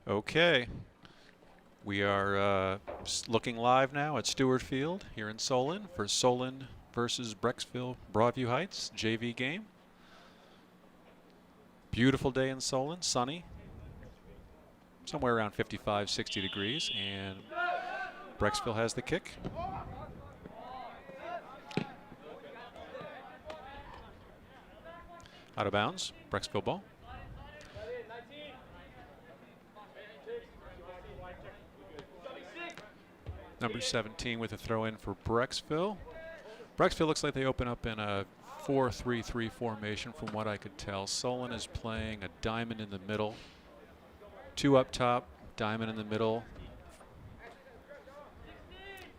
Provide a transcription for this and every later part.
Okay, we are looking live now at Stewart Field here in Solon for Solon versus Brecksville-Broadview Heights JV game. Beautiful day in Solon, sunny, somewhere around 55, 60 degrees, and Brecksville has the kick. Out of bounds, Brecksville ball. Number 17 with a throw in for Brecksville. Brecksville looks like they open up in a 4-3-3 formation from what I could tell. Solon is playing a diamond in the middle. Two up top, diamond in the middle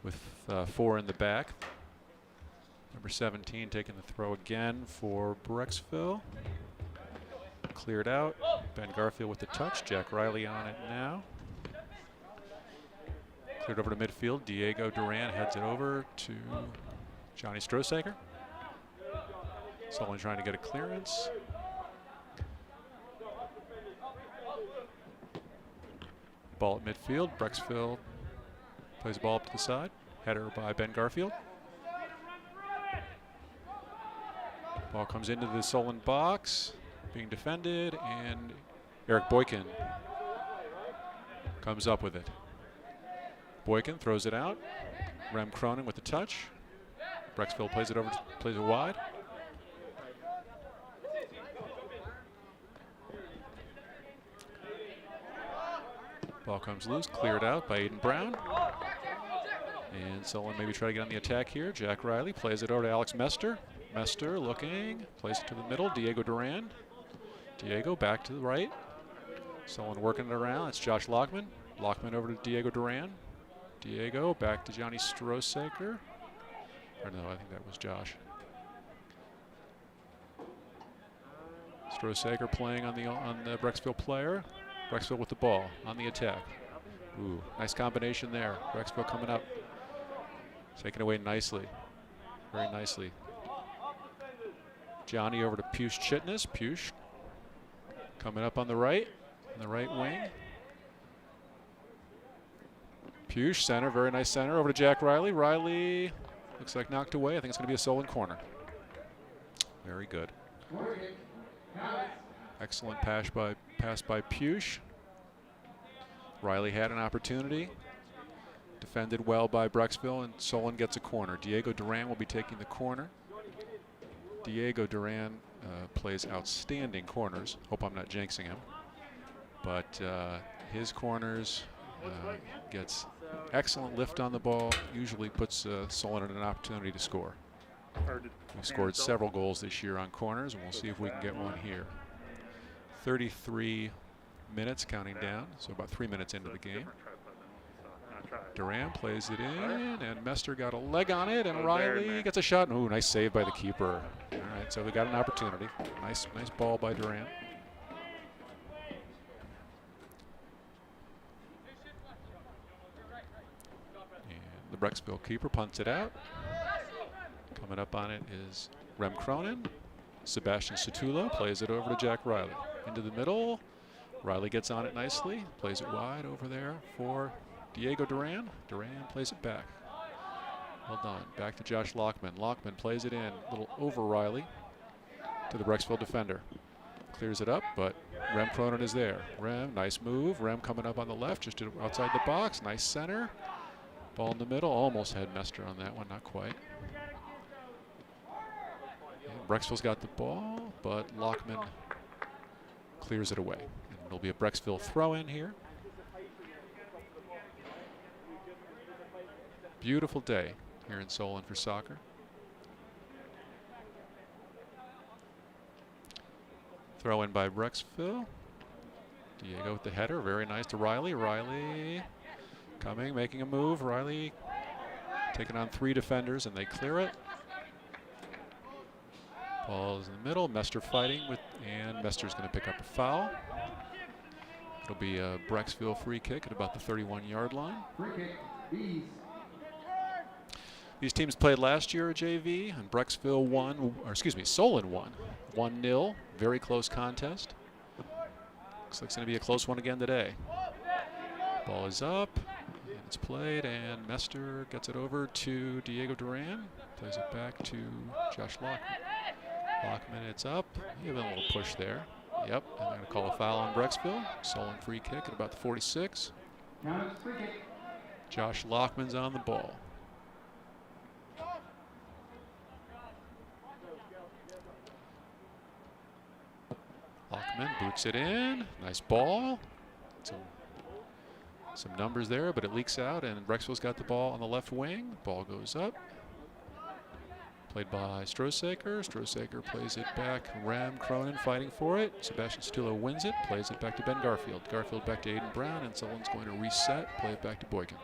with four in the back. Number 17 taking the throw again for Brecksville. Cleared out. Ben Garfield with the touch. Jack Riley on it now. Cleared over to midfield. Diego Duran heads it over to Johnny Strosaker. Solon trying to get a clearance. Ball at midfield. Brecksville plays the ball up to the side. Header by Ben Garfield. Ball comes into the Solon box, being defended, and Eric Boykin comes up with it. Boykin throws it out. Rem Cronin with the touch. Brecksville plays it over, plays it wide. Ball comes loose, cleared out by Aiden Brown. And Solon maybe try to get on the attack here. Jack Riley plays it over to Alex Mester. Mester looking, plays it to the middle. Diego Duran. Diego back to the right. Solon working it around. It's Josh Lockman. Lockman over to Diego Duran. Diego back to Johnny Strosaker. Or no, I think that was Josh. Strosaker playing on the Brecksville player. Brecksville with the ball on the attack. Ooh, nice combination there. Brecksville coming up. Taken away nicely. Very nicely. Johnny over to Push Chitness. Push coming up on the right wing. Push center, very nice center over to Jack Riley. Riley looks like knocked away. I think it's going to be a Solon corner. Very good. Excellent pass by Push. Riley had an opportunity. Defended well by Brecksville, and Solon gets a corner. Diego Duran will be taking the corner. Diego Duran plays outstanding corners. Hope I'm not jinxing him. But his corners gets excellent lift on the ball. Usually puts Solon in an opportunity to score. We've scored several goals this year on corners, and we'll see if we can get one here. 33 minutes counting down, so about 3 minutes into the game. Duran plays it in, and Mester got a leg on it, and Riley gets a shot. Ooh, nice save by the keeper. All right, so we got an opportunity. Nice ball by Duran. And the Brecksville keeper punts it out. Coming up on it is Rem Cronin. Sebastian Sotula plays it over to Jack Riley. Into the middle. Riley gets on it nicely. Plays it wide over there for Diego Duran. Duran plays it back. Well done. Back to Josh Lockman. Lockman plays it in. A little over Riley to the Brecksville defender. Clears it up, but Rem Cronin is there. Rem, nice move. Rem coming up on the left, just outside the box. Nice center. Ball in the middle. Almost had Mester on that one, not quite. And Brecksville's got the ball, but Lockman clears it away. And it'll be a Brecksville throw in here. Beautiful day here in Solon for soccer. Throw in by Brecksville. Diego with the header, very nice to Riley. Riley coming, making a move. Riley taking on 3 defenders, and they clear it. Ball is in the middle. Mester fighting with, and Mester's going to pick up a foul. It'll be a Brecksville free kick at about the 31-yard line. These teams played last year at JV, and Brecksville won, or excuse me, Solon won 1-0. Very close contest. Looks like it's going to be a close one again today. Ball is up, and it's played, and Mester gets it over to Diego Duran. Plays it back to Josh Lockman. Lockman, it's up. You have a little push there. Yep, and they're going to call a foul on Brecksville. Solon free kick at about the 46. Josh Lockman's on the ball. Lockman boots it in. Nice ball. Some numbers there, but it leaks out, and Brecksville's got the ball on the left wing. Ball goes up. Played by Strosaker. Strosaker plays it back. Rem Cronin fighting for it. Sebastian Stillo wins it. Plays it back to Ben Garfield. Garfield back to Aiden Brown, and Solon's going to reset. Play it back to Boykin.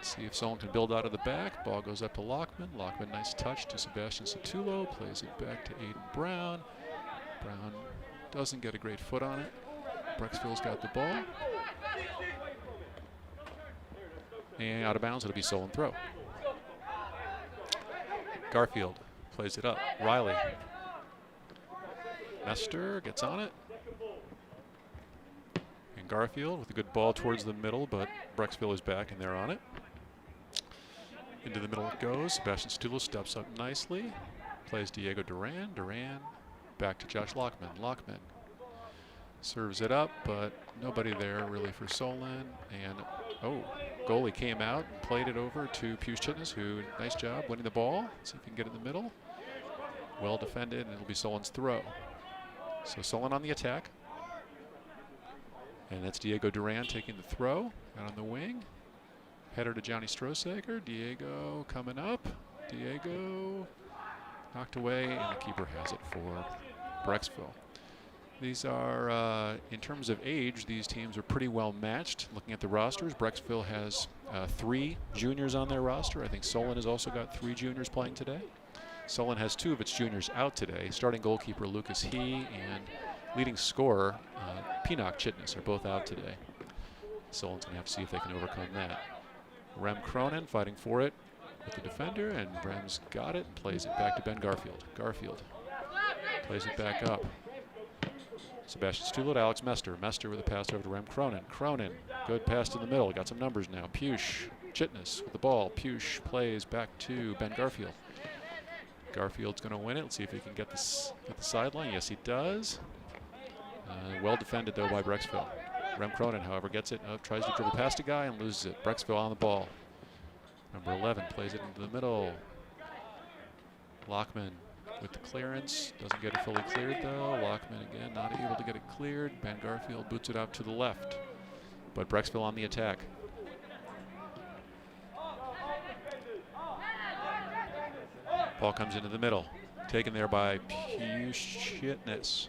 See if Solon can build out of the back. Ball goes up to Lockman. Lockman, nice touch to Sebastian Sotullo. Plays it back to Aiden Brown. Brown doesn't get a great foot on it. Brecksville's got the ball. And out of bounds, it'll be Solon throw. Garfield plays it up. Riley. Mester gets on it. And Garfield with a good ball towards the middle, but Brecksville is back and they're on it. Into the middle it goes. Sebastian Sotullo steps up nicely. Plays Diego Duran. Duran back to Josh Lockman. Lockman serves it up, but nobody there really for Solon. And goalie came out, played it over to Pius Chitness, who, nice job winning the ball. See if he can get it in the middle. Well defended, and it'll be Solon's throw. So Solon on the attack. And that's Diego Duran taking the throw out on the wing. Header to Johnny Strosaker. Diego coming up. Diego knocked away, and the keeper has it for Brecksville. These are, in terms of age, these teams are pretty well matched. Looking at the rosters, Brecksville has 3 juniors on their roster. I think Solon has also got 3 juniors playing today. Solon has 2 of its juniors out today. Starting goalkeeper Lucas He and leading scorer Pinnock Chitness are both out today. Solon's going to have to see if they can overcome that. Rem Cronin fighting for it with the defender, and Rem's got it and plays it back to Ben Garfield. Garfield plays it back up. Sebastian Sotullo to Alex Mester. Mester with a pass over to Rem Cronin. Cronin, good pass to the middle. Got some numbers now. Pius Chitness with the ball. Pius plays back to Ben Garfield. Garfield's going to win it. Let's see if he can get the sideline. Yes, he does. Well defended, though, by Brecksville. Rem Cronin, however, gets it. Tries to dribble past a guy and loses it. Brecksville on the ball. Number 11 plays it into the middle. Lockman with the clearance. Doesn't get it fully cleared, though. Lockman, again, not able to get it cleared. Ben Garfield boots it out to the left. But Brecksville on the attack. Ball comes into the middle. Taken there by Pius Chitness.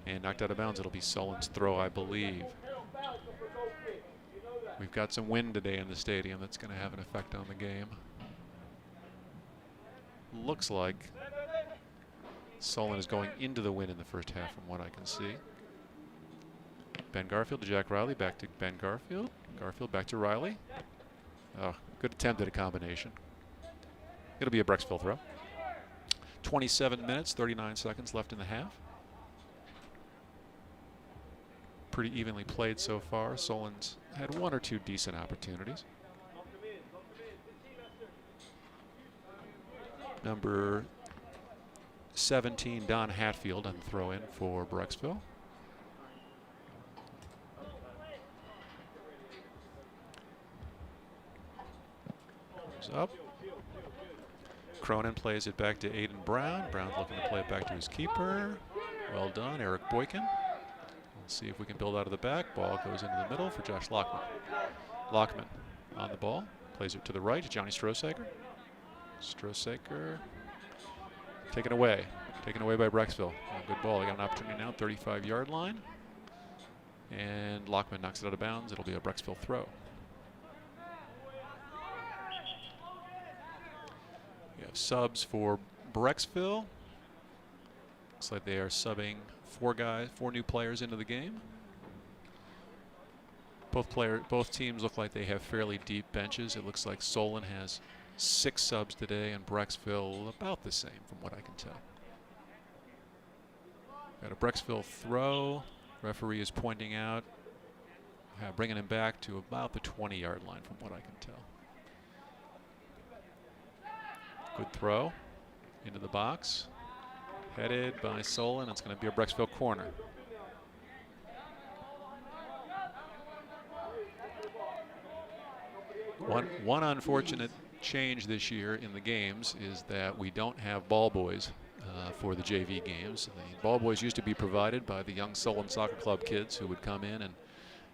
And knocked out of bounds. It'll be Solon's throw, I believe. We've got some wind today in the stadium that's going to have an effect on the game. Looks like Solon is going into the wind in the first half from what I can see. Ben Garfield to Jack Riley, back to Ben Garfield. Garfield back to Riley. Oh, good attempt at a combination. It'll be a Brecksville throw. 27 minutes, 39 seconds left in the half. Pretty evenly played so far. Solon's had 1 or 2 decent opportunities. Number 17, Don Hatfield, on the throw-in for Brecksville. Goes up. Cronin plays it back to Aiden Brown. Brown's looking to play it back to his keeper. Well done, Eric Boykin. Let's see if we can build out of the back. Ball goes into the middle for Josh Lockman. Lockman on the ball. Plays it to the right to Johnny Strosaker. Strosaker taken away. Taken away by Brecksville. Good ball. They got an opportunity now, 35-yard line. And Lockman knocks it out of bounds. It'll be a Brecksville throw. We have subs for Brecksville. Looks like they are subbing 4 new players into the game. Both teams look like they have fairly deep benches. It looks like Solon has 6 subs today and Brecksville about the same from what I can tell. Got a Brecksville throw. Referee is pointing out bringing him back to about the 20-yard line from what I can tell. Good throw into the box. Headed by Solon. It's going to be a Brecksville corner. One unfortunate change this year in the games is that we don't have ball boys for the JV games. The ball boys used to be provided by the young Solon Soccer Club kids who would come in and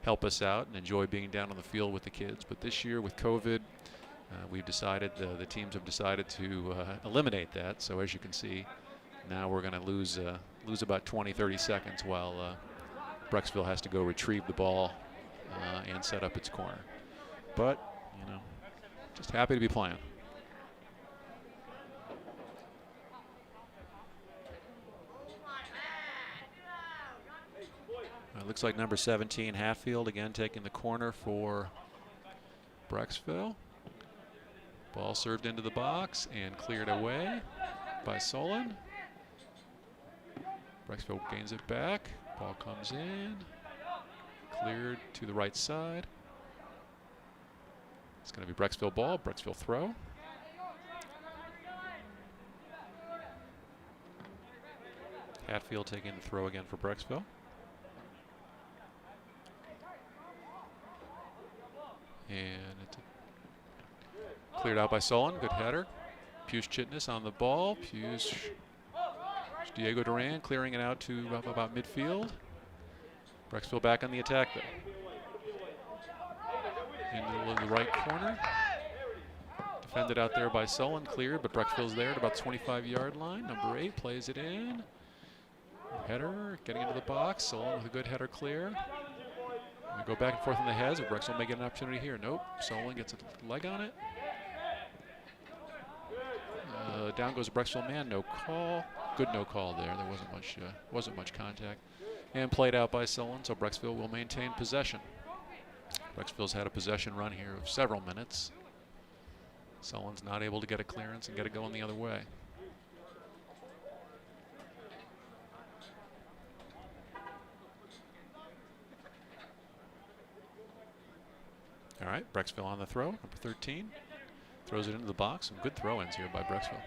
help us out and enjoy being down on the field with the kids. But this year with COVID, we've decided, the teams have decided to eliminate that. So as you can see, now we're going to lose about 20-30 seconds while Brecksville has to go retrieve the ball and set up its corner. But, you know, just happy to be playing. It looks like number 17, Hatfield, again taking the corner for Brecksville. Ball served into the box and cleared away by Solon. Brecksville gains it back. Ball comes in. Cleared to the right side. It's going to be Brecksville ball, Brecksville throw. Hatfield taking the throw again for Brecksville. And it's cleared out by Solon. Good header. Puce Chitness on the ball. Puce, Diego Duran clearing it out to about midfield. Brecksville back on the attack though. Into the right corner. Defended out there by Solon, cleared, but Brecksville's there at about 25-yard line. Number 8 plays it in. Header getting into the box. Solon with a good header clear. We go back and forth in the heads. Brecksville may get an opportunity here. Nope. Solon gets a leg on it. Down goes a Brecksville man. No call. Good no call there. There wasn't much contact. And played out by Solon, so Brecksville will maintain possession. Brecksville's had a possession run here of several minutes. Solon's not able to get a clearance and get it going the other way. All right, Brecksville on the throw, number 13. Throws it into the box. Some good throw-ins here by Brecksville.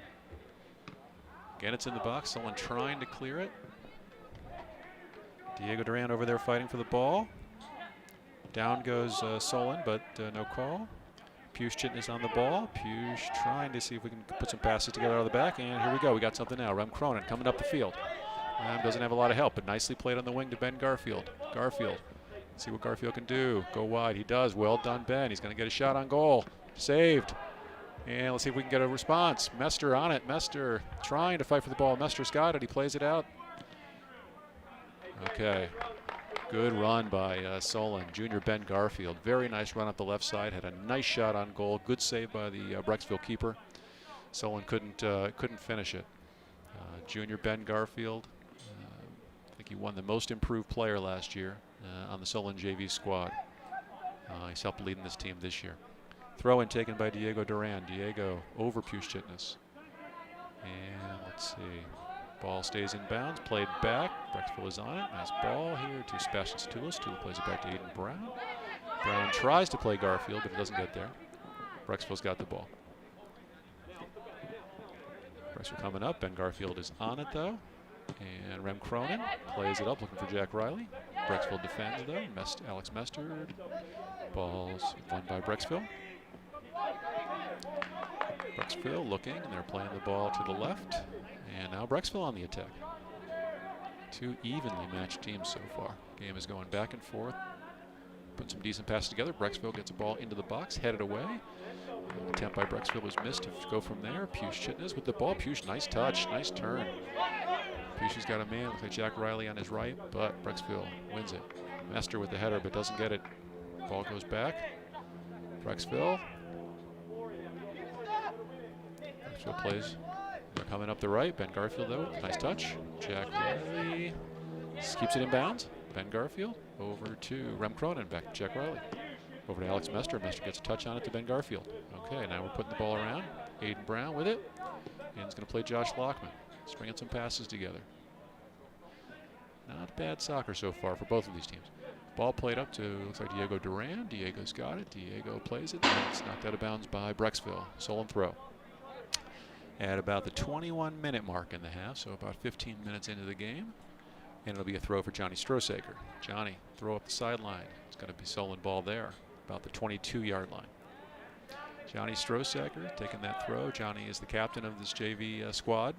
Again, it's in the box. Solon trying to clear it. Diego Duran over there fighting for the ball. Down goes Solon, but no call. Puce Chitness on the ball. Puce trying to see if we can put some passes together out of the back. And here we go. We got something now. Rem Cronin coming up the field. Doesn't have a lot of help, but nicely played on the wing to Ben Garfield. Garfield. See what Garfield can do. Go wide. He does. Well done, Ben. He's going to get a shot on goal. Saved. And let's see if we can get a response. Mester on it. Mester trying to fight for the ball. Mester's got it. He plays it out. Okay. Good run by Solon. Junior Ben Garfield. Very nice run up the left side. Had a nice shot on goal. Good save by the Brecksville keeper. Solon couldn't finish it. Junior Ben Garfield. I think he won the most improved player last year on the Solon JV squad. He's helped leading this team this year. Throw in taken by Diego Duran. Diego over Puce Chitness. And let's see. Ball stays in bounds. Played back. Brecksville is on it. Nice ball here to Sebastian Stoulis. Stoulis plays it back to Aiden Brown. Brown tries to play Garfield, but it doesn't get there. Brecksville's got the ball. Brecksville coming up. Ben Garfield is on it, though. And Rem Cronin plays it up, looking for Jack Riley. Brecksville defends, though. Alex Mester. Ball's won by Brecksville. Brecksville looking, and they're playing the ball to the left. And now Brecksville on the attack. Two evenly matched teams so far. Game is going back and forth. Put some decent passes together. Brecksville gets a ball into the box, headed away. Attempt by Brecksville was missed to go from there. Puce Chitness with the ball. Puce, nice touch, nice turn. Puce has got a man, looks like Jack Riley on his right, but Brecksville wins it. Mester with the header, but doesn't get it. Ball goes back. Brecksville. Brecksville plays. They're coming up the right. Ben Garfield, though, nice touch. Jack Riley keeps it in bounds. Ben Garfield over to Rem Cronin, back to Jack Riley. Over to Alex Mester. Mester gets a touch on it to Ben Garfield. Okay, now we're putting the ball around. Aiden Brown with it. And he's going to play Josh Lockman. Stringing some passes together. Not bad soccer so far for both of these teams. Ball played up to, looks like Diego Duran. Diego's got it. Diego plays it. And it's knocked out of bounds by Brecksville. Solon throw. At about the 21-minute mark in the half, so about 15 minutes into the game. And it'll be a throw for Johnny Strosaker. Johnny, throw up the sideline. It's going to be Solon ball there, about the 22-yard line. Johnny Strosaker taking that throw. Johnny is the captain of this JV squad.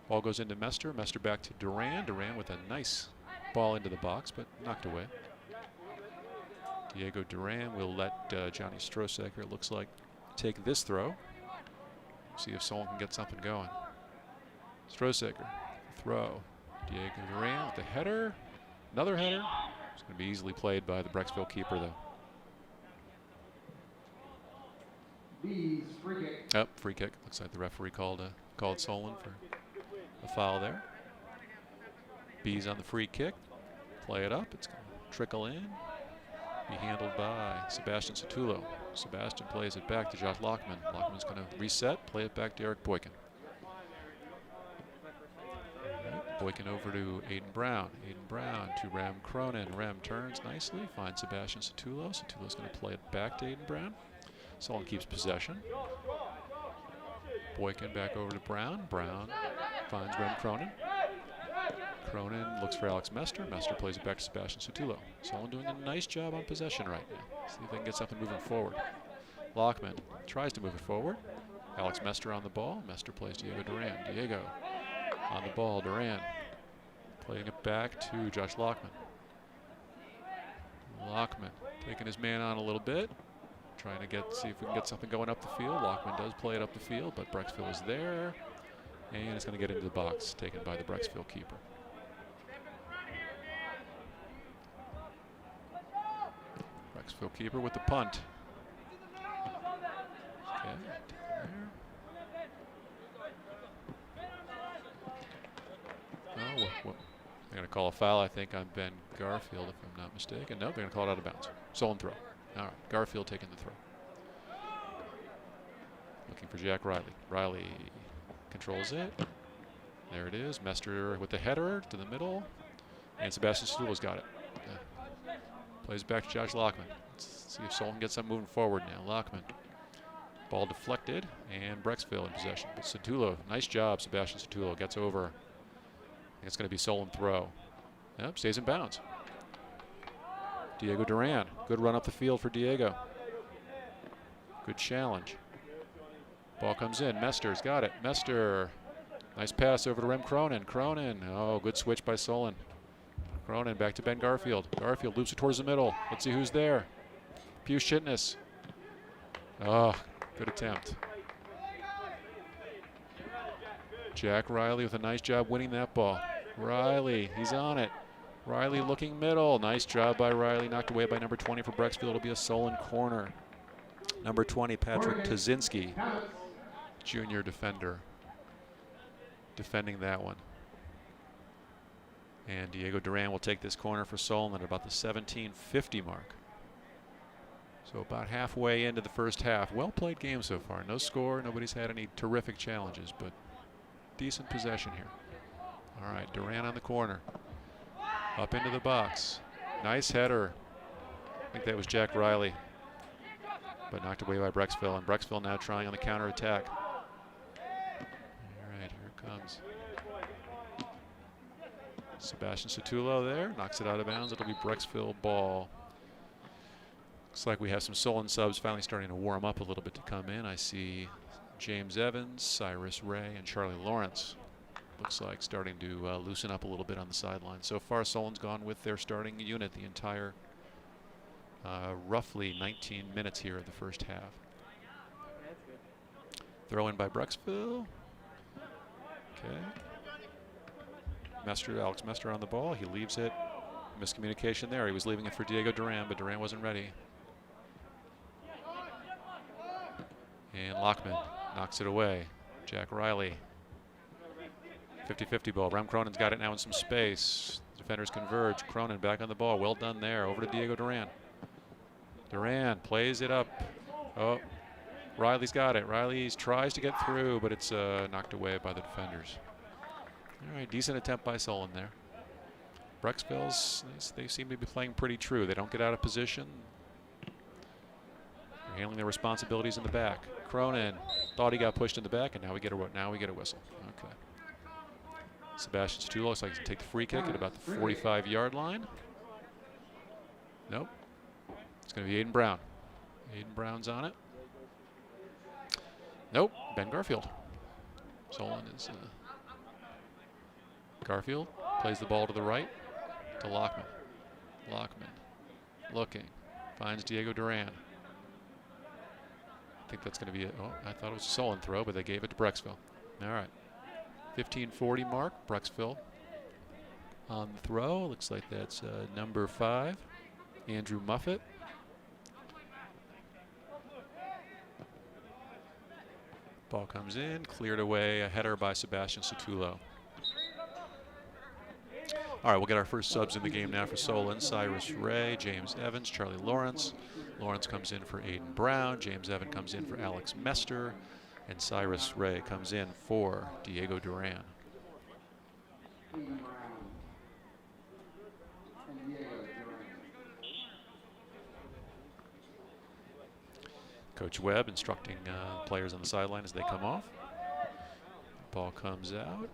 Ball goes into Mester. Mester back to Duran. Duran with a nice ball into the box, but knocked away. Diego Duran will let Johnny Strosaker, it looks like, take this throw. See if Solon can get something going. Strosaker, throw. Diego Duran with the header. Another header. It's going to be easily played by the Brecksville keeper, though. Free kick. Oh, free kick. Looks like the referee called Solon for a foul there. Bees on the free kick. Play it up. It's going to trickle in. Be handled by Sebastian Sotullo. Sebastian plays it back to Josh Lockman. Lockman's going to reset. Play it back to Eric Boykin. Right, Boykin over to Aiden Brown. Aiden Brown to Rem Cronin. Rem turns nicely. Finds Sebastian Sotullo. Sotullo's going to play it back to Aiden Brown. Solon keeps possession. Boykin back over to Brown. Brown finds Rem Cronin. Cronin looks for Alex Mester. Mester plays it back to Sebastian Sotullo. Solon doing a nice job on possession right now. See if they can get something moving forward. Lockman tries to move it forward. Alex Mester on the ball. Mester plays Diego Duran. Diego on the ball. Duran playing it back to Josh Lockman. Lockman taking his man on a little bit. Trying to see if we can get something going up the field. Lockman does play it up the field, but Brecksville is there. And it's going to get into the box, taken by the Brecksville keeper. Brecksville keeper with the punt. Okay, oh, they're going to call a foul, I think, on Ben Garfield, if I'm not mistaken. No, they're going to call it out of bounds. Solon throw. All right, Garfield taking the throw. Looking for Jack Riley. Riley controls it. There it is. Mester with the header to the middle. And Sebastian Sotullo's got it. Plays back to Josh Lockman. Let's see if Solon gets something moving forward now. Lockman. Ball deflected, and Brecksville in possession. But Sotullo, nice job, Sebastian Sotullo. Gets over. I think it's going to be Solon throw. Yep, stays in bounds. Diego Duran. Good run up the field for Diego. Good challenge. Ball comes in. Mester's got it. Mester. Nice pass over to Rem Cronin. Cronin. Oh, good switch by Solon. Cronin back to Ben Garfield. Garfield loops it towards the middle. Let's see who's there. Pius Shitness. Oh, good attempt. Jack Riley with a nice job winning that ball. Riley, he's on it. Riley looking middle. Nice job by Riley. Knocked away by number 20 for Brecksville. It'll be a Solon corner. Number 20, Patrick Tazinski, junior defender, defending that one. And Diego Duran will take this corner for Solon at about the 17:50 mark. So about halfway into the first half. Well played game so far. No score. Nobody's had any terrific challenges, but decent possession here. All right, Duran on the corner. Up into the box. Nice header. I think that was Jack Riley. But knocked away by Brecksville. And Brecksville now trying on the counterattack. All right, here it comes. Sebastian Sotullo there. Knocks it out of bounds. It'll be Brecksville ball. Looks like we have some Solon subs finally starting to warm up a little bit to come in. I see James Evans, Cyrus Ray, and Charlie Lawrence. Looks like starting to loosen up a little bit on the sideline. So far, Solon's gone with their starting unit the entire roughly 19 minutes here of the first half. Throw in by Brecksville. Okay. Alex Mester on the ball. He leaves it. Miscommunication there. He was leaving it for Diego Duran, but Duran wasn't ready. And Lockman knocks it away. Jack Riley. 50-50 ball. Rem Cronin's got it now in some space. Defenders converge. Cronin back on the ball. Well done there. Over to Diego Duran. Duran plays it up. Oh, Riley's got it. Riley tries to get through, but it's knocked away by the defenders. All right, decent attempt by Solon there. Brecksville's, they seem to be playing pretty true. They don't get out of position. They're handling their responsibilities in the back. Cronin thought he got pushed in the back, and now we get a whistle. Okay. Sebastian Stula looks like he can take the free kick at about the 45-yard line. Nope. It's going to be Aiden Brown. Aiden Brown's on it. Nope. Ben Garfield. Solon is Garfield plays the ball to the right to Lockman. Lockman looking. Finds Diego Duran. I think that's going to be it. Oh, I thought it was a Solon throw, but they gave it to Brecksville. All right. 15:40 mark. Brecksville on the throw. Looks like that's number 5, Andrew Muffett. Ball comes in, cleared away, a header by Sebastian Sotulo. All right, we'll get our first subs in the game now for Solon. Cyrus Ray, James Evans, Charlie Lawrence. Lawrence comes in for Aiden Brown. James Evans comes in for Alex Mester. And Cyrus Ray comes in for Diego Duran. Coach Webb instructing players on the sideline as they come off. Ball comes out.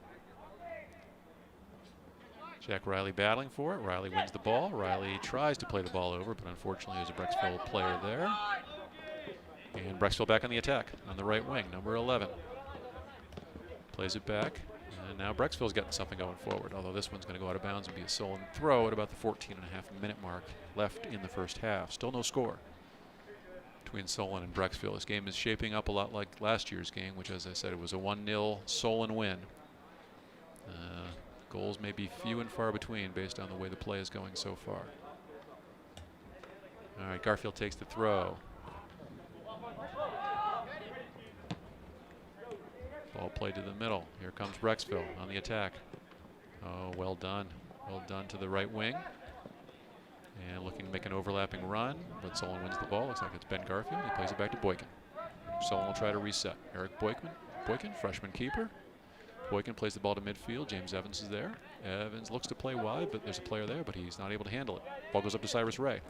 Jack Riley battling for it. Riley wins the ball. Riley tries to play the ball over, but unfortunately there's a Brecksville player there. And Brecksville back on the attack on the right wing, number 11. Plays it back. And now Brecksville's getting something going forward, although this one's going to go out of bounds and be a Solon throw at about the 14.5-minute mark left in the first half. Still no score between Solon and Brecksville. This game is shaping up a lot like last year's game, which, as I said, it was a 1-0 Solon win. Goals may be few and far between based on the way the play is going so far. All right, Garfield takes the throw. Ball played to the middle. Here comes Brecksville on the attack. Oh, well done. Well done to the right wing. And looking to make an overlapping run, but Solon wins the ball. Looks like it's Ben Garfield. He plays it back to Boykin. Solon will try to reset. Eric Boykin, freshman keeper. Boykin plays the ball to midfield. James Evans is there. Evans looks to play wide, but there's a player there, but he's not able to handle it. Ball goes up to Cyrus Ray.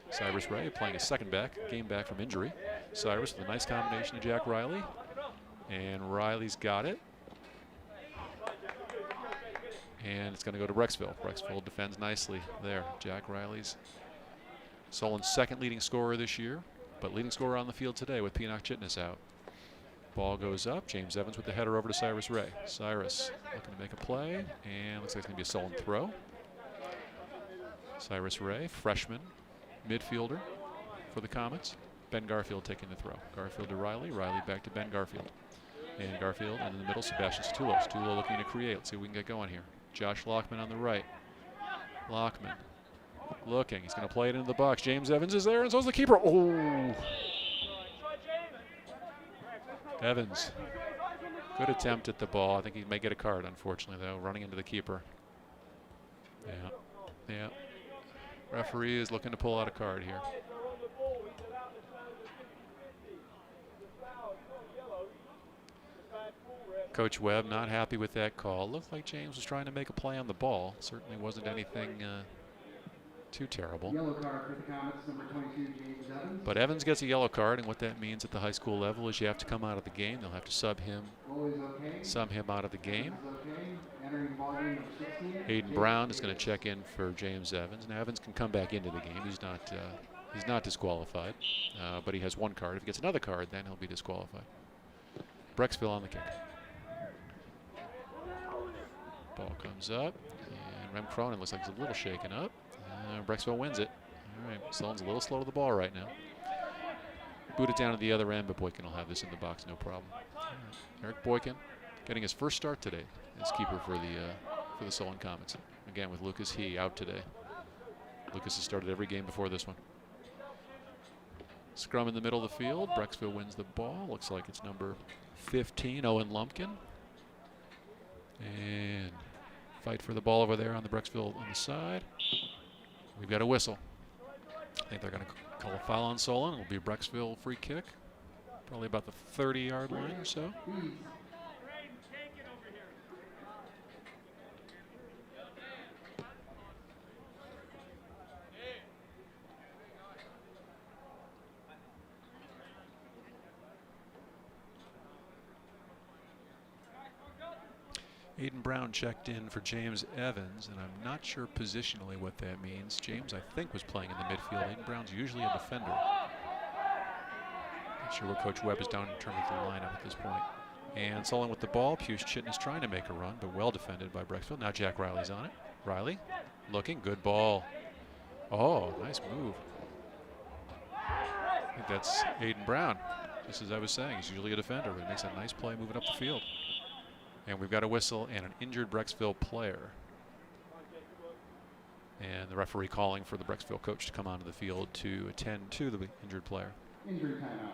Cyrus Ray playing a second game back from injury. Cyrus with a nice combination to Jack Riley. And Riley's got it. And it's going to go to Brecksville. Brecksville defends nicely there. Jack Riley's Solon's second leading scorer this year, but leading scorer on the field today with Pinnock Chitness out. Ball goes up. James Evans with the header over to Cyrus Ray. Cyrus looking to make a play, and looks like it's going to be a Solon throw. Cyrus Ray, freshman, midfielder for the Comets. Ben Garfield taking the throw. Garfield to Riley. Riley back to Ben Garfield. And Garfield, and in the middle, Sebastian Stula. Stula looking to create. Let's see if we can get going here. Josh Lockman on the right. Lockman looking. He's going to play it into the box. James Evans is there, and so's the keeper. Oh! Evans. Good attempt at the ball. I think he may get a card, unfortunately, though, running into the keeper. Yeah. Referee is looking to pull out a card here. Coach Webb not happy with that call. Looked like James was trying to make a play on the ball. Certainly wasn't anything too terrible. Yellow card for the Comets, number 22, James Evans. But Evans gets a yellow card, and what that means at the high school level is you have to come out of the game. They'll have to sub him out of the game. Aiden Brown is going to check in for James Evans. Now Evans can come back into the game. He's not disqualified, but he has one card. If he gets another card, then he'll be disqualified. Brecksville on the kick. Ball comes up, and Rem Cronin looks like he's a little shaken up. Brecksville wins it. All right, Solon's a little slow to the ball right now. Boot it down to the other end, but Boykin will have this in the box, no problem. Right. Eric Boykin getting his first start today as keeper for the Solon Comets. Again, with Lucas He out today. Lucas has started every game before this one. Scrum in the middle of the field. Brecksville wins the ball. Looks like it's number 15, Owen Lumpkin. And fight for the ball over there on the Brecksville on the side. We've got a whistle. I think they're going to call a foul on Solon. It'll be a Brecksville free kick. Probably about the 30-yard line or so. Aiden Brown checked in for James Evans, and I'm not sure positionally what that means. James, I think, was playing in the midfield. Aiden Brown's usually a defender. Not sure what Coach Webb has done in terms of the lineup at this point. And Solon with the ball. Puce Chitton is trying to make a run, but well defended by Brecksville. Now Jack Riley's on it. Riley looking, good ball. Oh, nice move. I think that's Aiden Brown. Just as I was saying, he's usually a defender, but he makes a nice play moving up the field. And we've got a whistle and an injured Brecksville player. And the referee calling for the Brecksville coach to come onto the field to attend to the injured player. Injury timeout.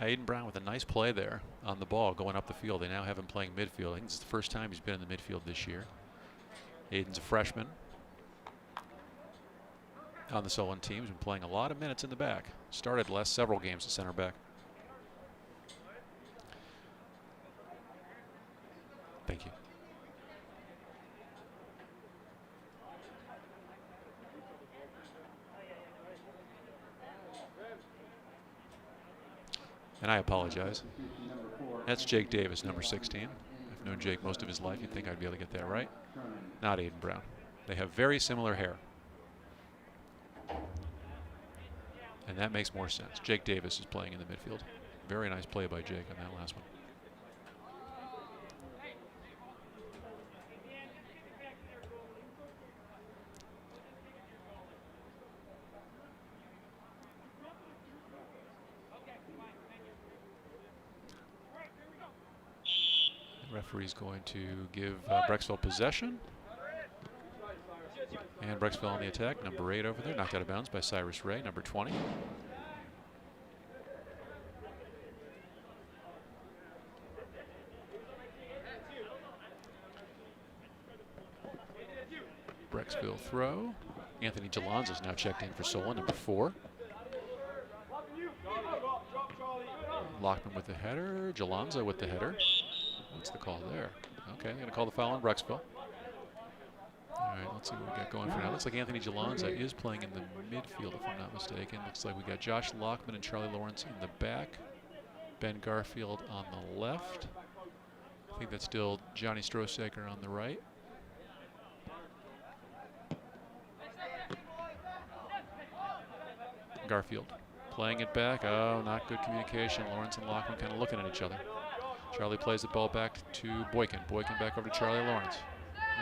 Aiden Brown with a nice play there on the ball going up the field. They now have him playing midfield. I think it's the first time he's been in the midfield this year. Aiden's a freshman on the Solon team. He's been playing a lot of minutes in the back. Started the last several games at center back. Thank you. And I apologize. That's Jake Davis, number 16. I've known Jake most of his life. You'd think I'd be able to get that right. Not Aiden Brown. They have very similar hair. And that makes more sense. Jake Davis is playing in the midfield. Very nice play by Jake on that last one. The referee's going to give Brecksville possession. And Brecksville on the attack. Number 8 over there. Knocked out of bounds by Cyrus Ray, number 20. Brecksville throw. Anthony Jalonza now checked in for Solon, number 4. Lockman with the header. Jalonza with the header. What's the call there? Okay, they're going to call the foul on Brecksville. All right, let's see what we got going for now. Looks like Anthony Jalonza is playing in the midfield, if I'm not mistaken. Looks like we got Josh Lockman and Charlie Lawrence in the back. Ben Garfield on the left. I think that's still Johnny Strosaker on the right. Garfield playing it back. Oh, not good communication. Lawrence and Lockman kind of looking at each other. Charlie plays the ball back to Boykin. Boykin back over to Charlie Lawrence.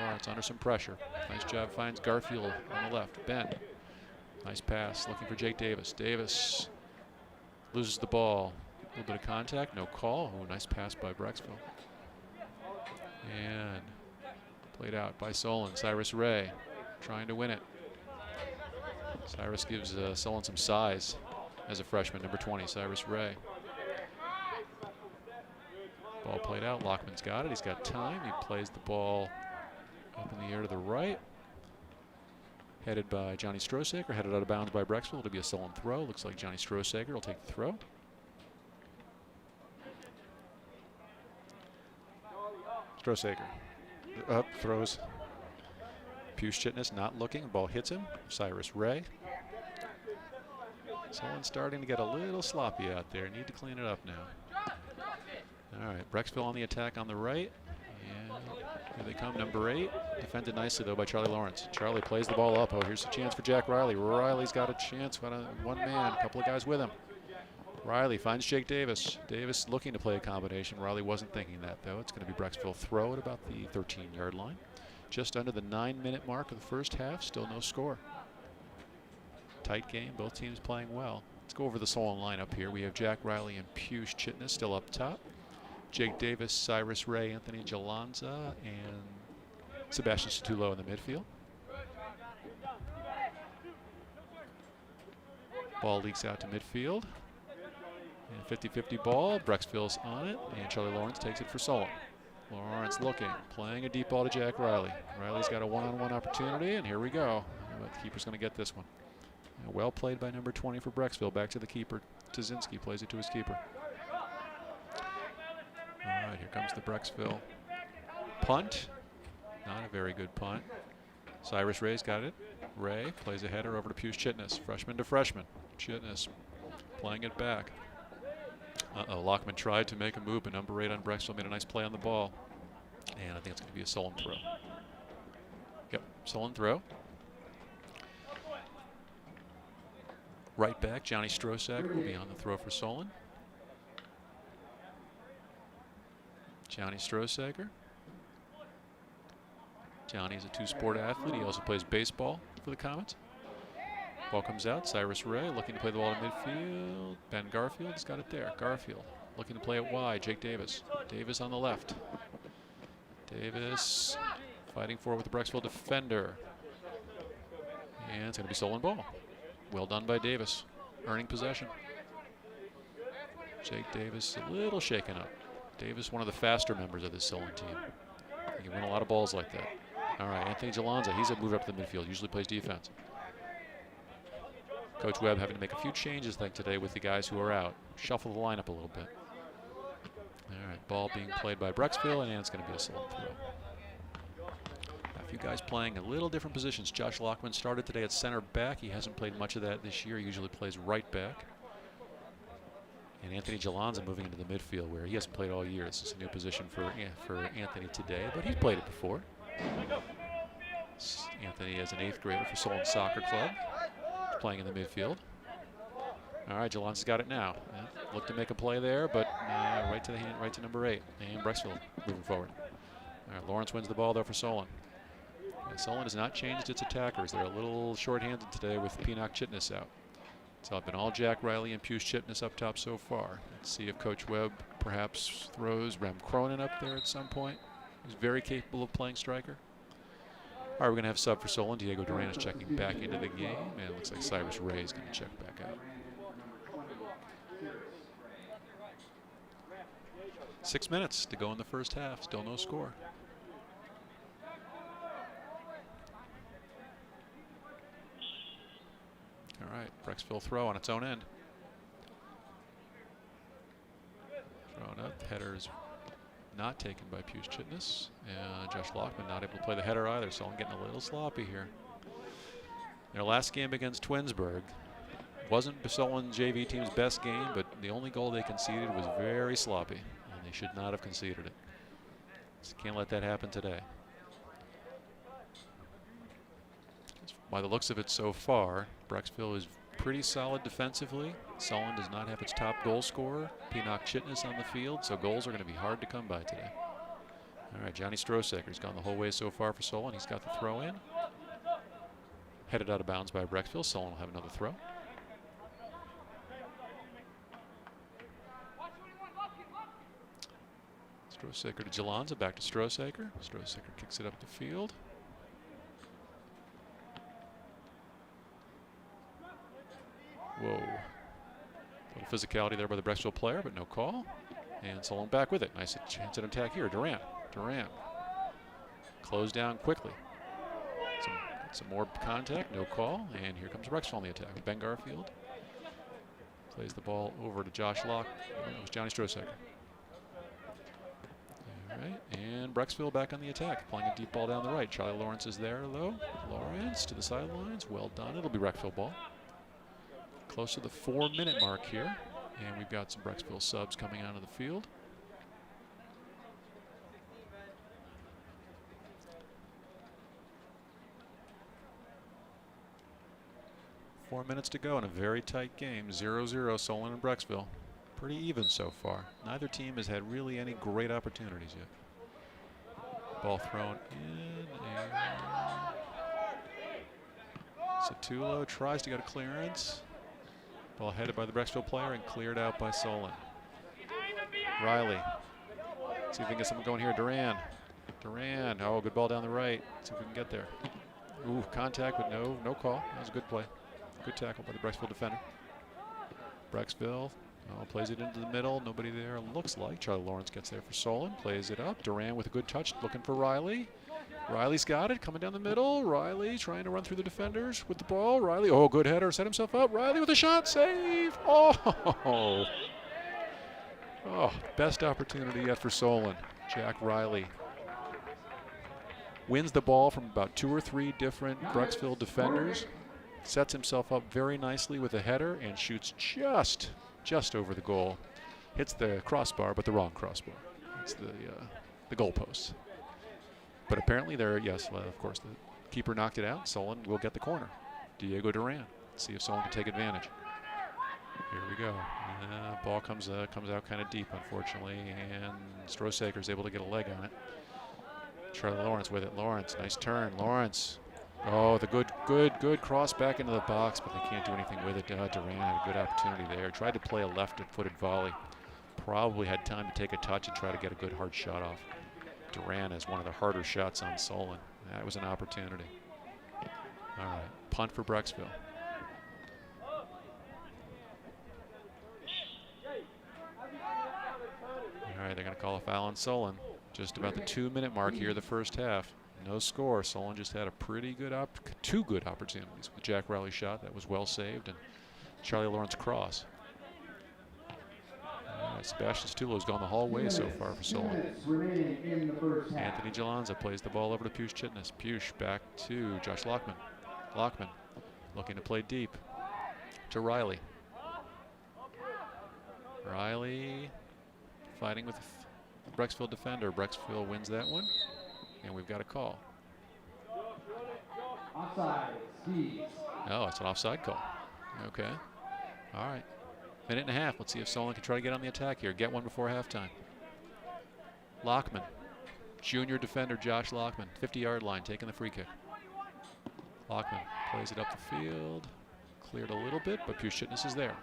Lawrence under some pressure. Nice job, finds Garfield on the left. Ben, nice pass, looking for Jake Davis. Davis loses the ball. A little bit of contact, no call. Oh, nice pass by Brecksville. And played out by Solon. Cyrus Ray trying to win it. Cyrus gives Solon some size as a freshman, number 20, Cyrus Ray. Ball played out. Lockman's got it. He's got time. He plays the ball up in the air to the right. Headed by Johnny Strosaker. Headed out of bounds by Brecksville. It'll be a Solon throw. Looks like Johnny Strosaker will take the throw. Strosaker up, throws. Puce Chitton not looking. Ball hits him. Cyrus Ray. Solon starting to get a little sloppy out there. Need to clean it up now. All right, Brecksville on the attack on the right. And here they come, number 8. Defended nicely, though, by Charlie Lawrence. Charlie plays the ball up. Oh, here's a chance for Jack Riley. Riley's got a chance. One man, a couple of guys with him. Riley finds Jake Davis. Davis looking to play a combination. Riley wasn't thinking that, though. It's going to be Brecksville throw at about the 13-yard line. Just under the 9-minute mark of the first half. Still no score. Tight game. Both teams playing well. Let's go over the Solon lineup here. We have Jack Riley and Puce Chitton still up top. Jake Davis, Cyrus Ray, Anthony Jalonza, and Sebastian Satulo in the midfield. Ball leaks out to midfield. And 50-50 ball. Brecksville's on it, and Charlie Lawrence takes it for Solon. Lawrence looking, playing a deep ball to Jack Riley. Riley's got a one-on-one opportunity, and here we go. The keeper's going to get this one. And well played by number 20 for Brecksville. Back to the keeper. Tazinski plays it to his keeper. All right, here comes the Brecksville punt. Not a very good punt. Cyrus Ray's got it. Ray plays a header over to Puce Chitton, freshman to freshman. Chitton playing it back. Lockman tried to make a move, but number 8 on Brecksville made a nice play on the ball. And I think it's going to be a Solon throw. Yep, Solon throw. Right back, Johnny Strosacker will be on the throw for Solon. Johnny Strosacker. Johnny's a two-sport athlete. He also plays baseball for the Comets. Ball comes out. Cyrus Ray looking to play the ball to midfield. Ben Garfield's got it there. Garfield looking to play it wide. Jake Davis. Davis on the left. Davis fighting for it with the Brecksville defender. And it's going to be Solon ball. Well done by Davis. Earning possession. Jake Davis a little shaken up. Davis, one of the faster members of this Solon team. He can win a lot of balls like that. All right, Anthony Jalanza, he's moved up to the midfield, usually plays defense. Coach Webb having to make a few changes, I think, today with the guys who are out. Shuffle the lineup a little bit. All right, ball being played by Brecksville, and it's going to be a Solon throw. A few guys playing a little different positions. Josh Lockman started today at center back. He hasn't played much of that this year. He usually plays right back. And Anthony Jalanza moving into the midfield where he hasn't played all year. This is a new position for Anthony today, but he's played it before. Anthony is an 8th grader for Solon Soccer Club. He's playing in the midfield. All right, Jalanza's got it now. Looked to make a play there, but right to number 8. And Brecksville moving forward. All right, Lawrence wins the ball though for Solon. And Solon has not changed its attackers. They're a little short-handed today with Pinnock Chitness out. So it's been all Jack Riley and Pius Chitness up top so far. Let's see if Coach Webb perhaps throws Rem Cronin up there at some point. He's very capable of playing striker. All right, we're going to have sub for Solon. Diego Duran is checking back into the game, and it looks like Cyrus Ray is going to check back out. 6 minutes to go in the first half. Still no score. All right, Brecksville throw on its own end. Thrown up, header is not taken by Pius Chitness. And Josh Lockman not able to play the header either, so I'm getting a little sloppy here. Their last game against Twinsburg wasn't Solon JV team's best game, but the only goal they conceded was very sloppy, and they should not have conceded it. So can't let that happen today. By the looks of it so far, Brecksville is pretty solid defensively. Solon does not have its top goal scorer, Pinnock Chitness, on the field, so goals are going to be hard to come by today. All right, Johnny Strosaker's gone the whole way so far for Solon. He's got the throw in. Headed out of bounds by Brecksville. Solon will have another throw. Strosaker to Jalanza, back to Strosaker. Strosaker kicks it up the field. Whoa. A little physicality there by the Brecksville player, but no call. And Solon back with it. Nice chance at attack here. Duran. Closed down quickly. Some more contact, no call. And here comes Brecksville on the attack. Ben Garfield plays the ball over to Josh Locke. Oh, it was Johnny Strosaker. All right, and Brecksville back on the attack, playing a deep ball down the right. Charlie Lawrence is there, though. Lawrence to the sidelines. Well done. It'll be Brecksville ball. Close to the 4-minute mark here. And we've got some Brecksville subs coming onto the field. Four minutes to go in a very tight game. 0-0 Solon and Brecksville. Pretty even so far. Neither team has had really any great opportunities yet. Ball thrown in. Satulo tries to get a clearance. Ball headed by the Brecksville player and cleared out by Solon. Riley. See if we can get someone going here. Duran. Oh, good ball down the right. See if we can get there. Ooh, contact, but no call. That was a good play. Good tackle by the Brecksville defender. Brecksville plays it into the middle. Nobody there, looks like. Charlie Lawrence gets there for Solon. Plays it up. Duran with a good touch, looking for Riley. Riley's got it, coming down the middle. Riley trying to run through the defenders with the ball. Riley, oh, good header, set himself up. Riley with a shot, save. Oh, best opportunity yet for Solon. Jack Riley wins the ball from about 2 or 3 different Brecksville defenders. Sets himself up very nicely with a header and shoots just over the goal. Hits the crossbar, but the wrong crossbar. It's the goalpost. But apparently there, yes, well, of course, the keeper knocked it out. Solon will get the corner. Diego Duran. Let's see if Solon can take advantage. Here we go. Ball comes out kind of deep, unfortunately, and Strosaker's able to get a leg on it. Charlie Lawrence with it. Lawrence, nice turn. Lawrence. Oh, the good cross back into the box, but they can't do anything with it. Duran had a good opportunity there. Tried to play a left-footed volley. Probably had time to take a touch and try to get a good hard shot off. Duran has one of the harder shots on Solon. That was an opportunity. All right, punt for Brecksville. All right, they're going to call a foul on Solon. Just about the 2-minute mark here, the first half. No score. Solon just had a pretty good two good opportunities with the Jack Riley shot that was well saved and Charlie Lawrence cross. Sebastian Stullo's gone the whole way so far for Solon. Anthony Jalanza plays the ball over to Push Chitness. Push back to Josh Lockman. Lockman looking to play deep to Riley. Riley fighting with the Brecksville defender. Brecksville wins that one, and we've got a call. Offside. Oh, it's an offside call. Okay. All right. Minute and a half. Let's see if Solon can try to get on the attack here. Get one before halftime. Lockman. Junior defender Josh Lockman. 50-yard line, taking the free kick. Lockman plays it up the field. Cleared a little bit, but Push Chitness is there.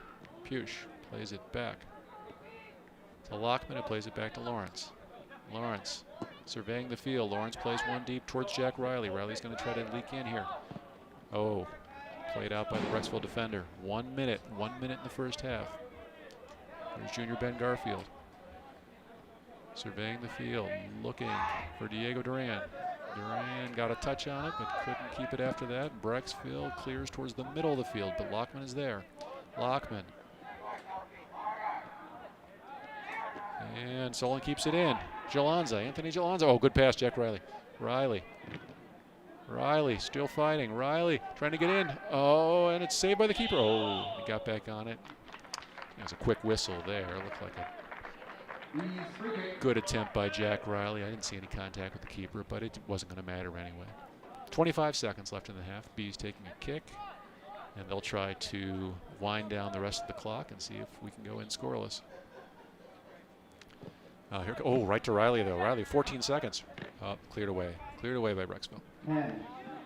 Push plays it back to Lockman, who plays it back to Lawrence. Lawrence surveying the field. Lawrence plays one deep towards Jack Riley. Riley's going to try to leak in here. Oh, played out by the Brecksville defender. 1 minute in the first half. Here's junior Ben Garfield. Surveying the field, looking for Diego Duran. Duran got a touch on it, but couldn't keep it after that. Brecksville clears towards the middle of the field, but Lockman is there. Lockman. And Solon keeps it in. Jalanza, Anthony Jalanza. Oh, good pass, Jack Riley. Riley still fighting. Riley trying to get in. Oh, and it's saved by the keeper. Oh, he got back on it. There's a quick whistle there. Looked like a good attempt by Jack Riley. I didn't see any contact with the keeper, but it wasn't going to matter anyway. 25 seconds left in the half. Bees taking a kick, and they'll try to wind down the rest of the clock and see if we can go in scoreless. Right to Riley, though. Riley, 14 seconds. Cleared away. Cleared away by Brecksville. 10,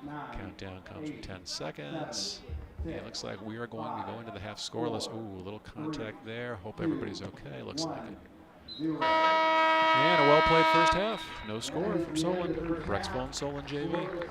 9, Countdown comes for 10 seconds. It looks like we are going to go into the half scoreless. Ooh, a little contact there. Hope everybody's okay. Looks like it. And a well-played first half. No score from Solon. Brecksville and Solon JV.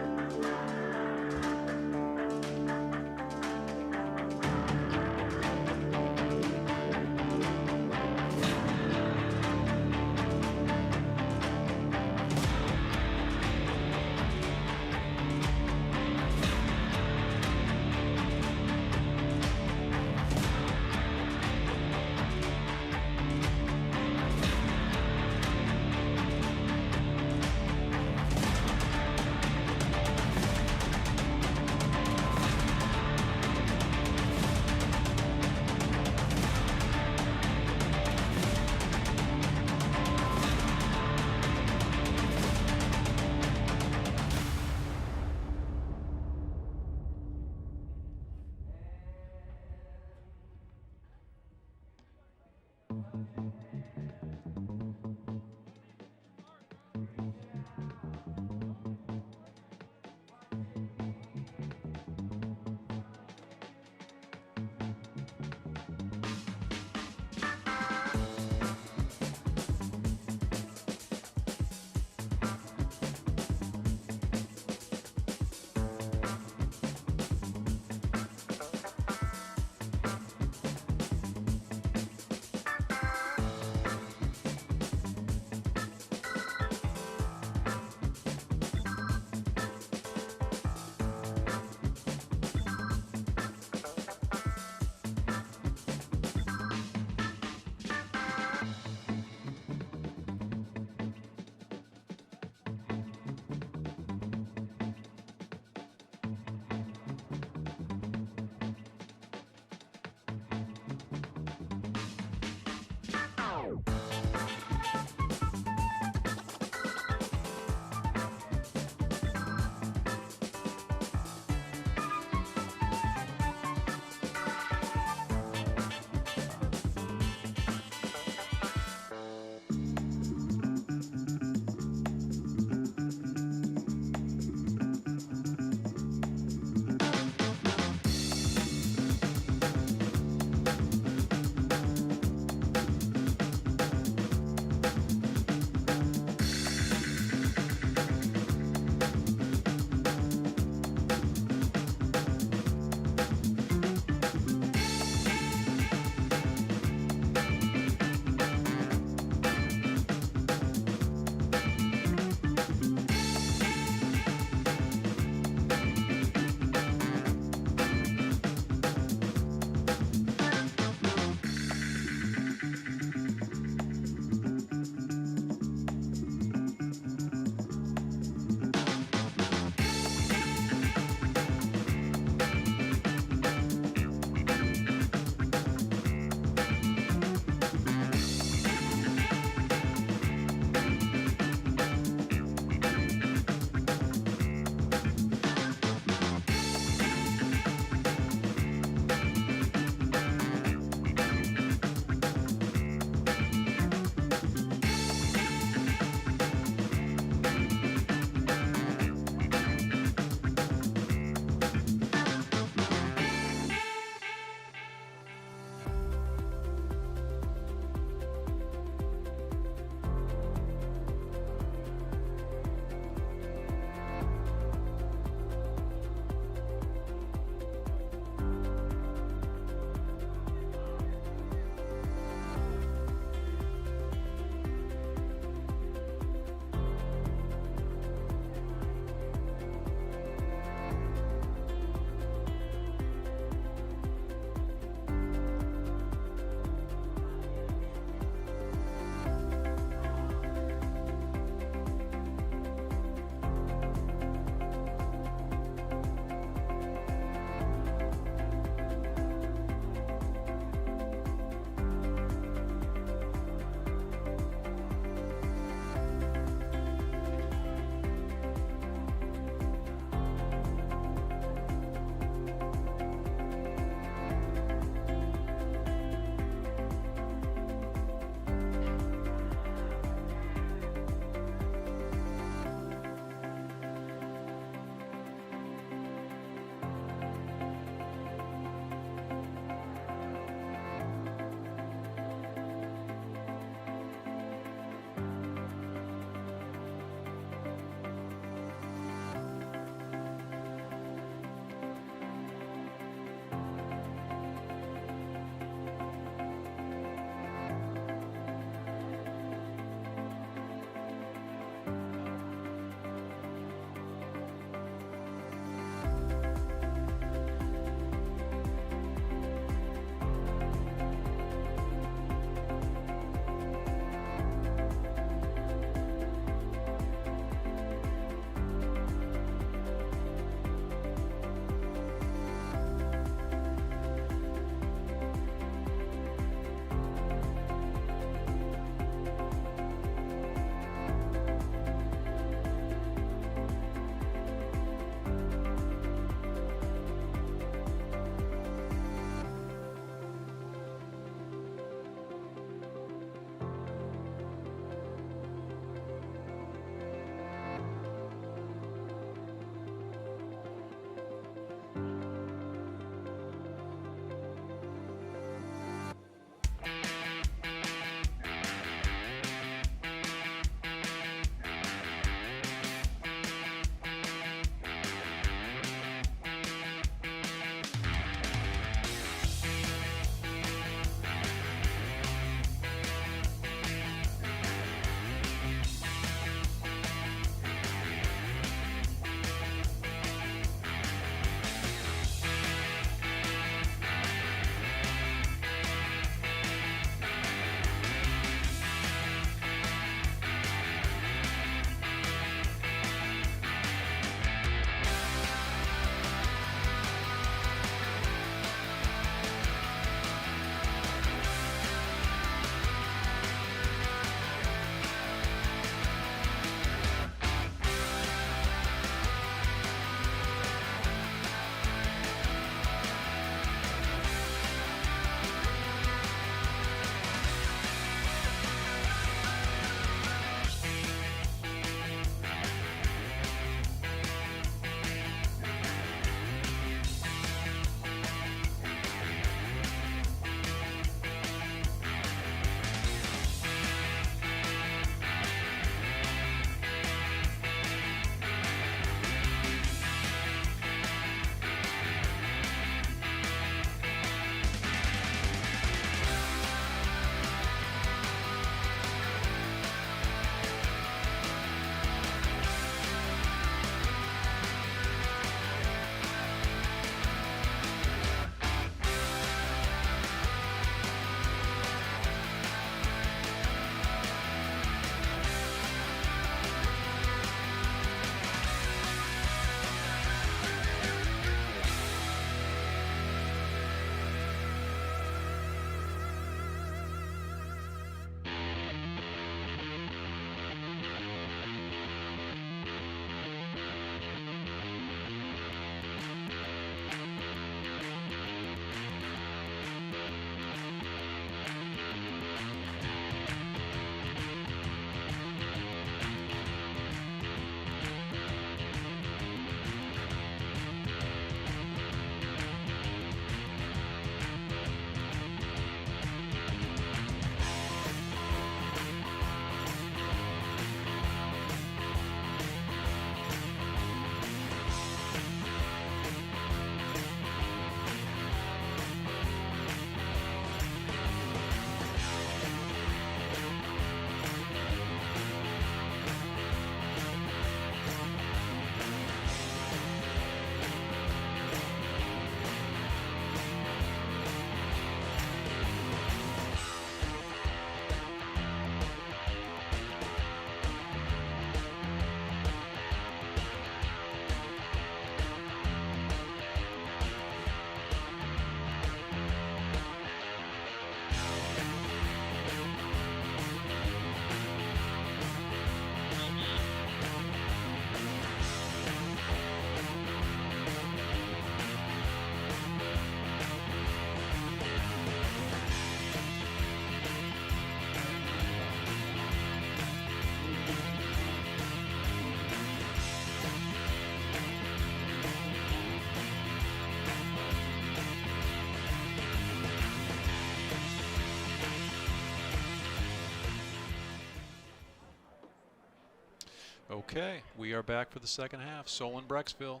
Okay, we are back for the second half. Solon Brecksville.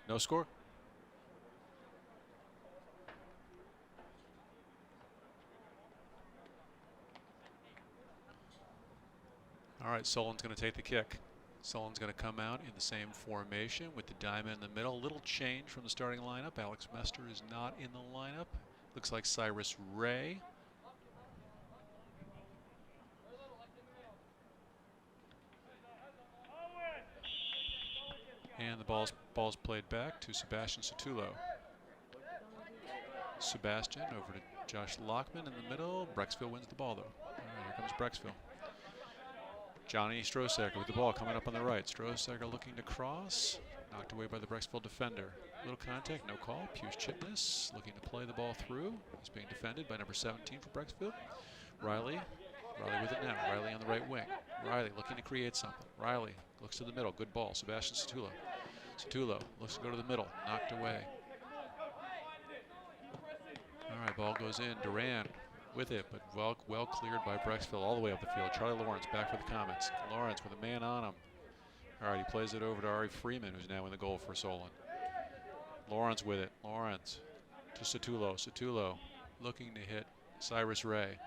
No score. All right, Solon's going to take the kick. Solon's going to come out in the same formation with the diamond in the middle. Little change from the starting lineup. Alex Mester is not in the lineup. Looks like Cyrus Ray. And the ball's played back to Sebastian Sotulo. Sebastian over to Josh Lockman in the middle. Brecksville wins the ball, though. All right, here comes Brecksville. Johnny Strosacker with the ball coming up on the right. Strosacker looking to cross. Knocked away by the Brecksville defender. Little contact, no call. Pius Chitness looking to play the ball through. He's being defended by number 17 for Brecksville. Riley with it now. Riley on the right wing. Riley looking to create something. Riley looks to the middle. Good ball. Sebastian Sotulo. Sotulo looks to go to the middle. Knocked away. All right, ball goes in. Duran with it, but well cleared by Brecksville all the way up the field. Charlie Lawrence back for the Comets. Lawrence with a man on him. All right, he plays it over to Ari Freeman, who's now in the goal for Solon. Lawrence with it. Lawrence to Sotulo. Sotulo looking to hit Cyrus Ray.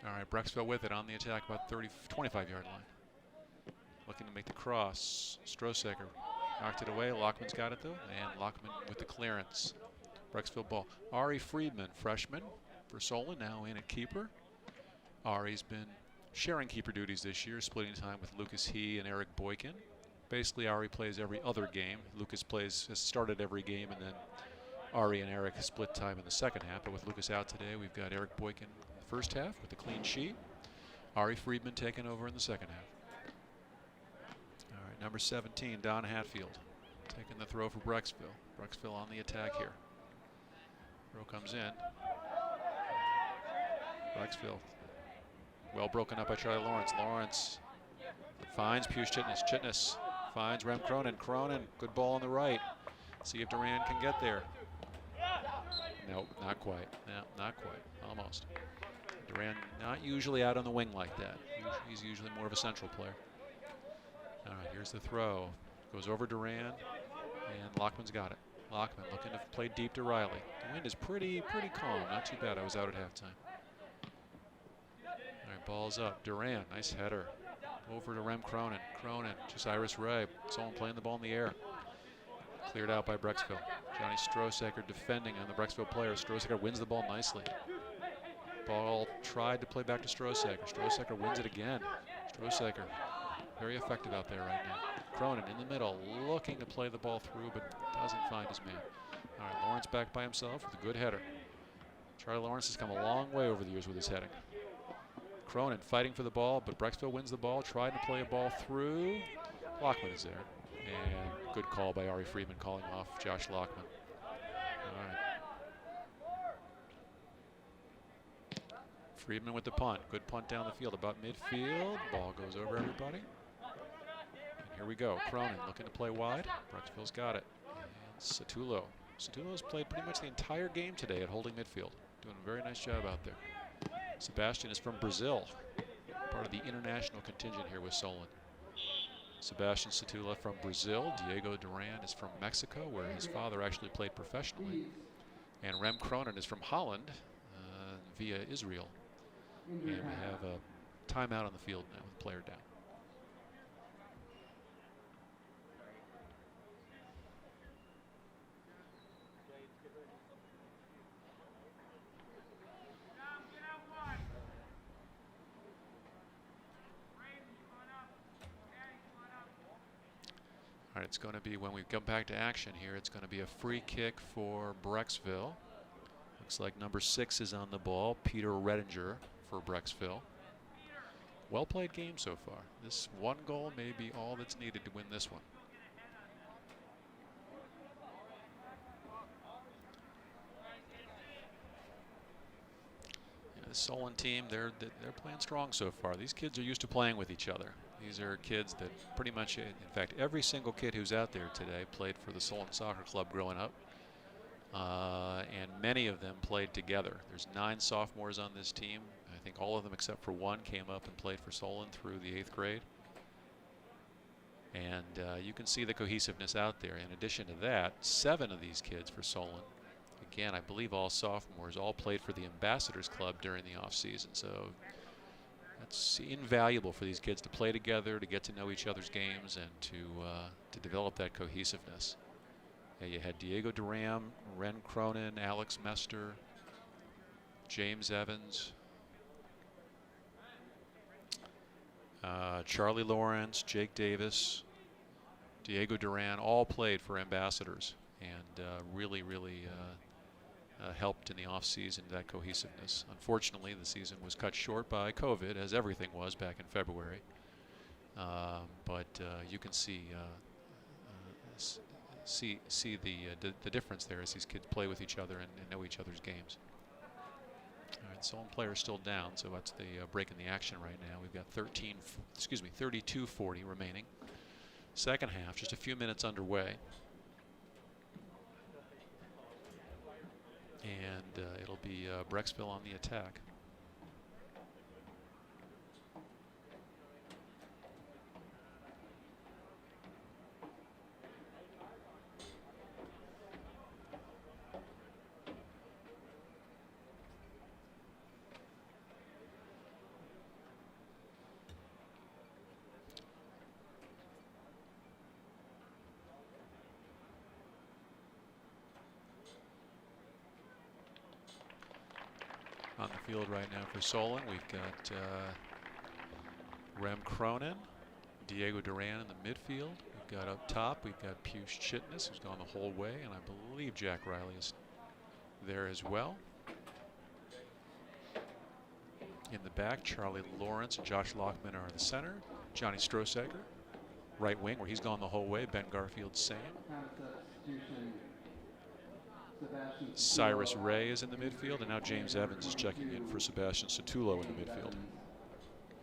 All right, Brecksville with it on the attack, about 25-yard line. Looking to make the cross. Strosacker knocked it away. Lockman's got it, though, and Lockman with the clearance. Brecksville ball. Ari Friedman, freshman for Solon, now in at keeper. Ari's been sharing keeper duties this year, splitting time with Lucas He and Eric Boykin. Basically, Ari plays every other game. Lucas has started every game, and then Ari and Eric split time in the second half. But with Lucas out today, we've got Eric Boykin in the first half with a clean sheet. Ari Friedman taking over in the second half. All right, number 17, Don Hatfield, taking the throw for Brecksville. Brecksville on the attack here. Throw comes in. Brecksville well broken up by Charlie Lawrence. Lawrence finds Pius Chitness. Chitness finds Rem Cronin. Cronin, good ball on the right. See if Duran can get there. Nope, not quite. No, not quite. Almost. Duran not usually out on the wing like that. He's usually more of a central player. All right, here's the throw. Goes over Duran, and Lockman's got it. Lockman looking to play deep to Riley. The wind is pretty calm. Not too bad. I was out at halftime. All right, ball's up. Duran, nice header. Over to Rem Cronin. Cronin to Cyrus Ray. Someone playing the ball in the air. Cleared out by Brecksville. Johnny Strosacker defending on the Brecksville player. Strosacker wins the ball nicely. Ball tried to play back to Strosacker. Strosacker wins it again. Strosacker very effective out there right now. Cronin in the middle, looking to play the ball through, but doesn't find his man. All right, Lawrence back by himself with a good header. Charlie Lawrence has come a long way over the years with his heading. Cronin fighting for the ball, but Brecksville wins the ball, trying to play a ball through. Lockman is there. And good call by Ari Friedman, calling off Josh Lockman. All right. Friedman with the punt. Good punt down the field, about midfield. Ball goes over everybody. Here we go. Cronin looking to play wide. Brecksville's got it. And Sotulo. Sotulo's played pretty much the entire game today at holding midfield. Doing a very nice job out there. Sebastian is from Brazil. Part of the international contingent here with Solon. Sebastian Sotulo from Brazil. Diego Duran is from Mexico, where his father actually played professionally. And Rem Cronin is from Holland via Israel. And we have a timeout on the field now with player down. All right, it's going to be, when we come back to action here, it's going to be a free kick for Brecksville. Looks like number 6 is on the ball, Peter Redinger for Brecksville. Well played game so far. This one goal may be all that's needed to win this one. Yeah, the Solon team, they're playing strong so far. These kids are used to playing with each other. These are kids that pretty much, in fact, every single kid who's out there today played for the Solon Soccer Club growing up. And many of them played together. There's 9 sophomores on this team. I think all of them except for one came up and played for Solon through the 8th grade. And you can see the cohesiveness out there. In addition to that, 7 of these kids for Solon, again, I believe all sophomores, all played for the Ambassadors Club during the off-season. So that's invaluable for these kids to play together, to get to know each other's games, and to develop that cohesiveness. You had Diego Duran, Ren Cronin, Alex Mester, James Evans, Charlie Lawrence, Jake Davis, Diego Duran, all played for Ambassadors, and really helped in the off-season, that cohesiveness. Unfortunately, the season was cut short by COVID, as everything was back in February. But you can see the difference there as these kids play with each other and know each other's games. All right, Solon players still down, so that's the break in the action right now. We've got 32:40 remaining. Second half, just a few minutes underway. And it'll be Brecksville on the attack. On the field right now for Solon, we've got Rem Cronin, Diego Duran in the midfield. We've got up top, we've got Pius Chitness, who's gone the whole way, and I believe Jack Riley is there as well. In the back, Charlie Lawrence and Josh Lockman are in the center. Johnny Strosager, right wing, where he's gone the whole way. Ben Garfield, same. Cyrus Ray is in the midfield, and now James Evans is checking in for Sebastian Sotullo in the midfield.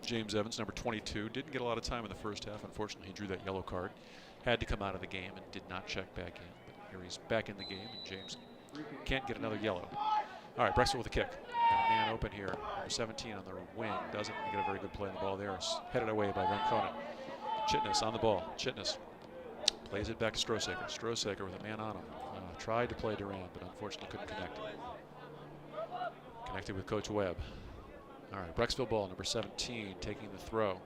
James Evans, number 22, didn't get a lot of time in the first half. Unfortunately, he drew that yellow card. Had to come out of the game and did not check back in. But here he's back in the game, and James can't get another yellow. All right, Brecksville with a kick. Got a man open here. Number 17 on the wing. Doesn't get a very good play on the ball there. It's headed away by Ren Cronin. Chitness on the ball. Chitness plays it back to Strosager. Strosager with a man on him. Tried to play Duran, but unfortunately couldn't connect. Connected with Coach Webb. All right, Brecksville ball, number 17, taking the throw.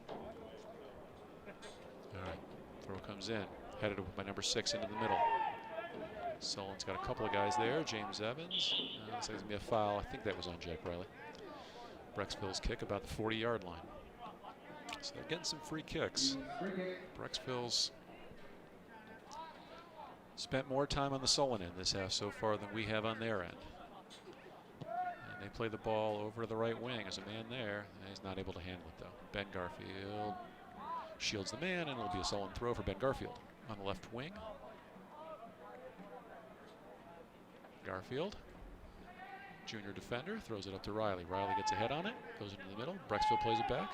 All right, throw comes in. Headed by number 6 into the middle. Solon's got a couple of guys there. James Evans. Looks like there's going to be a foul. I think that was on Jack Riley. Brecksville's kick about the 40-yard line. So they're getting some free kicks. Brecksville's spent more time on the Solon end this half so far than we have on their end. And they play the ball over to the right wing. There's a man there. And he's not able to handle it, though. Ben Garfield shields the man, and it'll be a Solon throw for Ben Garfield on the left wing. Garfield, junior defender, throws it up to Riley. Riley gets a head on it, goes into the middle. Brecksville plays it back.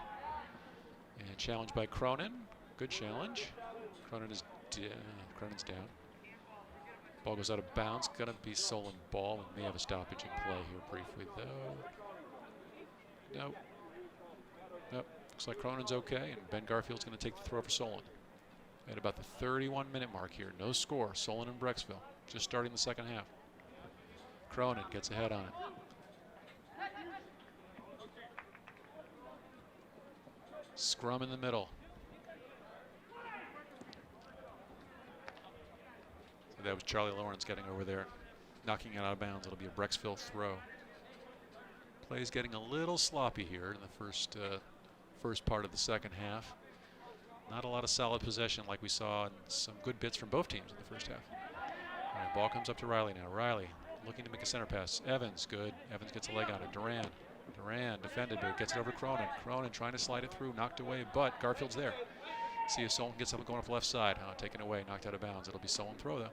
And challenged by Cronin. Good challenge. Cronin's down. Ball goes out of bounds. Going to be Solon ball, and may have a stoppage in play here briefly, though. Nope. Looks like Cronin's okay, and Ben Garfield's going to take the throw for Solon. At about the 31-minute mark here. No score. Solon and Brecksville. Just starting the second half. Cronin gets a head on it. Scrum in the middle. So that was Charlie Lawrence getting over there, knocking it out of bounds. It'll be a Brecksville throw. Play's getting a little sloppy here in the first part of the second half. Not a lot of solid possession like we saw, and some good bits from both teams in the first half. All right, ball comes up to Riley now. Riley looking to make a center pass. Evans, good. Evans gets a leg on it. Duran defended, but gets it over to Cronin. Cronin trying to slide it through, knocked away, but Garfield's there. See if Solon gets up going up left side. Taken away, knocked out of bounds. It'll be Solon throw, though.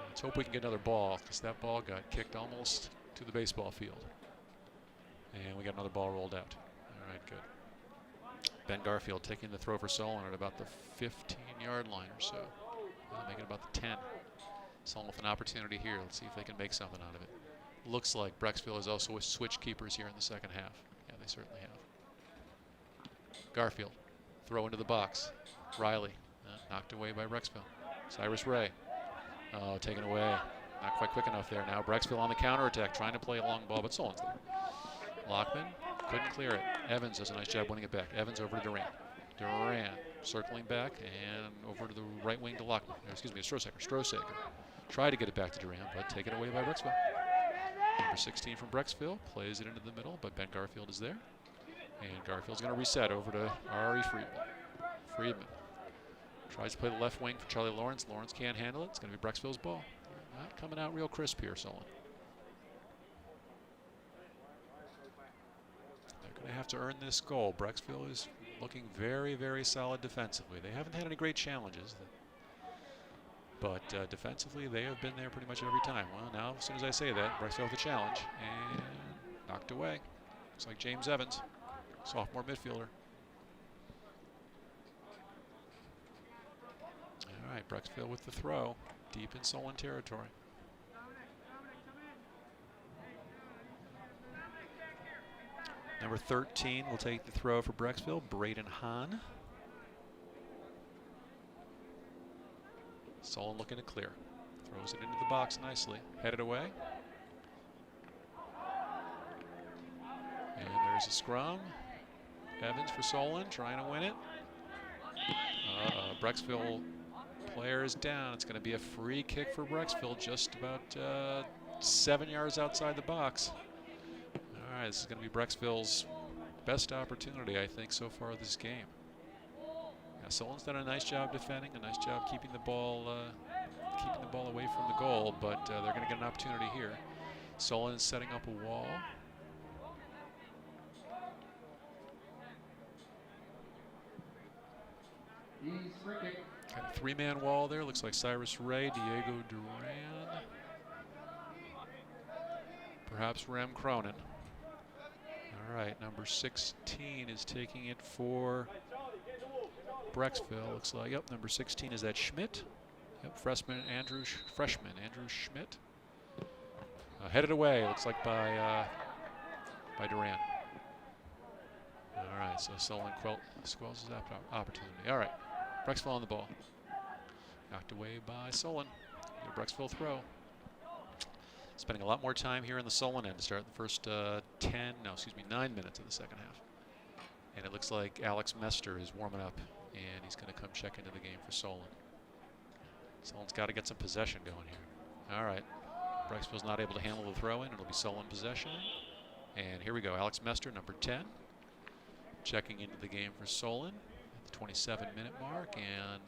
Let's hope we can get another ball, because that ball got kicked almost to the baseball field. And we got another ball rolled out. All right, good. Ben Garfield taking the throw for Solon at about the 15-yard line or so. Making about the 10. Solon with an opportunity here. Let's see if they can make something out of it. Looks like Brecksville has also switched keepers here in the second half. Yeah, they certainly have. Garfield, throw into the box. Riley, knocked away by Brecksville. Cyrus Ray, oh, taken away. Not quite quick enough there now. Brecksville on the counterattack, trying to play a long ball, but Solon's there. Lockman couldn't clear it. Evans does a nice job winning it back. Evans over to Durant. Durant circling back and over to the right wing to Lockman. Excuse me, Strosaker. Tried to get it back to Durant, but taken away by Brecksville. Number 16 from Brecksville plays it into the middle, but Ben Garfield is there. And Garfield's going to reset over to Ari Friedman. Tries to play the left wing for Charlie Lawrence. Lawrence can't handle it. It's going to be Brecksville's ball. Not coming out real crisp here, Solon. They're going to have to earn this goal. Brecksville is looking very, very solid defensively. They haven't had any great challenges. But defensively, they have been there pretty much every time. Well, now, as soon as I say that, Brecksville with a challenge. And knocked away. Looks like James Evans, sophomore midfielder. All right, Brecksville with the throw, deep in Solon territory. Number 13 will take the throw for Brecksville, Braden Hahn. Solon looking to clear. Throws it into the box nicely. Headed away. And there's a scrum. Evans for Solon, trying to win it. Brecksville player is down. It's going to be a free kick for Brecksville, just about 7 yards outside the box. All right, this is going to be Brecksville's best opportunity, I think, so far this game. Yeah, Solon's done a nice job defending, a nice job keeping the ball away from the goal, but they're going to get an opportunity here. Solon is setting up a wall. Got a three-man wall there. Looks like Cyrus Ray, Diego Duran, perhaps Rem Cronin. All right, number 16 is taking it for Brecksville. Looks like, yep, number 16 is that Schmidt. Yep, freshman Andrew Schmidt. Headed away, looks like by Duran. All right, so Solon squells his opportunity. All right, Brecksville on the ball. Knocked away by Solon. Brecksville throw. Spending a lot more time here in the Solon end to start the first 9 minutes of the second half. And it looks like Alex Mester is warming up, and he's going to come check into the game for Solon. Solon's got to get some possession going here. All right, Brecksville's not able to handle the throw in. It'll be Solon possession. And here we go, Alex Mester, number 10, checking into the game for Solon at the 27-minute mark, and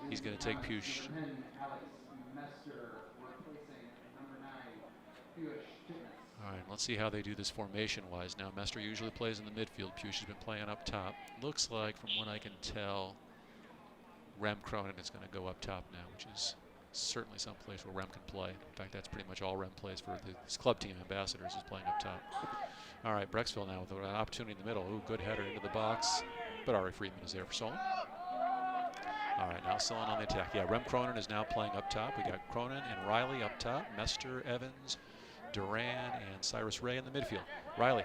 he's going to take Push. All right, let's see how they do this formation-wise. Now, Mester usually plays in the midfield. Push has been playing up top. Looks like, from what I can tell, Rem Cronin is going to go up top now, which is certainly some place where Rem can play. In fact, that's pretty much all Rem plays for his club team, Ambassadors, is playing up top. All right, Brecksville now with an opportunity in the middle. Ooh, good header into the box, but Ari Friedman is there for Solon. All right, now Solon on the attack. Yeah, Rem Cronin is now playing up top. We got Cronin and Riley up top. Mester, Evans, Duran, and Cyrus Ray in the midfield. Riley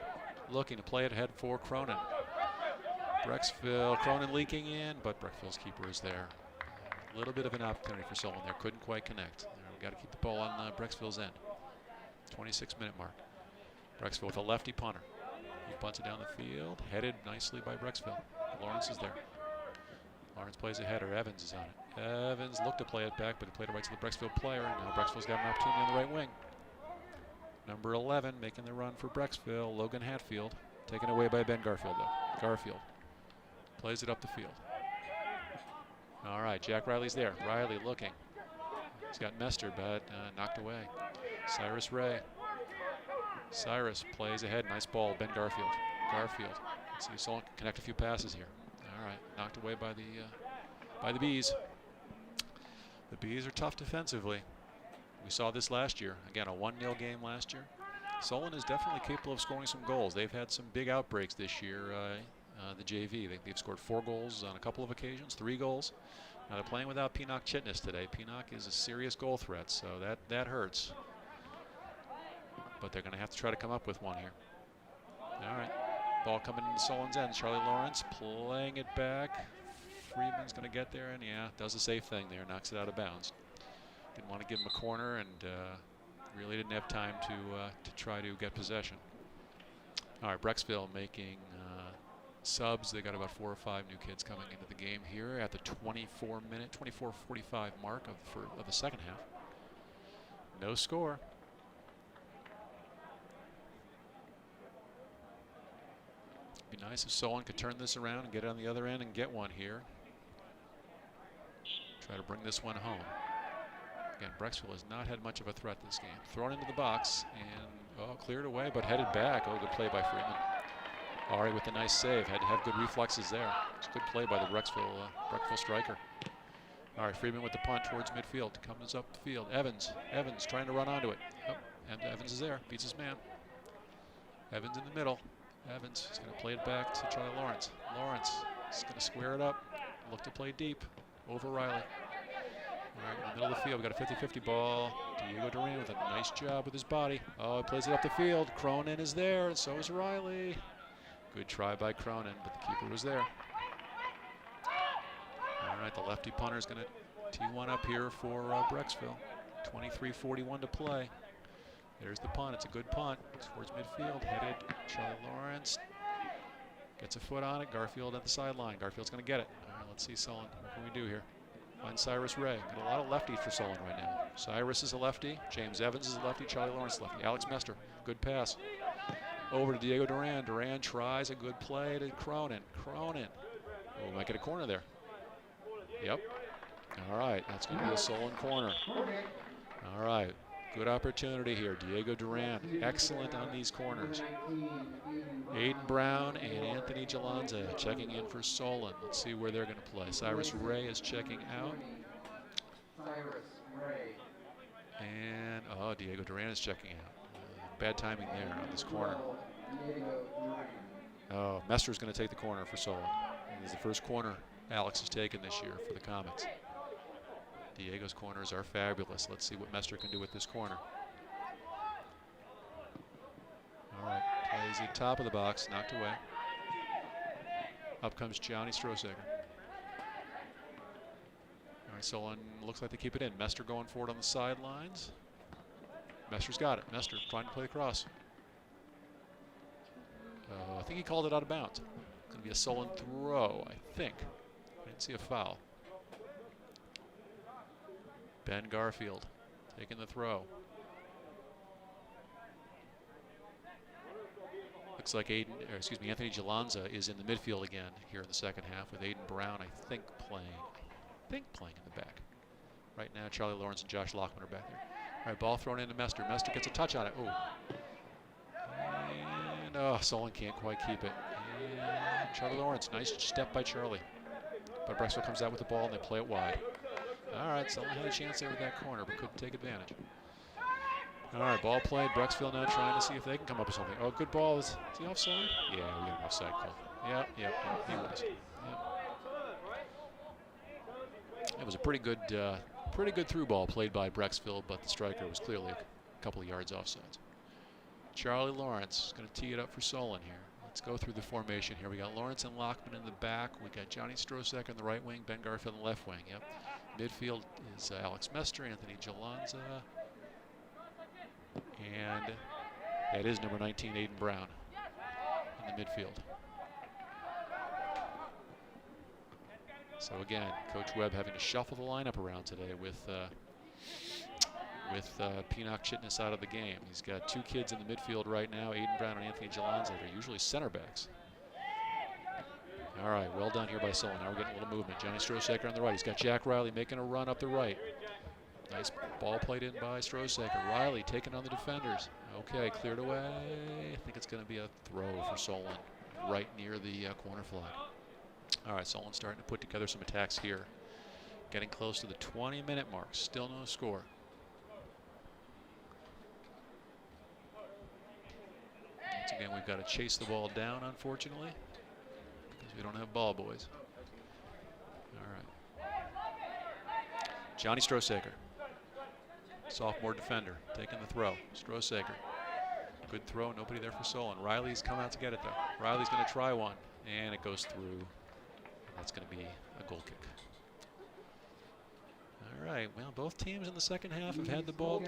looking to play it ahead for Cronin. Brecksville, Cronin leaking in, but Brecksville's keeper is there. A little bit of an opportunity for Solon there. Couldn't quite connect. We've got to keep the ball on Brecksville's end. 26-minute mark. Brecksville with a lefty punter. He punts it down the field. Headed nicely by Brecksville. Lawrence is there. Lawrence plays a header. Evans is on it. Evans looked to play it back, but he played it right to the Brecksville player. And now Brecksville's got an opportunity on the right wing. Number 11 making the run for Brecksville, Logan Hatfield. Taken away by Ben Garfield, though. Garfield plays it up the field. All right, Jack Riley's there. Riley looking. He's got Mester, but knocked away. Cyrus Ray. Cyrus plays ahead. Nice ball, Ben Garfield. Garfield. Let's see if Solon can connect a few passes here. All right, knocked away by the Bees. The Bees are tough defensively. We saw this last year. Again, a 1-0 game last year. Solon is definitely capable of scoring some goals. They've had some big outbreaks this year, the JV. They've scored 4 goals on a couple of occasions, 3 goals. Now they're playing without Pinok Chitnis today. Pinok is a serious goal threat, so that hurts. but they're going to have to try to come up with one here. All right. Ball coming into Solon's end. Charlie Lawrence playing it back. Friedman's going to get there, and yeah, does a safe thing there. Knocks it out of bounds. Didn't want to give him a corner, and really didn't have time to try to get possession. All right, Brecksville making subs. They got about 4 or 5 new kids coming into the game here at the 24:45 mark of the second half. No score. Be nice if Solon could turn this around and get it on the other end and get one here. Try to bring this one home. Again, Brecksville has not had much of a threat this game. Thrown into the box and cleared away, but headed back. Oh, good play by Freeman. Ari with a nice save. Had to have good reflexes there. It's a good play by the Brecksville striker. All right, Freeman with the punt towards midfield. Comes up the field. Evans trying to run onto it. Oh, and Evans is there. Beats his man. Evans in the middle. Evans is going to play it back to Charlie Lawrence. Lawrence is going to square it up. Look to play deep over Riley. All right, in the middle of the field, we got a 50-50 ball. Diego Duran with a nice job with his body. Oh, he plays it up the field. Cronin is there, and so is Riley. Good try by Cronin, but the keeper was there. All right, the lefty punter is going to tee one up here for Brecksville. 23:41 to play. There's the punt. It's a good punt towards midfield. Headed Charlie Lawrence. Gets a foot on it. Garfield at the sideline. Garfield's going to get it. All right, let's see Solon. What can we do here? Find Cyrus Ray. Got a lot of lefties for Solon right now. Cyrus is a lefty. James Evans is a lefty. Charlie Lawrence is a lefty. Alex Mester. Good pass. Over to Diego Duran. Duran tries a good play to Cronin. Cronin. Oh, might get a corner there. Yep. All right. That's going to be a Solon corner. All right. Good opportunity here. Diego Duran, excellent on these corners. Aiden Brown and Anthony Jalanza checking in for Solon. Let's see where they're going to play. Cyrus Ray is checking out. And, Diego Duran is checking out. Bad timing there on this corner. Oh, Mester's going to take the corner for Solon. This is the first corner Alex has taken this year for the Comets. Diego's corners are fabulous. Let's see what Mester can do with this corner. All right, plays at top of the box, knocked away. Up comes Johnny Strosaker. All right, Solon looks like they keep it in. Mester going forward on the sidelines. Mester's got it. Mester trying to play the cross. I think he called it out of bounds. It's going to be a Solon throw, I think. I didn't see a foul. Ben Garfield taking the throw. Looks like Anthony Jalanza is in the midfield again here in the second half with Aiden Brown, I think playing in the back. Right now, Charlie Lawrence and Josh Lockman are back there. All right, ball thrown into Mester. Mester gets a touch on it. Oh. And Solon can't quite keep it. And Charlie Lawrence, nice step by Charlie. But Brecksville comes out with the ball and they play it wide. All right, Solon had a chance there with that corner, but couldn't take advantage. All right, ball played. Brecksville now trying to see if they can come up with something. Oh, good ball. Is he offside? Yeah, we got an offside call. Yep, he was. Yep. It was a pretty good through ball played by Brecksville, but the striker was clearly a couple of yards offside. Charlie Lawrence is going to tee it up for Solon here. Let's go through the formation here. We got Lawrence and Lockman in the back. We got Johnny Strosaker in the right wing, Ben Garfield in the left wing. Yep. Midfield is Alex Mester, Anthony Jalanza, and that is number 19, Aiden Brown, in the midfield. So again, Coach Webb having to shuffle the lineup around today with Pinnock Chitness out of the game. He's got 2 kids in the midfield right now, Aiden Brown and Anthony Jalanza. They're usually center backs. All right, well done here by Solon. Now we're getting a little movement. Johnny Strosaker on the right. He's got Jack Riley making a run up the right. Nice ball played in by Strosaker. Riley taking on the defenders. Okay, cleared away. I think it's going to be a throw for Solon right near the corner flag. All right, Solon starting to put together some attacks here. Getting close to the 20-minute mark. Still no score. Once again, we've got to chase the ball down, unfortunately, because we don't have ball boys. All right. Johnny Strosaker, sophomore defender, taking the throw. Strosaker Good throw, nobody there for Solon. Riley's come out to get it though. Riley's going to try one, and it goes through. That's going to be a goal kick. All right, well, both teams in the second half have had the ball,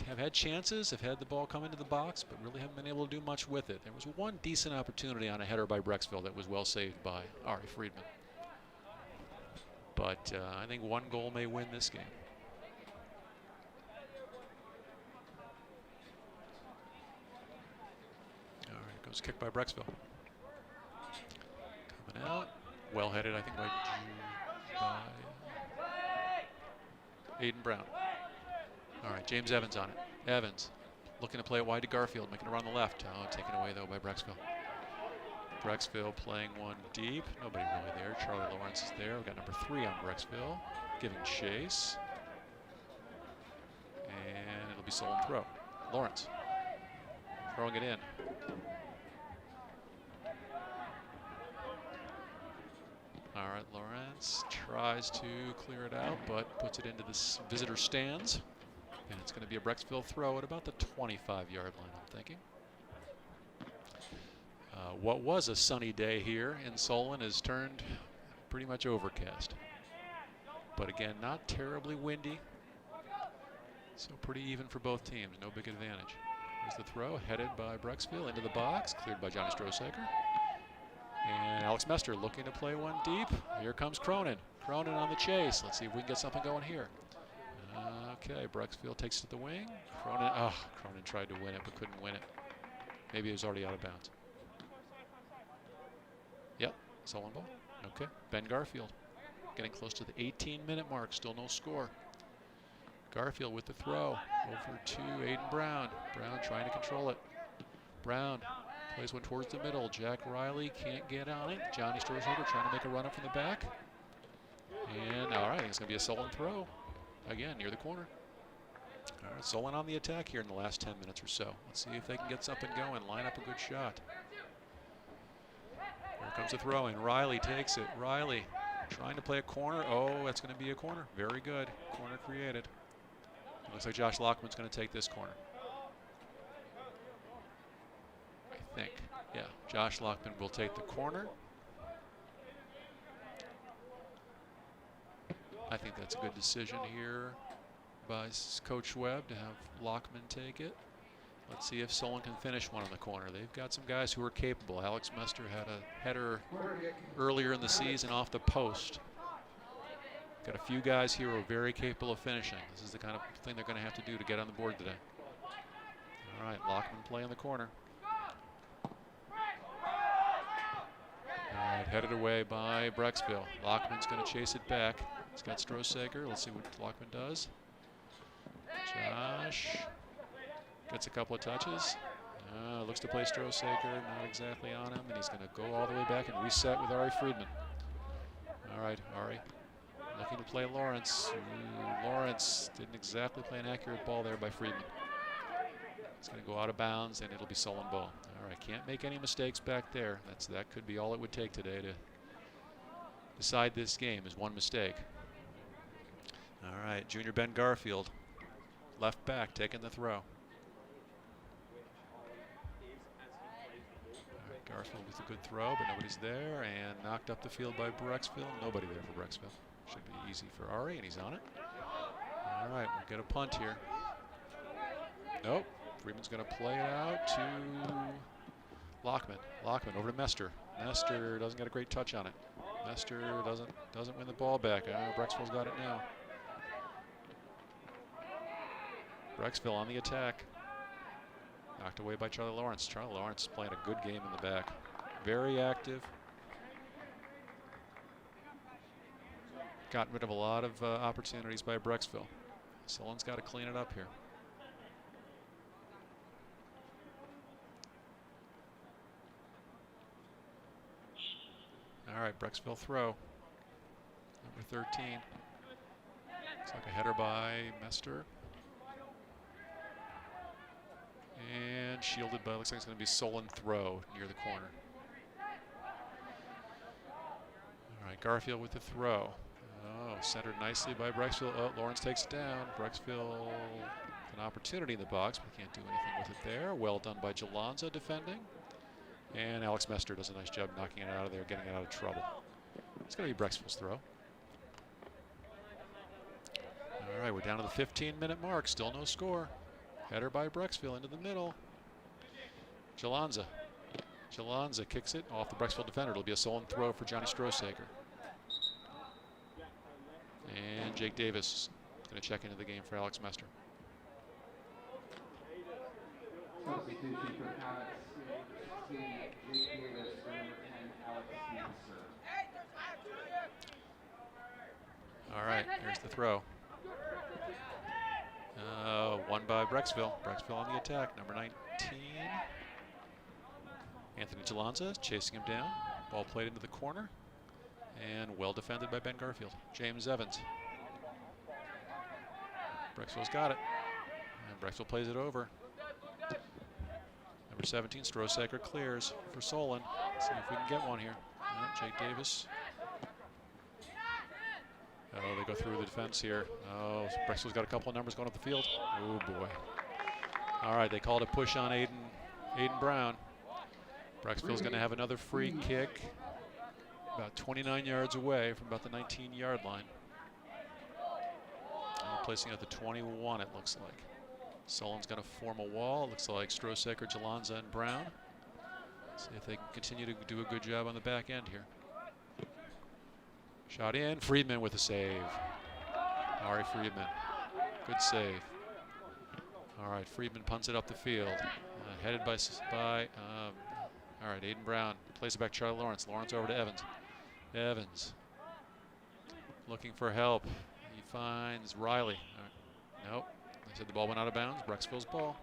have had chances, have had the ball come into the box, but really haven't been able to do much with it. There was one decent opportunity on a header by Brecksville that was well saved by Ari Friedman. But I think one goal may win this game. All right, goes kick by Brecksville. Coming out, well headed, I think, by Aiden Brown. All right, James Evans on it. Evans looking to play it wide to Garfield, making it run the left. Oh, taken away though by Brecksville. Brecksville playing one deep. Nobody really there. Charlie Lawrence is there. We've got number 3 on Brecksville, giving chase. And it'll be Solon throw. Lawrence throwing it in. All right, Lawrence tries to clear it out, but puts it into the visitor stands. And it's going to be a Brecksville throw at about the 25-yard line, I'm thinking. What was a sunny day here in Solon has turned pretty much overcast. But again, not terribly windy. So pretty even for both teams, no big advantage. Here's the throw, headed by Brecksville into the box, cleared by Johnny Strosaker. And Alex Mester looking to play one deep. Here comes Cronin. Cronin on the chase. Let's see if we can get something going here. Okay, Brecksville takes it to the wing. Cronin tried to win it, but couldn't win it. Maybe it was already out of bounds. Yep, Solon ball. Okay, Ben Garfield getting close to the 18-minute mark. Still no score. Garfield with the throw over to Aiden Brown. Brown trying to control it. Brown plays one towards the middle. Jack Riley can't get on it. Johnny Strosaker trying to make a run up from the back. And all right, it's going to be a Solon throw. Again, near the corner. All right, Solon on the attack here in the last 10 minutes or so. Let's see if they can get something going, line up a good shot. Here comes the throw in. Riley takes it. Riley trying to play a corner. Oh, that's going to be a corner. Very good. Corner created. Looks like Josh Lockman's going to take this corner. I think. Yeah, Josh Lockman will take the corner. I think that's a good decision here by Coach Webb to have Lockman take it. Let's see if Solon can finish one on the corner. They've got some guys who are capable. Alex Mester had a header earlier in the season off the post. Got a few guys here who are very capable of finishing. This is the kind of thing they're going to have to do to get on the board today. All right, Lockman play in the corner. All right, headed away by Brecksville. Lockman's going to chase it back. He's got Strosaker. Let's see what Lockman does. Josh gets a couple of touches. Looks to play Strosaker, not exactly on him, and he's going to go all the way back and reset with Ari Friedman. All right, Ari looking to play Lawrence. Lawrence didn't exactly play an accurate ball there by Friedman. It's going to go out of bounds, and it'll be Solon ball. All right, can't make any mistakes back there. That could be all it would take today to decide this game, is one mistake. All right, junior Ben Garfield, left back, taking the throw. All right, Garfield with a good throw, but nobody's there, and knocked up the field by Brecksville. Nobody there for Brecksville. Should be easy for Ari, and he's on it. All right, we'll get a punt here. Nope, Freeman's going to play it out to Lockman. Lockman over to Mester. Mester doesn't get a great touch on it. Mester doesn't win the ball back. Brecksville's got it now. Brecksville on the attack. Knocked away by Charlie Lawrence. Charlie Lawrence playing a good game in the back. Very active. Gotten rid of a lot of opportunities by Brecksville. Solon's got to clean it up here. All right, Brecksville throw. Number 13. Looks like a header by Mester. And shielded by, looks like it's going to be Solon throw near the corner. All right, Garfield with the throw. Oh, centered nicely by Brecksville. Oh, Lawrence takes it down. Brecksville An opportunity in the box, but can't do anything with it there. Well done by Jalonza defending. And Alex Mester does a nice job knocking it out of there, getting it out of trouble. It's going to be Brecksville's throw. All right, we're down to the 15-minute mark. Still no score. Header by Brecksville into the middle. Jalonza. Jalonza kicks it off the Brecksville defender. It'll be a Solon throw for Johnny Strosaker. And Jake Davis is going to check into the game for Alex Mester. Substitution for Alex, Jake Davis, for number 10, Alex Mester. All right, here's the throw. Won by Brecksville. Brecksville on the attack, number 19. Anthony Jalonza chasing him down. Ball played into the corner. And well defended by Ben Garfield. James Evans. Brecksville's got it. And Brecksville plays it over. Number 17, Strosaker clears for Solon. Let's see if we can get one here. Jake Davis. Oh, they go through the defense here. Oh, Brecksville's got a couple of numbers going up the field. Oh, boy. All right, they called a push on Aiden Brown. Brecksville's going to have another free kick about 29 yards away from about the 19-yard line. Placing at the 21, it looks like. Solon's going to form a wall. Looks like Strosaker, Jalonza, and Brown. See if they can continue to do a good job on the back end here. Shot in. Friedman with a save. Ari Friedman. Good save. All right, Friedman punts it up the field. Headed by all right, Aiden Brown plays it back to Charlie Lawrence. Lawrence over to Evans. Evans looking for help. He finds Riley. Nope. They said the ball went out of bounds. Brecksville's ball.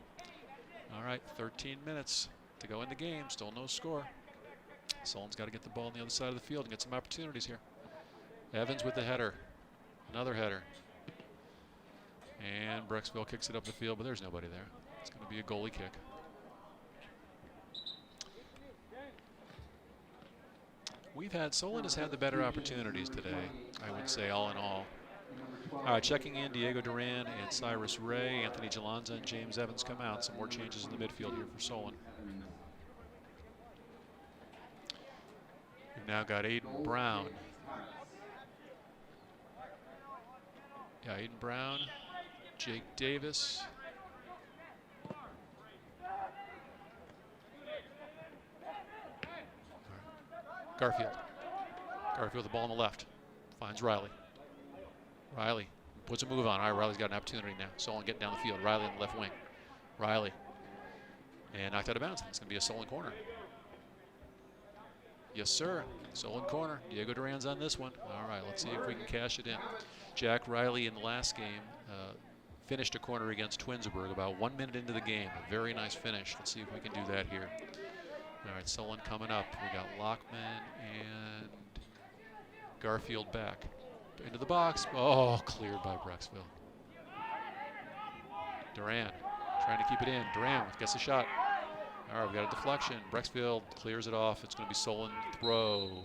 All right, 13 minutes to go in the game. Still no score. Solon's got to get the ball on the other side of the field and get some opportunities here. Evans with the header. Another header. And Brecksville kicks it up the field, but there's nobody there. It's going to be a goalie kick. Solon has had the better opportunities today, I would say, all in all. Checking in, Diego Duran and Cyrus Ray, Anthony Jalonza and James Evans come out. Some more changes in the midfield here for Solon. We've now got Aiden Brown. Yeah, Aiden Brown, Jake Davis. Garfield. Garfield with the ball on the left. Finds Riley. Riley puts a move on. All right, Riley's got an opportunity now. Solon getting down the field. Riley on the left wing. Riley. And knocked out of bounds. It's going to be a Solon corner. Yes, sir. Solon corner. Diego Duran's on this one. All right, let's see if we can cash it in. Jack Riley in the last game finished a corner against Twinsburg about 1 minute into the game. A very nice finish. Let's see if we can do that here. All right, Solon coming up. We got Lockman and Garfield back. Into the box. Oh, cleared by Brecksville. Duran trying to keep it in. Duran gets a shot. All right, we got a deflection. Brecksville clears it off. It's going to be Solon throw.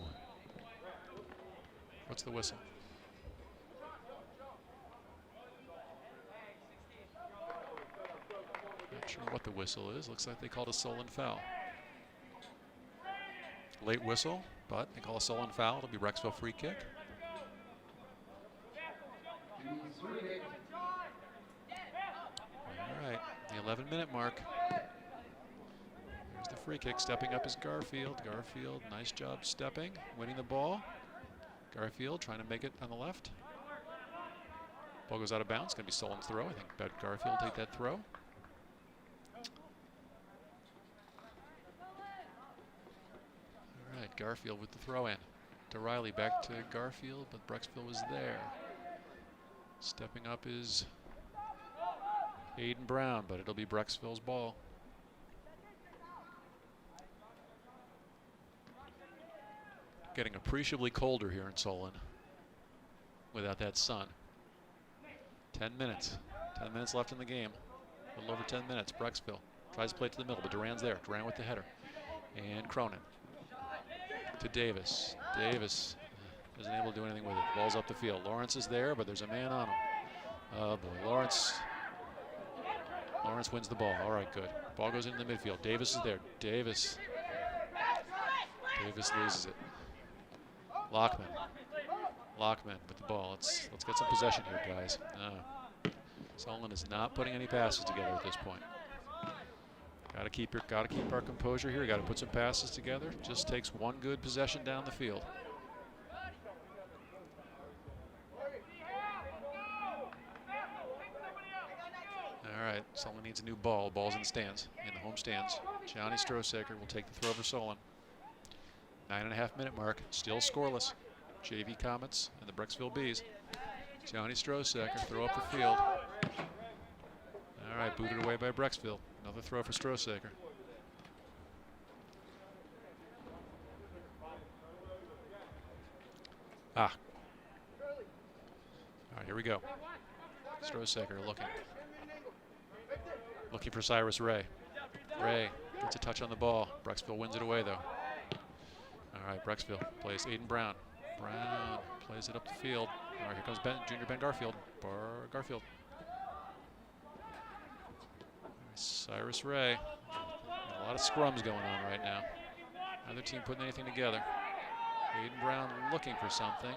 What's the whistle? Not sure what the whistle is. Looks like they called a Solon foul. Late whistle, but they call a Solon foul. It'll be Brecksville free kick. All right, the 11-minute mark. There's the free kick. Stepping up is Garfield. Garfield, nice job stepping, winning the ball. Garfield trying to make it on the left. Ball goes out of bounds. It's going to be Solon's throw. I think Bet Garfield take that throw. All right, Garfield with the throw in. To Riley, back to Garfield, but Brecksville was there. Stepping up is Aiden Brown, but it'll be Brecksville's ball. Getting appreciably colder here in Solon without that sun. 10 minutes. 10 minutes left in the game. A little over 10 minutes. Brecksville tries to play it to the middle, but Duran's there. Duran with the header. And Cronin to Davis. Davis isn't able to do anything with it. Ball's up the field. Lawrence is there, but there's a man on him. Oh boy, Lawrence Lawrence wins the ball. All right, good. Ball goes into the midfield. Davis is there. Davis loses it. Lockman with the ball. Let's get some possession here, guys. Solon is not putting any passes together at this point. Got to keep our composure here. Got to put some passes together. Just takes one good possession down the field. All right, Solon needs a new ball. Ball's in the stands, in the home stands. Johnny Strosaker will take the throw for Solon. 9.5-minute mark, still scoreless. JV Comets and the Brecksville Bees. Johnny Strosaker, throw up the field. All right, booted away by Brecksville. Another throw for Strosaker. All right, here we go. Strosaker looking for Cyrus Ray. Ray gets a touch on the ball. Brecksville wins it away, though. All right, Brecksville plays Aiden Brown. Brown plays it up the field. All right, here comes Junior Ben Garfield. Garfield. Cyrus Ray. A lot of scrums going on right now. Neither team putting anything together. Aiden Brown looking for something.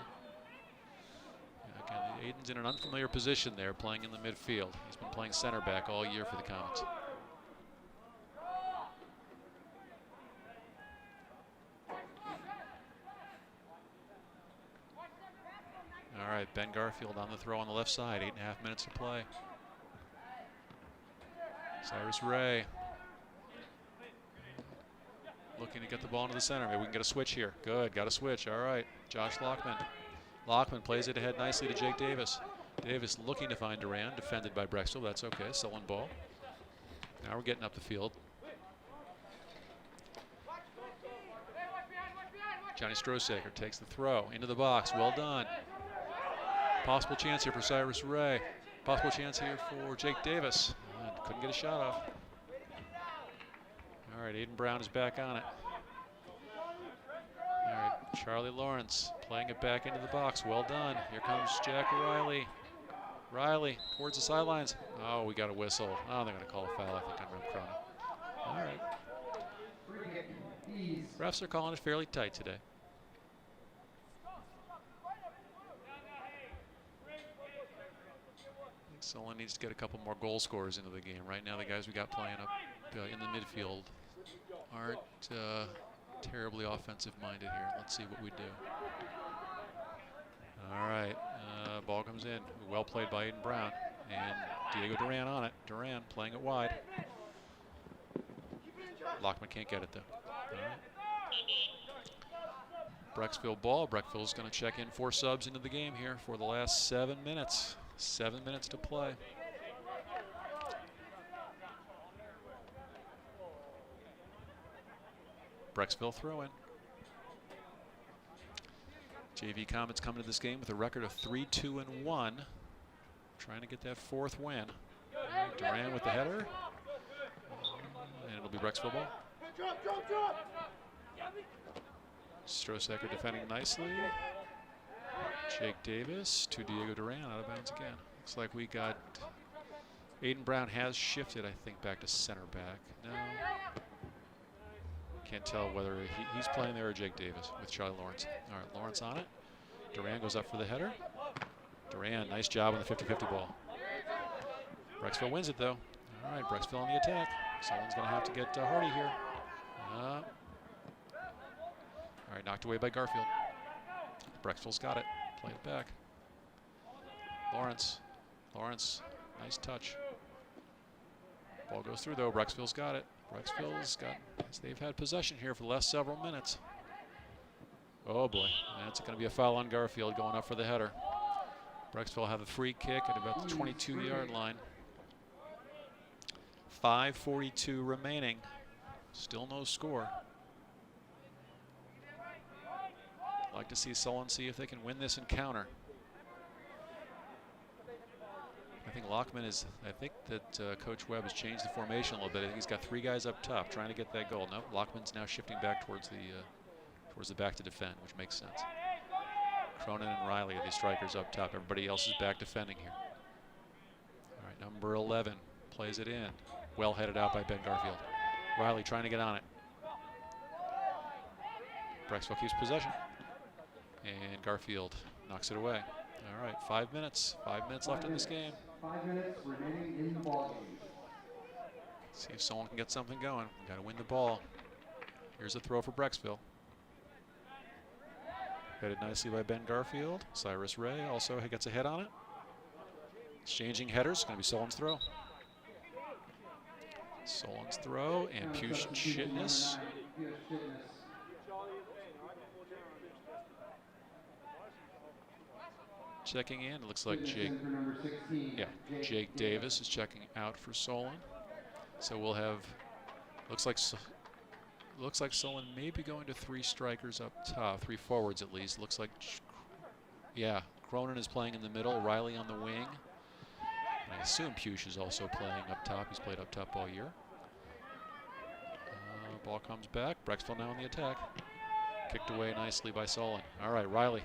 Again, Aiden's in an unfamiliar position there, playing in the midfield. He's been playing center back all year for the Comets. All right, Ben Garfield on the throw on the left side. 8.5 minutes to play. Cyrus Ray looking to get the ball into the center. Maybe we can get a switch here. Good, got a switch. All right, Josh Lockman. Lockman plays it ahead nicely to Jake Davis. Davis looking to find Duran, defended by Brecksville. That's okay, Solon ball. Now we're getting up the field. Johnny Strosaker takes the throw into the box. Well done. Possible chance here for Cyrus Ray. Possible chance here for Jake Davis. Couldn't get a shot off. All right, Aiden Brown is back on it. All right, Charlie Lawrence playing it back into the box. Well done. Here comes Jack Riley. Riley towards the sidelines. Oh, we got a whistle. Oh, they're going to call a foul, I think, on Rem Cronin. All right. Refs are calling it fairly tight today. Solon needs to get a couple more goal scorers into the game. Right now, the guys we got playing up in the midfield aren't terribly offensive-minded here. Let's see what we do. All right, ball comes in. Well played by Aiden Brown. And Diego Duran on it. Duran playing it wide. Lockman can't get it, though. All right. Brecksville ball. Brecksville's going to check in 4 subs into the game here for the last 7 minutes. 7 minutes to play. Brecksville throw in. JV Comets coming to this game with a record of 3-2-1. Trying to get that 4th win. Duran with the header. And it'll be Brecksville ball. Strosaker defending nicely. Jake Davis to Diego Duran, out of bounds again. Looks like we got Aiden Brown has shifted, I think, back to center back. No. Can't tell whether he's playing there or Jake Davis with Charlie Lawrence. All right, Lawrence on it. Duran goes up for the header. Duran, nice job on the 50-50 ball. Brecksville wins it, though. All right, Brecksville on the attack. Someone's going to have to get Hardy here. All right, knocked away by Garfield. Brecksville's got it. Play it back. Lawrence, nice touch. Ball goes through, though. Brecksville's got it. They've had possession here for the last several minutes. Oh boy, that's going to be a foul on Garfield going up for the header. Brecksville have a free kick at about the 22-yard line. 5:42 remaining. Still no score. Like to see Solon see if they can win this encounter. I think that Coach Webb has changed the formation a little bit. I think he's got 3 guys up top trying to get that goal. No, Lockman's now shifting back towards the back to defend, which makes sense. Cronin and Riley are the strikers up top. Everybody else is back defending here. All right, number 11 plays it in. Well headed out by Ben Garfield. Riley trying to get on it. Brecksville keeps possession. And Garfield knocks it away. All right, 5 minutes. 5 minutes left in this game. 5 minutes remaining in the ball game. See if Solon can get something going. Got to win the ball. Here's a throw for Brecksville. Headed nicely by Ben Garfield. Cyrus Ray also gets a head on it. Exchanging headers. Going to be Solon's throw. Solon's throw and Push Chitness. Checking in. It looks like Jake Davis is checking out for Solon. So we'll have, looks like Solon may be going to 3 strikers up top, 3 forwards at least. Looks like, yeah, Cronin is playing in the middle, Riley on the wing. And I assume Push is also playing up top. He's played up top all year. Ball comes back. Brecksville now on the attack. Kicked away nicely by Solon. All right, Riley.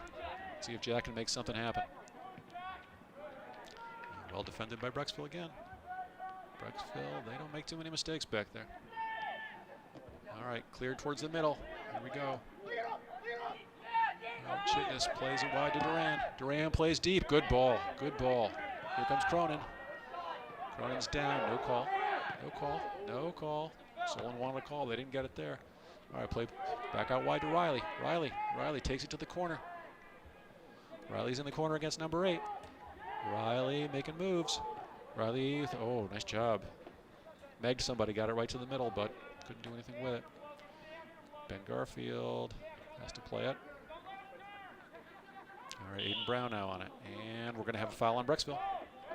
See if Jack can make something happen. Well defended by Brecksville again. Brecksville, they don't make too many mistakes back there. All right, cleared towards the middle. Here we go. Chitness plays it wide to Duran. Duran plays deep. Good ball. Good ball. Here comes Cronin. Cronin's down. No call. No call. No call. Solon wanted a call. They didn't get it there. All right, play back out wide to Riley. Riley takes it to the corner. Riley's in the corner against number 8. Riley making moves. Riley, oh, nice job. Megged somebody, got it right to the middle, but couldn't do anything with it. Ben Garfield has to play it. All right, Aiden Brown now on it. And we're going to have a foul on Brecksville,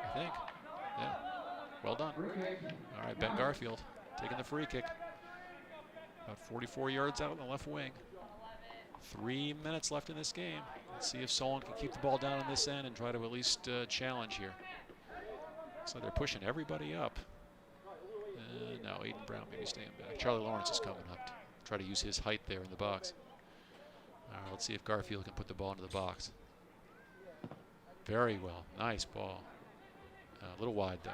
I think. Yeah, well done. All right, Ben Garfield taking the free kick. About 44 yards out on the left wing. 3 minutes left in this game. Let's see if Solon can keep the ball down on this end and try to at least challenge here. So they're pushing everybody up. No, Aiden Brown maybe staying back. Charlie Lawrence is coming up to try to use his height there in the box. All right, let's see if Garfield can put the ball into the box. Very well. Nice ball. A little wide, though.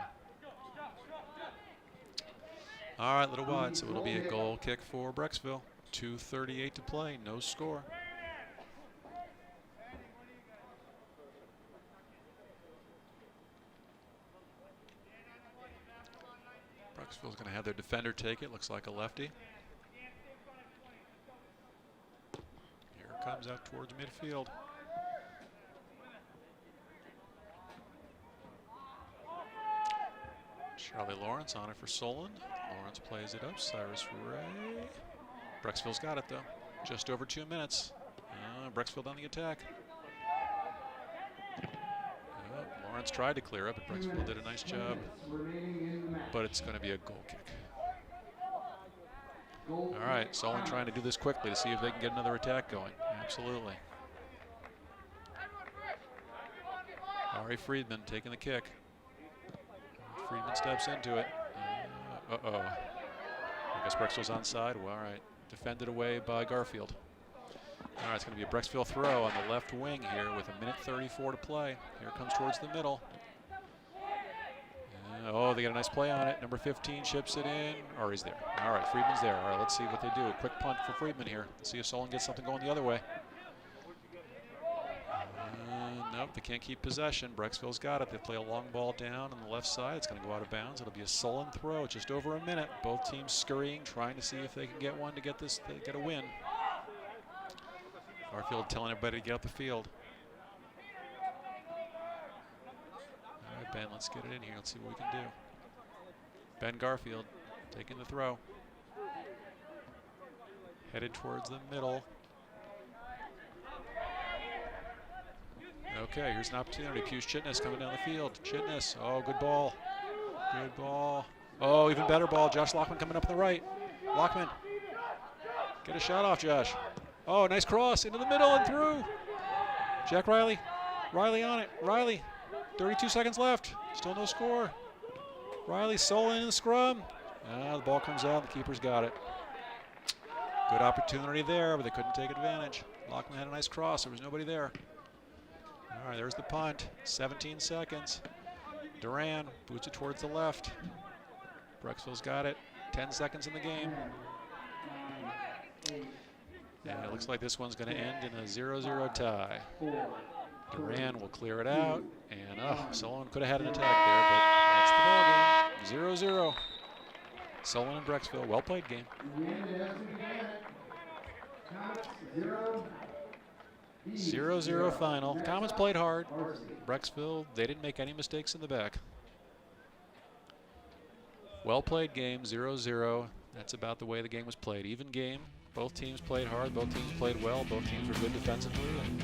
All right, a little wide, so it'll be a goal kick for Brecksville. 2:38 to play, no score. Brecksville's going to have their defender take it. Looks like a lefty. Here it comes out towards midfield. Charlie Lawrence on it for Solon. Lawrence plays it up. Cyrus Ray. Brecksville's got it, though. Just over 2 minutes. Brecksville on the attack. Lawrence tried to clear up, but Brecksville did a nice job. But it's going to be a goal kick. All right, Solon trying to do this quickly to see if they can get another attack going. Absolutely. Ari Friedman taking the kick. Friedman steps into it. Uh-oh. I guess Brecksville's onside. Well, all right. Defended away by Garfield. All right, it's going to be a Brecksville throw on the left wing here with 1:34 to play. Here it comes towards the middle. Oh, they got a nice play on it. Number 15 chips it in. Or he's there. All right, Friedman's there. All right, let's see what they do. A quick punt for Friedman here. Let's see if Solon gets something going the other way. Nope, they can't keep possession. Brecksville's got it. They play a long ball down on the left side. It's going to go out of bounds. It'll be a Solon throw. Just over a minute. Both teams scurrying, trying to see if they can get one to get this, get a win. Garfield telling everybody to get up the field. All right, Ben, let's get it in here. Let's see what we can do. Ben Garfield taking the throw. Headed towards the middle. Okay, here's an opportunity. Push Chitness coming down the field. Chitness, oh, good ball. Good ball. Oh, even better ball. Josh Lockman coming up on the right. Lockman, get a shot off, Josh. Oh, nice cross into the middle and through. Jack Riley. Riley on it. Riley. 32 seconds left. Still no score. Riley, Solon in the scrum. The ball comes out. The keeper's got it. Good opportunity there, but they couldn't take advantage. Lockman had a nice cross. There was nobody there. All right, there's the punt. 17 seconds. Duran boots it towards the left. Brecksville's got it. 10 seconds in the game. And it looks like this one's going to end in a 0-0 tie. Duran will clear it out. And Solon could have had an attack there, but that's the ball game. 0-0. Solon and Brecksville, well played game. 0-0 final. Comets played hard. Brecksville, they didn't make any mistakes in the back. Well played game, 0-0. That's about the way the game was played. Even game. Both teams played hard. Both teams played well. Both teams were good defensively, and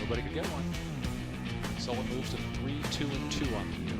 nobody could get one. Solon moves to 3-2-2 on the year.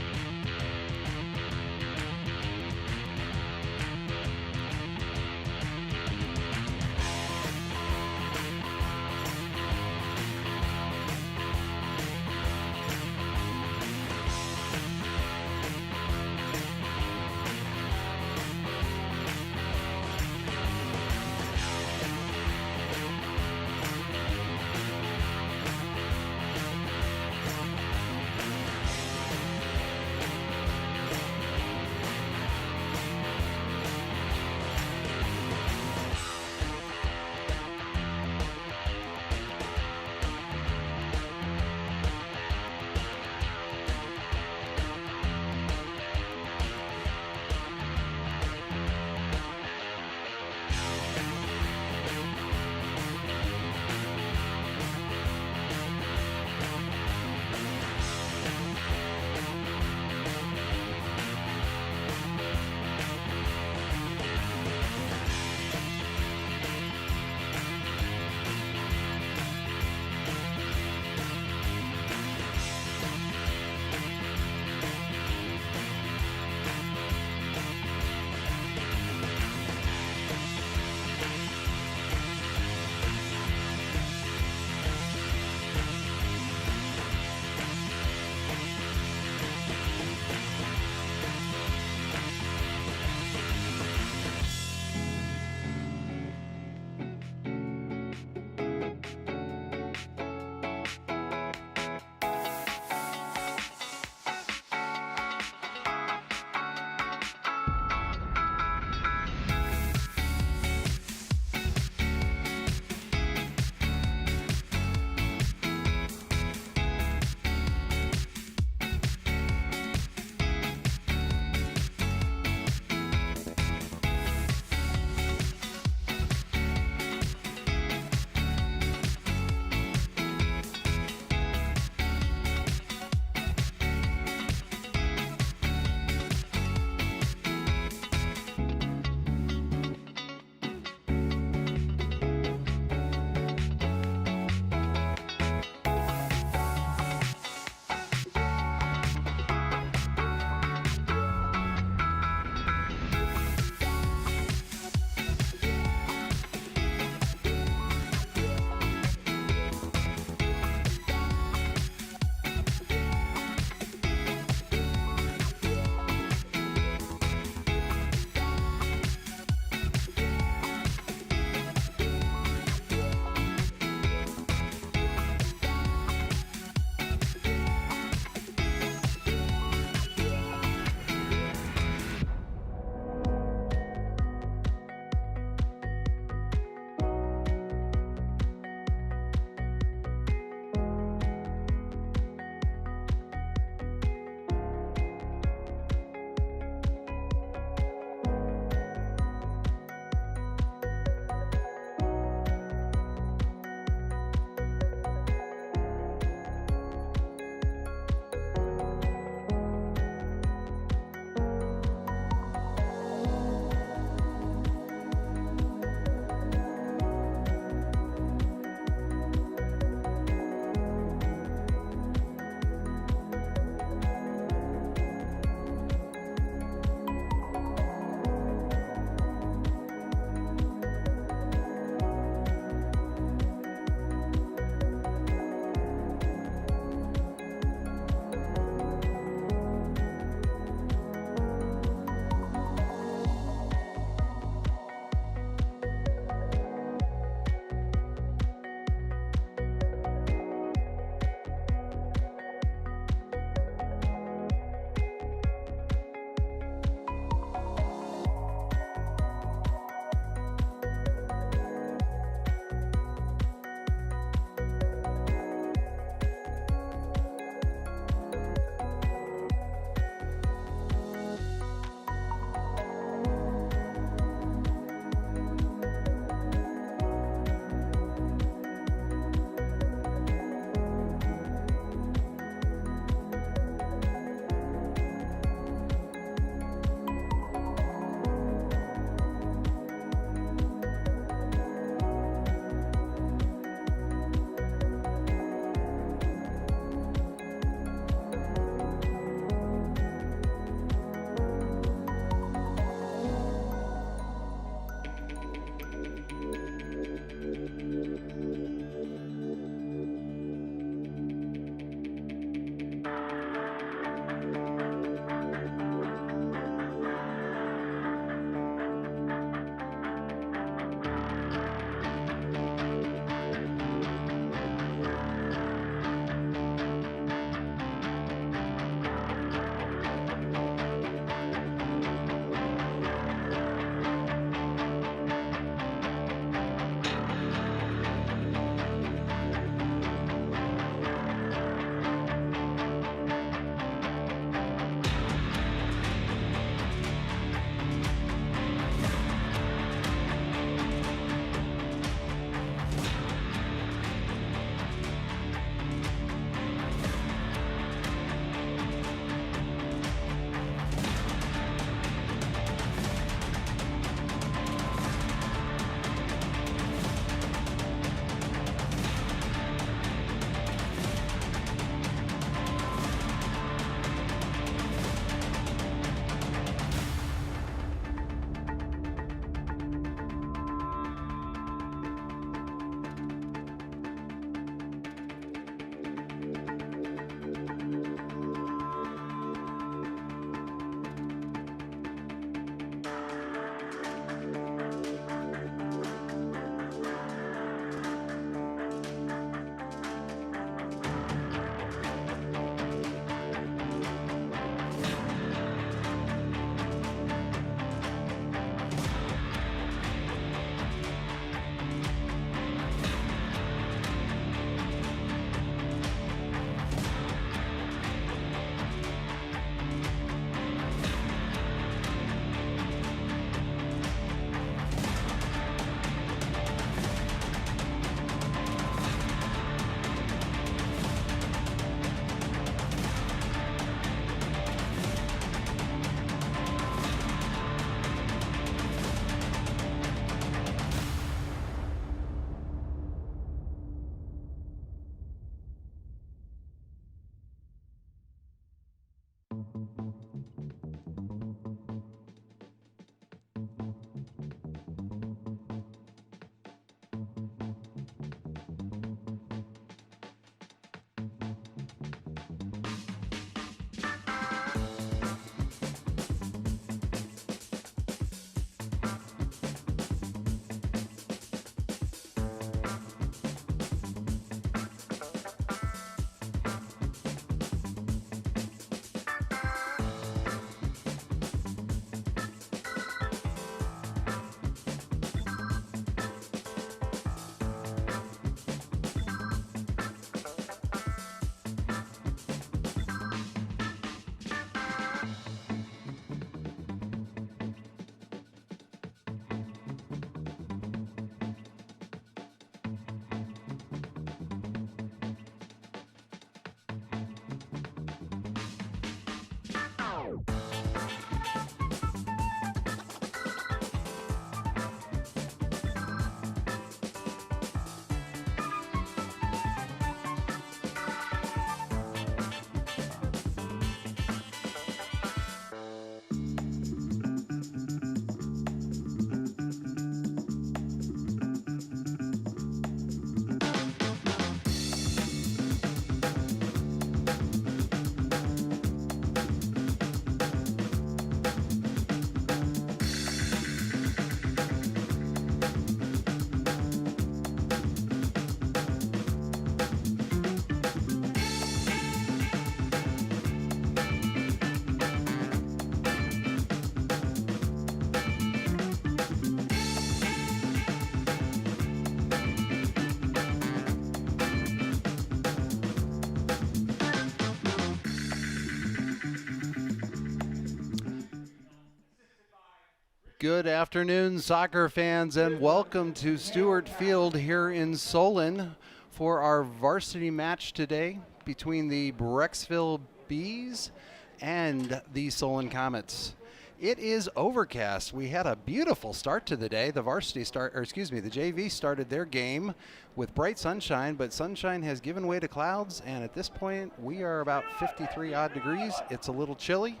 Good afternoon, soccer fans, and welcome to Stewart Field here in Solon for our varsity match today between the Brecksville Bees and the Solon Comets. It is overcast. We had a beautiful start to the day. The JV started their game with bright sunshine, but sunshine has given way to clouds, and at this point we are about 53 odd degrees. It's a little chilly.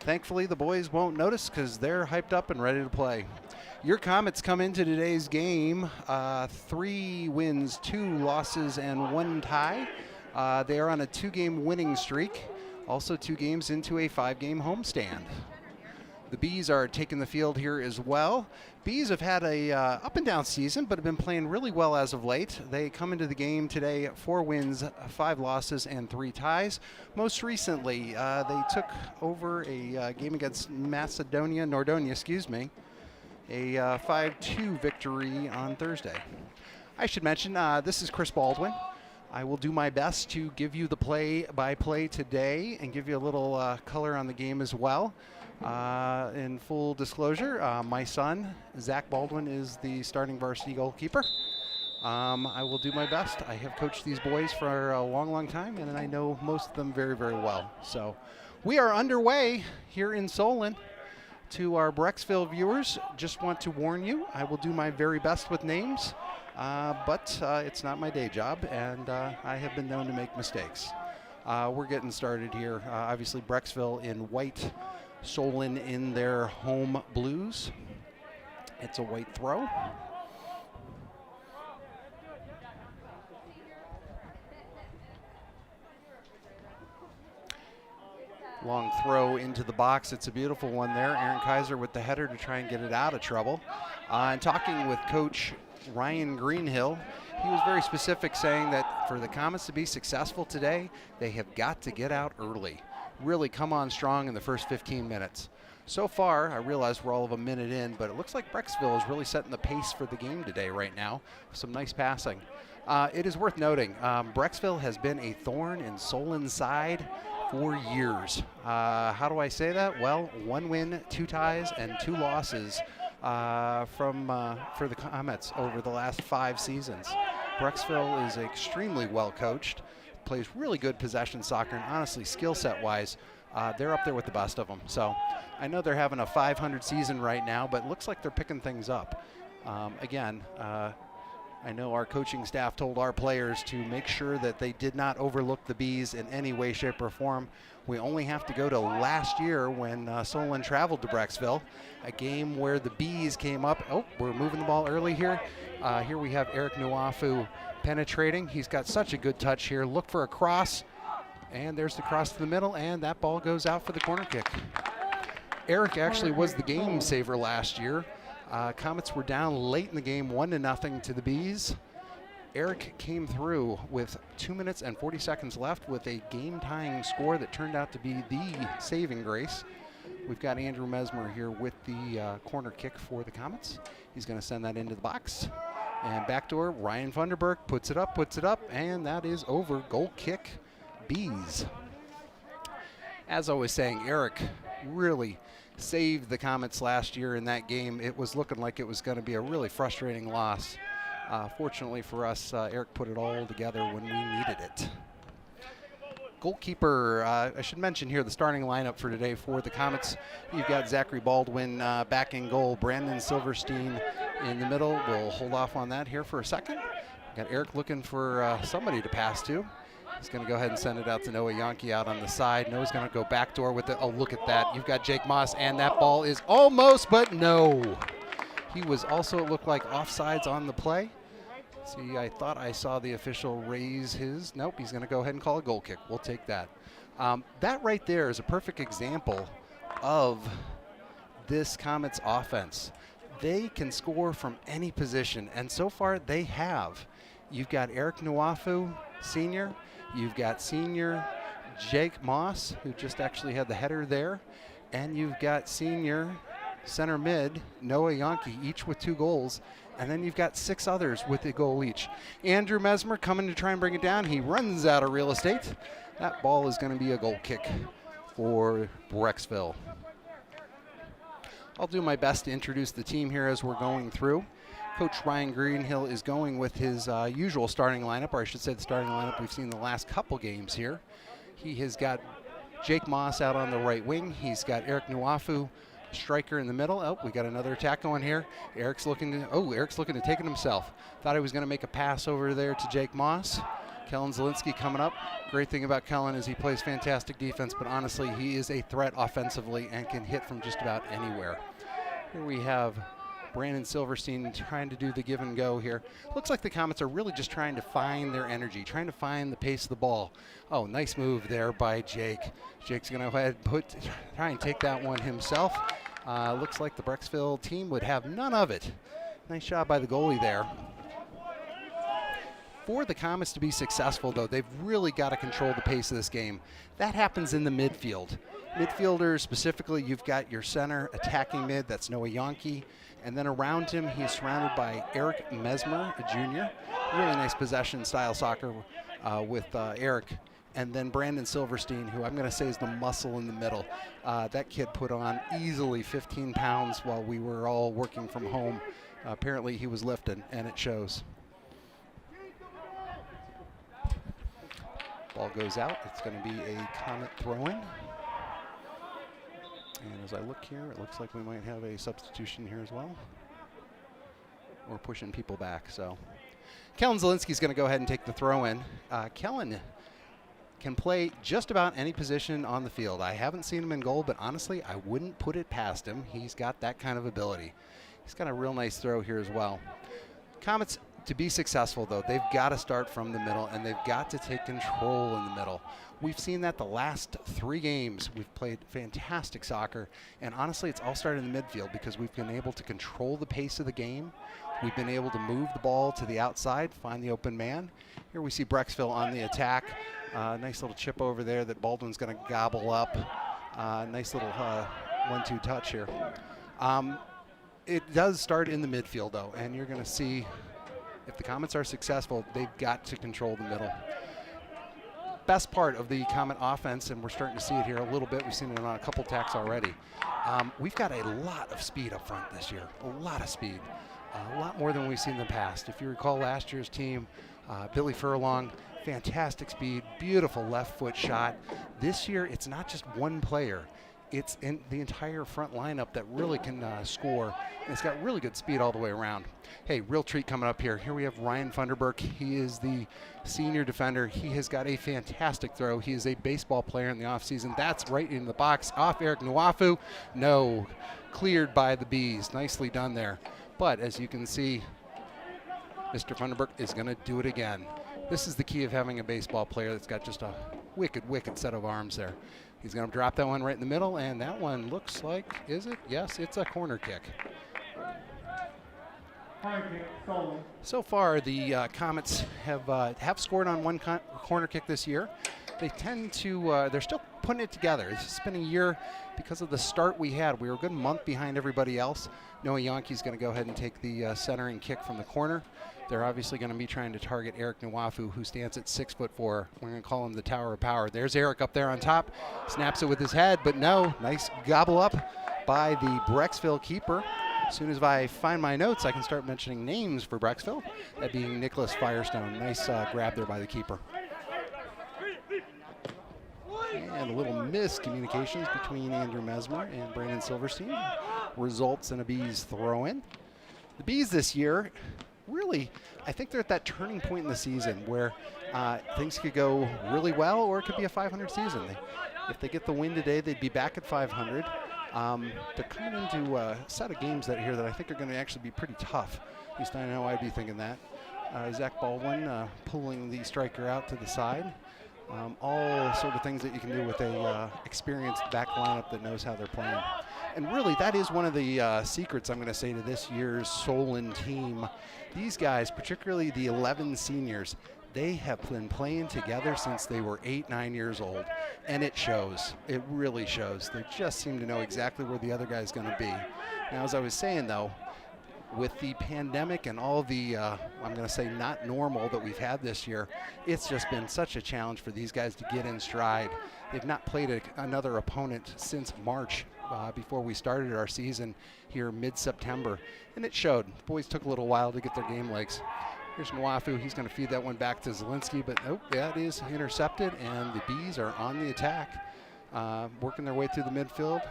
Thankfully, the boys won't notice because they're hyped up and ready to play. Your Comets come into today's game 3 wins, 2 losses, and 1 tie. They are on a 2-game winning streak, also 2 games into a 5-game homestand. The Bees are taking the field here as well. Bees have had a up and down season, but have been playing really well as of late. They come into the game today 4 wins, 5 losses, and 3 ties. Most recently, they took over a game against Nordonia, a 5-2 victory on Thursday. I should mention, this is Chris Baldwin. I will do my best to give you the play-by-play today and give you a little color on the game as well. In full disclosure, my son, Zach Baldwin, is the starting varsity goalkeeper. I will do my best. I have coached these boys for a long, long time, and I know most of them very, very well. So we are underway here in Solon. To our Brecksville viewers, just want to warn you, I will do my very best with names, but it's not my day job, and I have been known to make mistakes. We're getting started here. Obviously, Brecksville in white, Solon in their home blues. It's a white throw. Long throw into the box. It's a beautiful one there. Aaron Kaiser with the header to try and get it out of trouble. And talking with Coach Ryan Greenhill, he was very specific, saying that for the Comets to be successful today, they have got to get out early. Really come on strong in the first 15 minutes. So far, I realize we're all of a minute in, but it looks like Brecksville is really setting the pace for the game today right now. Some nice passing. It is worth noting, Brecksville has been a thorn in Solon's side for years. How do I say that? Well, 1 win, 2 ties, and 2 losses for the Comets over the last 5 seasons. Brecksville is extremely well coached, plays really good possession soccer, and honestly, skill set wise, they're up there with the best of them. So I know they're having a 500 season right now, but it looks like they're picking things up. Again, I know our coaching staff told our players to make sure that they did not overlook the Bees in any way, shape, or form. We only have to go to last year when Solon traveled to Brecksville, a game where the Bees came up. Oh, we're moving the ball early here. Here we have Eric Nwafu penetrating. He's got such a good touch here. Look for a cross, and there's the cross to the middle, and that ball goes out for the corner kick. Eric actually was the game saver last year. Comets were down late in the game, 1-0 to the Bees. Eric came through with 2 minutes and 40 seconds left with a game-tying score that turned out to be the saving grace. We've got Andrew Mesmer here with the corner kick for the Comets. He's going to send that into the box. And backdoor, Ryan Funderburg puts it up, and that is over. Goal kick, Bees. As I was saying, Eric really saved the Comets last year in that game. It was looking like it was going to be a really frustrating loss. Fortunately for us, Eric put it all together when we needed it. Goalkeeper, I should mention here the starting lineup for today for the Comets. You've got Zachary Baldwin back in goal, Brandon Silverstein in the middle. We'll hold off on that here for a second. Got Eric looking for somebody to pass to. He's going to go ahead and send it out to Noah Yonke out on the side. Noah's going to go backdoor with it. Oh, look at that. You've got Jake Moss, and that ball is almost, but no. He was also, it looked like, offsides on the play. See, I thought I saw the official raise his. Nope, he's going to go ahead and call a goal kick. We'll take that. That right there is a perfect example of this Comets offense. They can score from any position, and so far they have. You've got Eric Nwafu, senior. You've got senior Jake Moss, who just actually had the header there. And you've got senior center mid, Noah Yonke, each with 2 goals. And then you've got 6 others with a goal each. Andrew Mesmer coming to try and bring it down. He runs out of real estate. That ball is going to be a goal kick for Brecksville. I'll do my best to introduce the team here as we're going through. Coach Ryan Greenhill is going with his usual starting lineup, or I should say the starting lineup we've seen the last couple games here. He has got Jake Moss out on the right wing. He's got Eric Nwafu, striker in the middle. Oh, we got another attack going here. Eric's looking to take it himself. Thought he was going to make a pass over there to Jake Moss. Kellen Zielinski coming up. Great thing about Kellen is he plays fantastic defense, but honestly, he is a threat offensively and can hit from just about anywhere. Here we have Brandon Silverstein trying to do the give and go here. Looks like the Comets are really just trying to find their energy, trying to find the pace of the ball. Oh, nice move there by Jake. Jake's going to go ahead and try and take that one himself. Looks like the Brecksville team would have none of it. Nice job by the goalie there. For the Comets to be successful, though, they've really got to control the pace of this game. That happens in the midfield. Midfielders, specifically, you've got your center attacking mid, that's Noah Yonke. And then around him, he's surrounded by Eric Mesmer, a junior. Really nice possession style soccer with Eric. And then Brandon Silverstein, who I'm going to say is the muscle in the middle. That kid put on easily 15 pounds while we were all working from home. Apparently he was lifting, and it shows. Ball goes out. It's going to be a Comet throw-in. And as I look here, it looks like we might have a substitution here as well. We're pushing people back, so. Kellen Zielinski's going to go ahead and take the throw-in. Kellen can play just about any position on the field. I haven't seen him in goal, but honestly, I wouldn't put it past him. He's got that kind of ability. He's got a real nice throw here as well. Comets, to be successful, though, they've got to start from the middle, and they've got to take control in the middle. We've seen that the last 3 games. We've played fantastic soccer, and honestly, it's all started in the midfield because we've been able to control the pace of the game. We've been able to move the ball to the outside, find the open man. Here we see Brecksville on the attack. Nice little chip over there that Baldwin's going to gobble up. Nice little 1-2 touch here. It does start in the midfield, though, and you're going to see if the Comets are successful, they've got to control the middle. Best part of the Comet offense, and we're starting to see it here a little bit. We've seen it on a couple tacks already. We've got a lot of speed up front this year, a lot of speed, a lot more than we've seen in the past. If you recall last year's team, Billy Furlong, fantastic speed, beautiful left foot shot. This year, it's not just one player. it's in the entire front lineup that really can score. And it's got really good speed all the way around. Hey, real treat coming up here. Here we have Ryan Funderburk. He is the senior defender. He has got a fantastic throw. He is a baseball player in the offseason. That's right in the box. Off Eric Nwafu. No, cleared by the Bees. Nicely done there. But as you can see, Mr. Funderburk is going to do it again. This is the key of having a baseball player that's got just a wicked, wicked set of arms there. He's going to drop that one right in the middle, and that one looks like, is it? Yes, it's a corner kick. So far, the Comets have scored on one corner kick this year. They tend to, they're still putting it together. It's been a year because of the start we had. We were a good month behind everybody else. Noah Yankee's going to go ahead and take the centering kick from the corner. They're obviously going to be trying to target Eric Nwafu, who stands at 6'4". We're going to call him the Tower of Power. There's Eric up there on top. Snaps it with his head, but no. Nice gobble up by the Brecksville keeper. As soon as I find my notes, I can start mentioning names for Brecksville. That being Nicholas Firestone. Nice grab there by the keeper. And a little miscommunications between Andrew Mesmer and Brandon Silverstein results in a Bees throw-in. The Bees this year, really, I think they're at that turning point in the season where things could go really well, or it could be a 500 season. If they get the win today, they'd be back at 500. They're coming into a set of games that I think are going to actually be pretty tough. At least I know I'd be thinking that. Zach Baldwin pulling the striker out to the side. All sort of things that you can do with a experienced back lineup that knows how they're playing. And really, that is one of the secrets I'm going to say to this year's Solon team. These guys, particularly the 11 seniors, they have been playing together since they were 8, 9 years old. And it shows. It really shows. They just seem to know exactly where the other guy's going to be. Now, as I was saying, though, with the pandemic and all the, I'm going to say not normal that we've had this year, it's just been such a challenge for these guys to get in stride. They've not played another opponent since March before we started our season here mid-September. And it showed. The boys took a little while to get their game legs. Here's Nwafu. He's going to feed that one back to Zielinski, but nope, that is intercepted, and the Bees are on the attack, working their way through the midfield.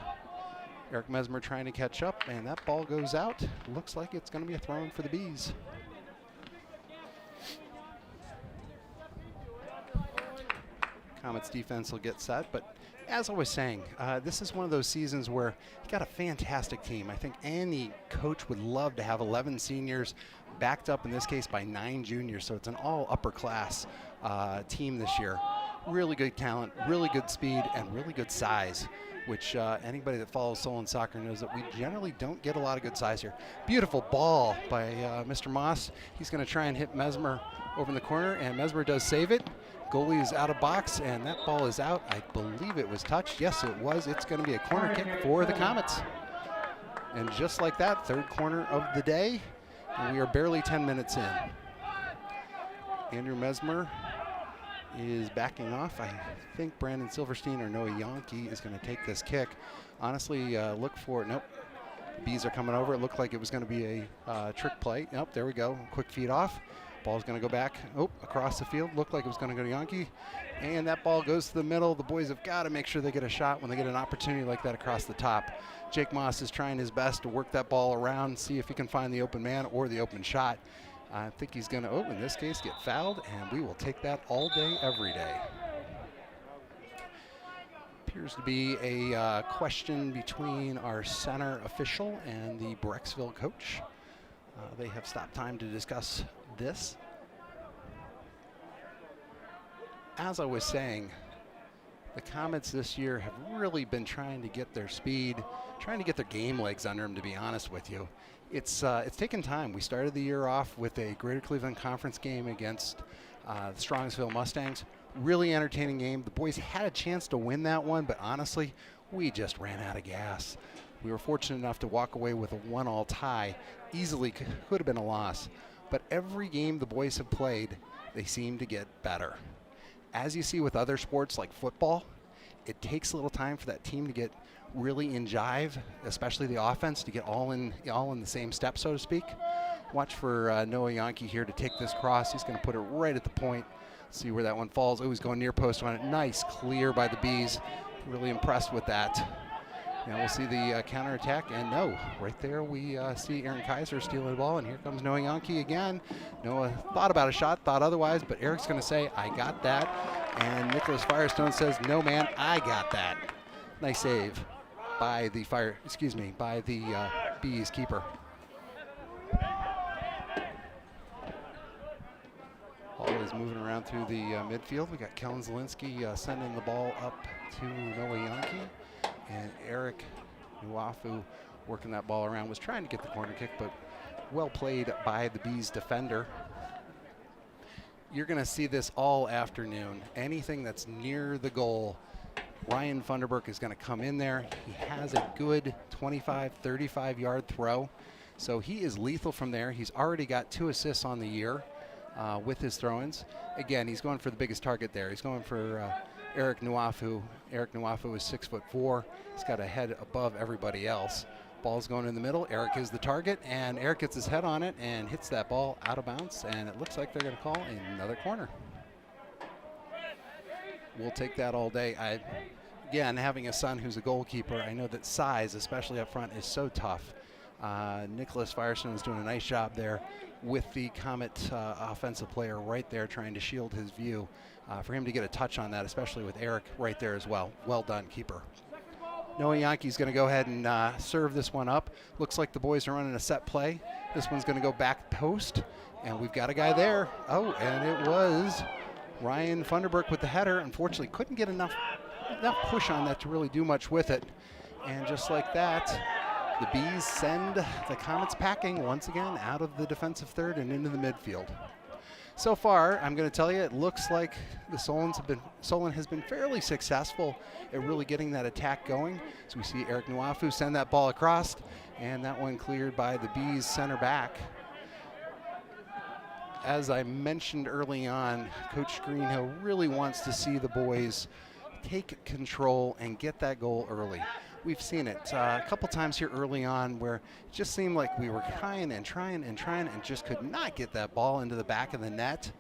Eric Mesmer trying to catch up, and that ball goes out. Looks like it's going to be a throw-in for the Bees. Comets defense will get set, but as I was saying, this is one of those seasons where you got a fantastic team. I think any coach would love to have 11 seniors backed up, in this case, by 9 juniors, so it's an all upper class team this year. Really good talent, really good speed, and really good size, which anybody that follows Solon soccer knows that we generally don't get a lot of good size here. Beautiful ball by Mr. Moss. He's going to try and hit Mesmer over in the corner, and Mesmer does save it. Goalie is out of box, and that ball is out. I believe it was touched. Yes, it was. It's going to be a corner kick for the Comets. And just like that, third corner of the day, and we are barely 10 minutes in. Andrew Mesmer is backing off. I think Brandon Silverstein or Noah Yankee is going to take this kick. Honestly, look for it. Nope. Bees are coming over. It looked like it was going to be a trick play. Nope, there we go. Quick feed off. Ball's going to go back across the field. Looked like it was going to go to Yankee. And that ball goes to the middle. The boys have got to make sure they get a shot when they get an opportunity like that across the top. Jake Moss is trying his best to work that ball around, see if he can find the open man or the open shot. I think he's going to, in this case, get fouled, and we will take that all day, every day. Appears to be a question between our center official and the Brecksville coach. They have stopped time to discuss this. As I was saying, the Comets this year have really been trying to get their speed, trying to get their game legs under them, to be honest with you. It's taken time. We started the year off with a Greater Cleveland Conference game against the Strongsville Mustangs. Really entertaining game. The boys had a chance to win that one, but honestly, we just ran out of gas. We were fortunate enough to walk away with a 1-1 tie. Easily could have been a loss. But every game the boys have played, they seem to get better. As you see with other sports like football, it takes a little time for that team to get really in jive, especially the offense, to get all in the same step, so to speak. Watch for Noah Yankee here to take this cross. He's going to put it right at the point. See where that one falls. Oh, he's going near post on it. Nice clear by the Bees. Really impressed with that. Now we'll see the counterattack, and no, right there we see Aaron Kaiser stealing the ball, and here comes Noah Yankee again. Noah thought about a shot, thought otherwise, but Eric's going to say, I got that. And Nicholas Firestone says, no, man, I got that. Nice save by the Bees keeper. Ball is moving around through the midfield. We got Kellen Zielinski sending the ball up to Noah Yankee. And Eric Nuafu working that ball around, was trying to get the corner kick, but well played by the Bees defender. You're going to see this all afternoon. Anything that's near the goal, Ryan Funderburk is going to come in there. He has a good 25, 35-yard throw, so he is lethal from there. He's already got 2 assists on the year with his throw-ins. Again, he's going for the biggest target there. He's going for Eric Nuafu. Eric Nuafu is 6'4". He's got a head above everybody else. Ball's going in the middle. Eric is the target, and Eric gets his head on it and hits that ball out of bounds, and it looks like they're going to call another corner. We'll take that all day. Again, having a son who's a goalkeeper, I know that size, especially up front, is so tough. Nicholas Firestone is doing a nice job there with the Comet offensive player right there trying to shield his view. For him to get a touch on that, especially with Eric right there as well. Well done, keeper. Noah Yankee's going to go ahead and serve this one up. Looks like the boys are running a set play. This one's going to go back post, and we've got a guy there. Oh, and it was Ryan Funderburk with the header. Unfortunately, couldn't get enough push on that to really do much with it. And just like that, the Bees send the Comets packing once again out of the defensive third and into the midfield. So far, I'm going to tell you, it looks like the Solon has been fairly successful at really getting that attack going. So we see Eric Nuafu send that ball across, and that one cleared by the Bees center back. As I mentioned early on, Coach Greenhill really wants to see the boys take control and get that goal early. We've seen it a couple times here early on where it just seemed like we were trying and just could not get that ball into the back of the net.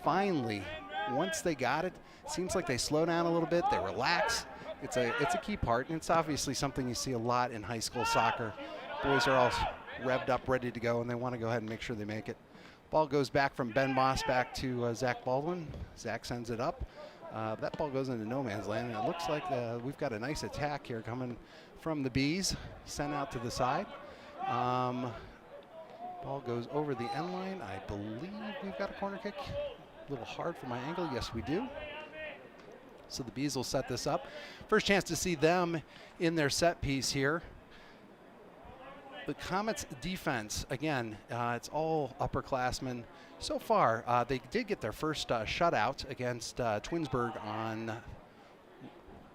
Finally, once they got it, seems like they slow down a little bit, they relax. It's a key part, and it's obviously something you see a lot in high school soccer. Boys are all revved up, ready to go, and they want to go ahead and make sure they make it. Ball goes back from Ben Moss back to Zach Baldwin. Zach sends it up. That ball goes into no man's land, and it looks like we've got a nice attack here coming from the Bees, sent out to the side. Ball goes over the end line. I believe we've got a corner kick. A little hard for my angle. Yes, we do. So the Bees will set this up. First chance to see them in their set piece here. The Comets defense, again, it's all upperclassmen. So far, they did get their first shutout against Twinsburg on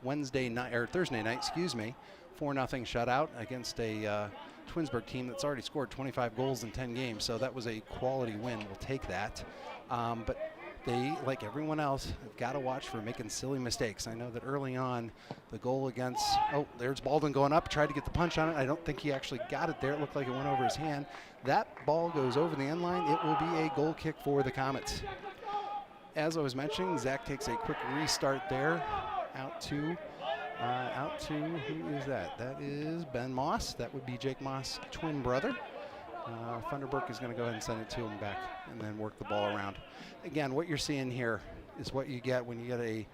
Thursday night, 4-0 shutout against a Twinsburg team that's already scored 25 goals in 10 games. So that was a quality win. We'll take that. But they, like everyone else, have got to watch for making silly mistakes. I know that early on, the goal against, there's Baldwin going up, tried to get the punch on it. I don't think he actually got it there. It looked like it went over his hand. That ball goes over the end line. It will be a goal kick for the Comets. As I was mentioning, Zach takes a quick restart there. Out to, who is that? That is Ben Moss. That would be Jake Moss' twin brother. Funderburk is going to go ahead and send it to him back and then work the ball around. Again, what you're seeing here is what you get when you get a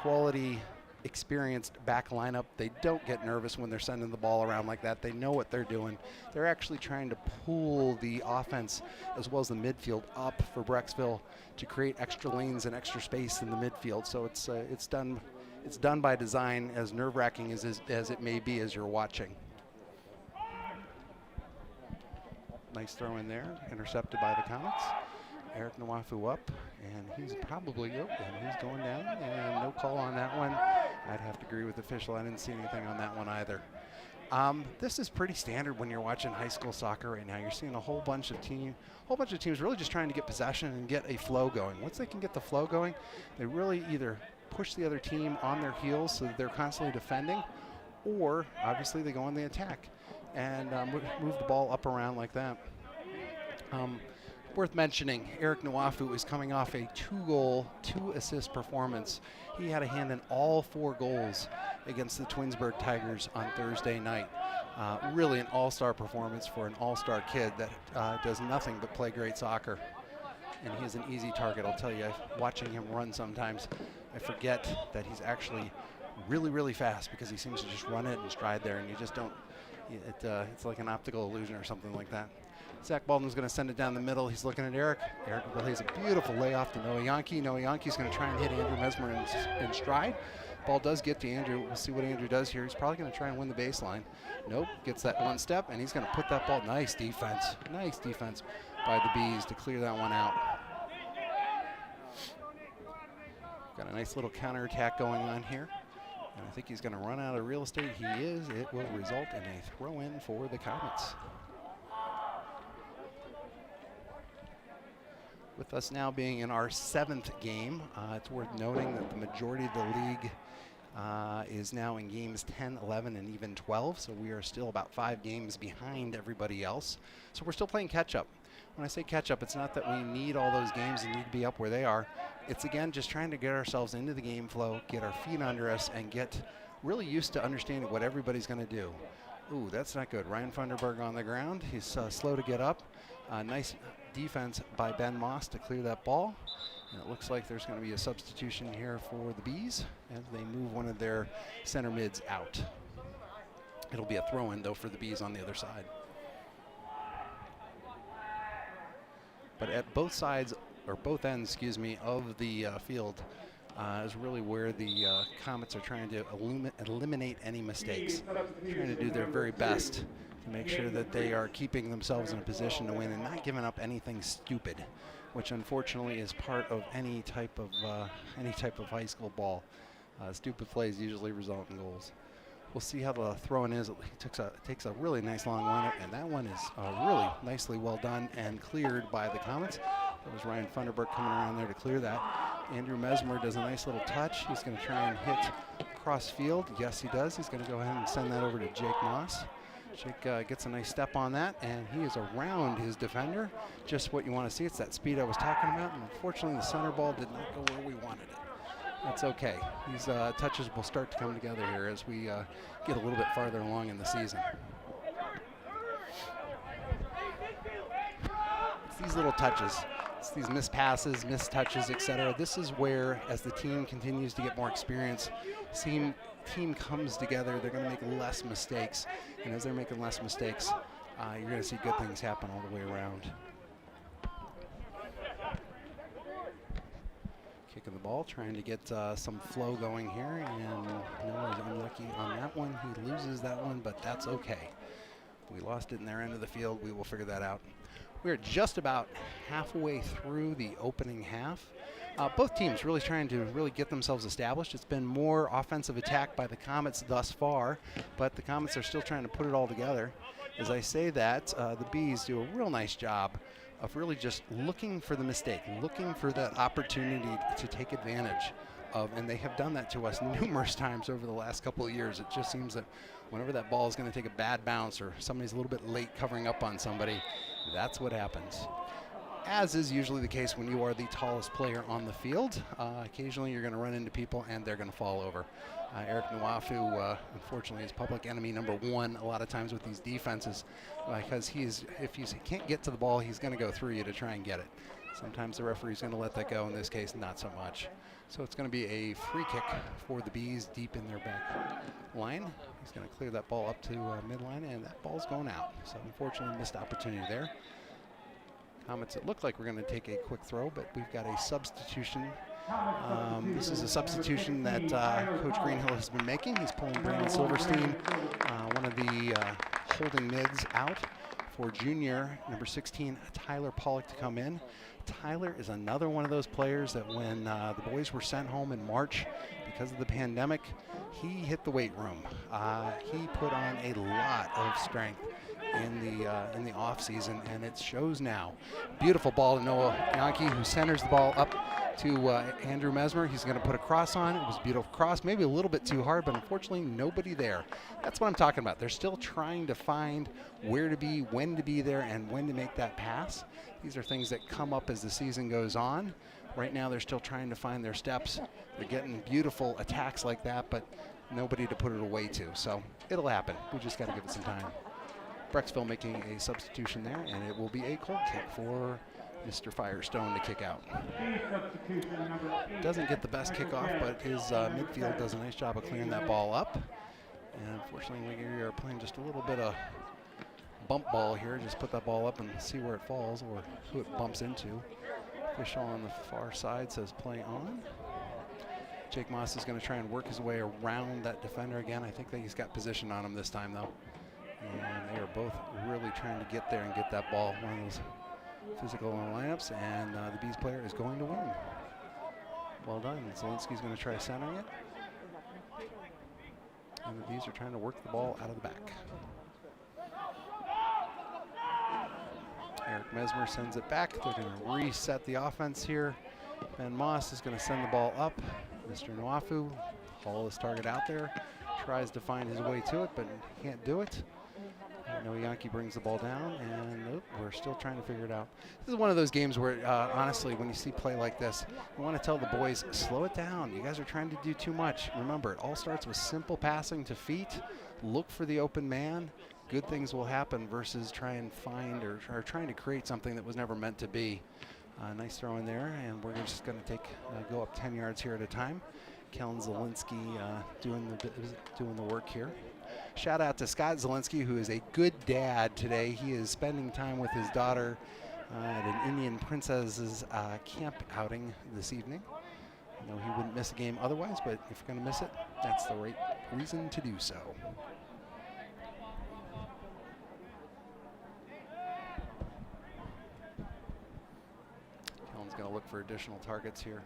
quality, experienced back lineup. They don't get nervous when they're sending the ball around like that. They know what they're doing. They're actually trying to pull the offense as well as the midfield up for Brecksville to create extra lanes and extra space in the midfield. So it's done by design, as nerve-wracking as it may be as you're watching. Nice throw in there, intercepted by the Comets. Eric Nuafu up, and he's probably and he's going down, and no call on that one. I'd have to agree with the official. I didn't see anything on that one either. This is pretty standard when you're watching high school soccer right now. You're seeing a whole bunch of teams really just trying to get possession and get a flow going. Once they can get the flow going, they really either push the other team on their heels so that they're constantly defending, or obviously they go on the attack and move the ball up around like that. Worth mentioning, Eric Nwafu is coming off a 2-goal, 2-assist performance. He had a hand in all 4 goals against the Twinsburg Tigers on Thursday night. Really an all-star performance for an all-star kid that does nothing but play great soccer. And he is an easy target, I'll tell you. Watching him run sometimes, I forget that he's actually really, really fast because he seems to just run it and stride there, and you just don't, it's like an optical illusion or something like that. Zach Baldwin's going to send it down the middle. He's looking at Eric. Eric plays a beautiful layoff to Noah Yankee. Noah Yankee's going to try and hit Andrew Mesmer in stride. Ball does get to Andrew. We'll see what Andrew does here. He's probably going to try and win the baseline. Nope, gets that one step, and he's going to put that ball. Nice defense. Nice defense by the Bees to clear that one out. Got a nice little counterattack going on here. And I think he's going to run out of real estate. He is. It will result in a throw-in for the Comets. With us now being in our 7th game, it's worth noting that the majority of the league is now in games 10, 11, and even 12. So we are still about 5 games behind everybody else. So we're still playing catch-up. When I say catch-up, it's not that we need all those games and need to be up where they are. It's, again, just trying to get ourselves into the game flow, get our feet under us, and get really used to understanding what everybody's going to do. Ooh, that's not good. Ryan Funderburg on the ground. He's slow to get up. Nice defense by Ben Moss to clear that ball. And it looks like there's going to be a substitution here for the Bees as they move one of their center mids out. It'll be a throw-in, though, for the Bees on the other side. But at both sides, or both ends, excuse me, of the field is really where the Comets are trying to eliminate any mistakes. Trying to do their very best to make sure that they are keeping themselves in a position to win and not giving up anything stupid, which unfortunately is part of any type of high school ball. Stupid plays usually result in goals. We'll see how the throw-in is. He takes a really nice long one, and that one is really nicely well done and cleared by the Comets. That was Ryan Funderburg coming around there to clear that. Andrew Mesmer does a nice little touch. He's going to try and hit cross field. Yes, he does. He's going to go ahead and send that over to Jake Moss. Jake gets a nice step on that, and he is around his defender. Just what you want to see. It's that speed I was talking about, and unfortunately the center ball did not go where we wanted it. That's okay. These touches will start to come together here as we get a little bit farther along in the season. It's these little touches. It's these missed passes, missed touches, etc. This is where, as the team continues to get more experience, team comes together, they're going to make less mistakes. And as they're making less mistakes, you're going to see good things happen all the way around. Kicking the ball, trying to get some flow going here, and Noah's unlucky on that one. He loses that one, but that's okay. We lost it in their end of the field. We will figure that out. We're just about halfway through the opening half. Both teams really trying to get themselves established. It's been more offensive attack by the Comets thus far, but the Comets are still trying to put it all together. As I say that, the Bees do a real nice job of really just looking for the mistake, looking for that opportunity to take advantage of, and they have done that to us numerous times over the last couple of years. It just seems that whenever that ball is going to take a bad bounce or somebody's a little bit late covering up on somebody, that's what happens. As is usually the case when you are the tallest player on the field. Occasionally you're going to run into people and they're going to fall over. Eric Nwafu, unfortunately, is public enemy number 1 a lot of times with these defenses, because if he can't get to the ball, he's going to go through you to try and get it. Sometimes the referee's going to let that go. In this case, not so much. So it's going to be a free kick for the Bees deep in their back line. He's going to clear that ball up to midline, and that ball's going out. So unfortunately, missed opportunity there. Comets, it looked like we're going to take a quick throw, but we've got a substitution. This is a substitution that Coach Greenhill has been making. He's pulling Brandon Silverstein, one of the holding mids, out for junior number 16, Tyler Pollock, to come in. Tyler is another one of those players that when the boys were sent home in March because of the pandemic, he hit the weight room. He put on a lot of strength in the off season, and it shows now. Beautiful ball to Noah Yankee, who centers the ball up to Andrew Mesmer. He's going to put a cross on. It was a beautiful cross, maybe a little bit too hard, but unfortunately nobody there. That's what I'm talking about. They're still trying to find where to be, when to be there, and when to make that pass. These are things that come up as the season goes on. Right now they're still trying to find their steps. They're getting beautiful attacks like that, but nobody to put it away to. So it'll happen. We just got to give it some time. Brecksville making a substitution there, and it will be a cold kick for Mr. Firestone to kick out. Doesn't get the best kickoff, but his midfield does a nice job of clearing that ball up. And unfortunately, we are playing just a little bit of bump ball here. Just put that ball up and see where it falls or who it bumps into. Official on the far side says play on. Jake Moss is going to try and work his way around that defender again. I think that he's got position on him this time, though. And they are both really trying to get there and get that ball. One of those physical lineups, and the Bees player is going to win. Well done. Zielinski's going to try centering it. And the Bees are trying to work the ball out of the back. Eric Mesmer sends it back. They're going to reset the offense here. Ben Moss is going to send the ball up. Mr. Nwafu haul his target out there. Tries to find his way to it, but can't do it. Noah Yankee brings the ball down, and we're still trying to figure it out. This is one of those games where, honestly, when you see play like this, you want to tell the boys, slow it down. You guys are trying to do too much. Remember, it all starts with simple passing to feet. Look for the open man. Good things will happen versus try and find or trying to create something that was never meant to be. Nice throw in there, and we're just going to go up 10 yards here at a time. Kellen Zielinski doing the work here. Shout out to Scott Zielinski, who is a good dad today. He is spending time with his daughter at an Indian Princess's camp outing this evening. I know he wouldn't miss a game otherwise, but if you're going to miss it, that's the right reason to do so. Kellen's going to look for additional targets here.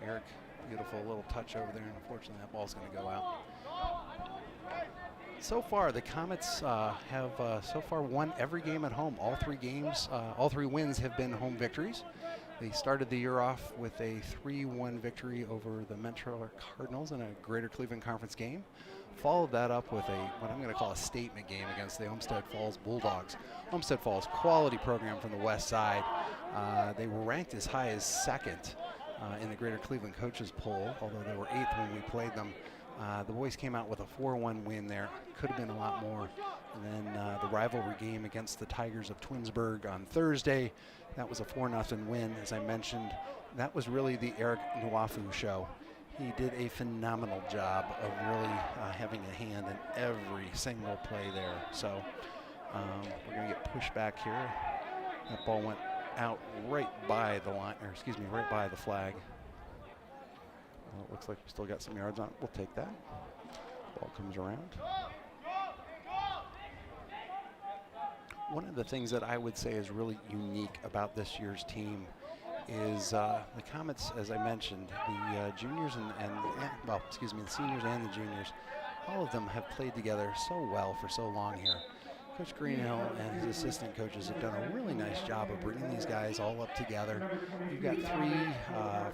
Eric, beautiful little touch over there, and unfortunately that ball's going to go out. So far, the Comets have so far won every game at home. All three wins have been home victories. They started the year off with a 3-1 victory over the Metro Cardinals in a Greater Cleveland Conference game. Followed that up with what I'm going to call a statement game against the Homestead Falls Bulldogs. Homestead Falls, quality program from the west side. They were ranked as high as second in the Greater Cleveland coaches poll, although they were 8th when we played them. The boys came out with a 4-1 win there. Could have been a lot more. And then the rivalry game against the Tigers of Twinsburg on Thursday. That was a 4-0 win, as I mentioned. That was really the Eric Nwafu show. He did a phenomenal job of really having a hand in every single play there. So we're going to get pushed back here. That ball went out right by the line, or excuse me, right by the flag. Well, it looks like we still got some yards on it. We'll take that. Ball comes around. One of the things that I would say is really unique about this year's team is the Comets, as I mentioned, the juniors the seniors and the juniors, all of them have played together so well for so long here. Coach Greenhill and his assistant coaches have done a really nice job of bringing these guys all up together. You've got 3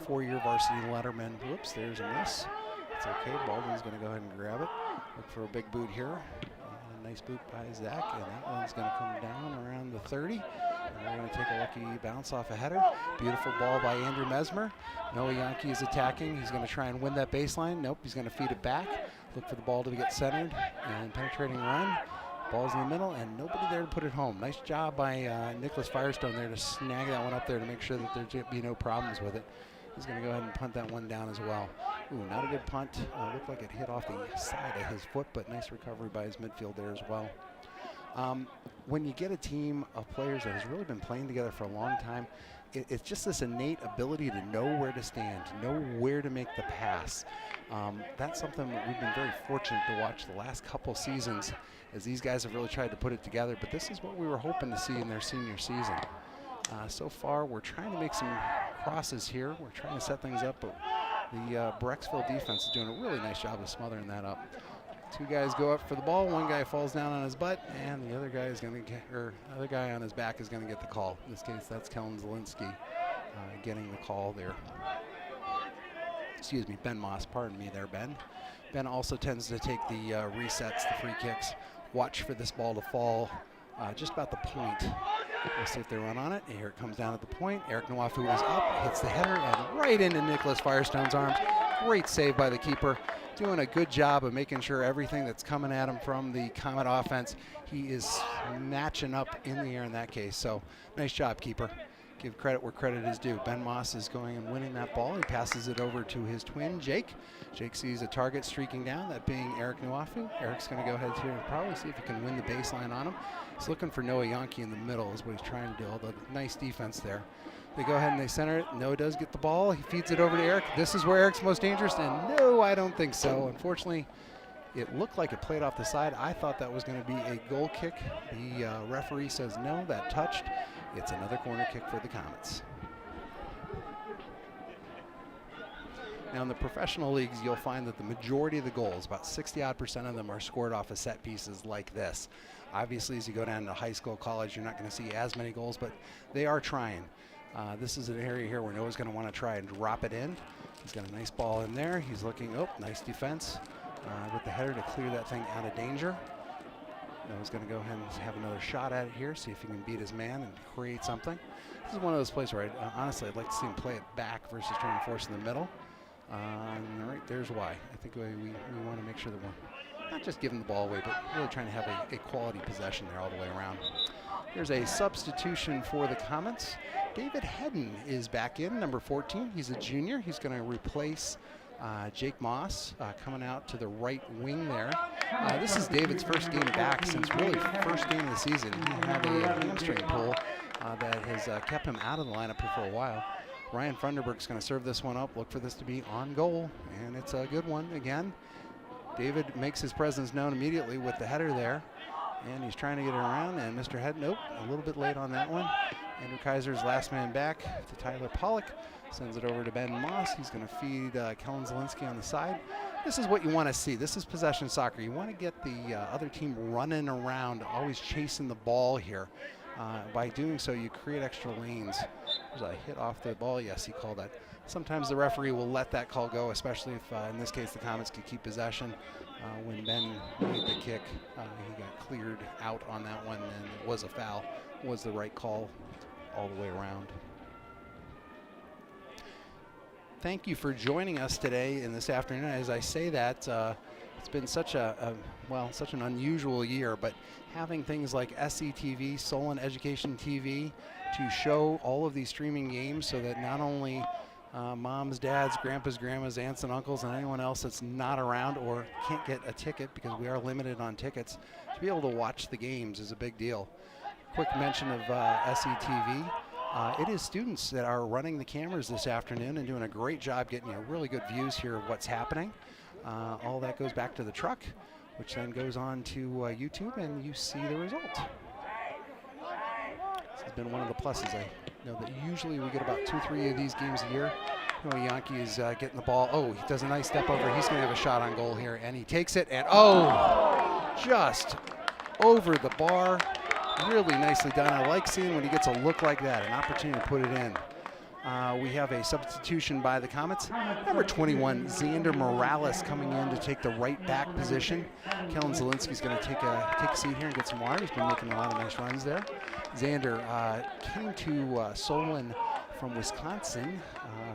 4-year varsity lettermen. Whoops, there's a miss. It's okay. Baldwin's going to go ahead and grab it. Look for a big boot here. A nice boot by Zach, and that one's going to come down around the 30. And we're going to take a lucky bounce off a header. Beautiful ball by Andrew Mesmer. Noah Yankee is attacking. He's going to try and win that baseline. Nope, he's going to feed it back. Look for the ball to get centered and penetrating run. Ball's in the middle, and nobody there to put it home. Nice job by Nicholas Firestone there to snag that one up there to make sure that there'd be no problems with it. He's going to go ahead and punt that one down as well. Ooh, not a good punt. Looked like it hit off the side of his foot, but nice recovery by his midfield there as well. When you get a team of players that has really been playing together for a long time, it's just this innate ability to know where to stand, to know where to make the pass. That's something that we've been very fortunate to watch the last couple seasons as these guys have really tried to put it together, but this is what we were hoping to see in their senior season. So far, we're trying to make some crosses here. We're trying to set things up, but the Brecksville defense is doing a really nice job of smothering that up. 2 guys go up for the ball. 1 guy falls down on his butt, and the other guy is going to get, or other guy on his back is going to get the call. In this case, that's Kellen Zielinski. getting the call there. Excuse me, Ben Moss, pardon me there, Ben. Ben also tends to take the resets, the free kicks. Watch for this ball to fall just about the point. We'll see if they run on it. Here it comes down at the point. Eric Nwafu is up, hits the header, and right into Nicholas Firestone's arms. Great save by the keeper. Doing a good job of making sure everything that's coming at him from the Comet offense, he is matching up in the air in that case. So nice job, keeper. Give credit where credit is due. Ben Moss is going and winning that ball. He passes it over to his twin, Jake. Jake sees a target streaking down, that being Eric Nwafu. Eric's going to go ahead here and probably see if he can win the baseline on him. He's looking for Noah Yankee in the middle is what he's trying to do, although nice defense there. They go ahead and they center it. Noah does get the ball. He feeds it over to Eric. This is where Eric's most dangerous, and no, I don't think so. Unfortunately, it looked like it played off the side. I thought that was going to be a goal kick. The referee says no, that touched. It's another corner kick for the Comets. Now in the professional leagues, you'll find that the majority of the goals, about 60-odd% of them, are scored off of set pieces like this. Obviously, as you go down to high school, college, you're not going to see as many goals, but they are trying. This is an area here where Noah's going to want to try and drop it in. He's got a nice ball in there. He's looking, oh, nice defense with the header to clear that thing out of danger. Noah's going to go ahead and have another shot at it here, see if he can beat his man and create something. This is one of those plays where honestly I'd like to see him play it back versus trying to force in the middle. All right, there's why. I think we want to make sure that we're not just giving the ball away, but really trying to have a quality possession there all the way around. Here's a substitution for the Comets. David Hedden is back in, number 14. He's a junior. He's going to replace Jake Moss coming out to the right wing there. This is David's first game back since really first game of the season. He had a hamstring pull that has kept him out of the lineup here for a while. Ryan Funderburg's going to serve this one up. Look for this to be on goal, and it's a good one again. David makes his presence known immediately with the header there, and he's trying to get it around, and Mr. Head, nope, a little bit late on that one. Andrew Kaiser's last man back to Tyler Pollock. Sends it over to Ben Moss. He's going to feed Kellen Zielinski on the side. This is what you want to see. This is possession soccer. You want to get the other team running around, always chasing the ball here. By doing so, you create extra lanes. There's a hit off the ball. Yes, he called that. Sometimes the referee will let that call go, especially if, in this case, the Comets could keep possession. When Ben made the kick, he got cleared out on that one, and it was a foul. It was the right call all the way around. Thank you for joining us today and this afternoon. As I say that, it's been such such an unusual year, but having things like SCTV, Solon Education TV, to show all of these streaming games so that not only moms, dads, grandpas, grandmas, aunts and uncles, and anyone else that's not around or can't get a ticket, because we are limited on tickets, to be able to watch the games is a big deal. Quick mention of SCTV. It is students that are running the cameras this afternoon and doing a great job getting really good views here of what's happening. All that goes back to the truck, which then goes on to YouTube, and you see the result. This has been one of the pluses. I know that usually we get about 2-3 of these games a year. Yankee is getting the ball. Oh, he does a nice step over. He's going to have a shot on goal here, and he takes it, and just over the bar. Really nicely done. I like seeing when he gets a look like that, an opportunity to put it in. We have a substitution by the Comets. Number 21, Xander Morales, coming in to take the right back position. Kellen Zielinski's going to take a seat here and get some water. He's been making a lot of nice runs there. Xander came to Solon from Wisconsin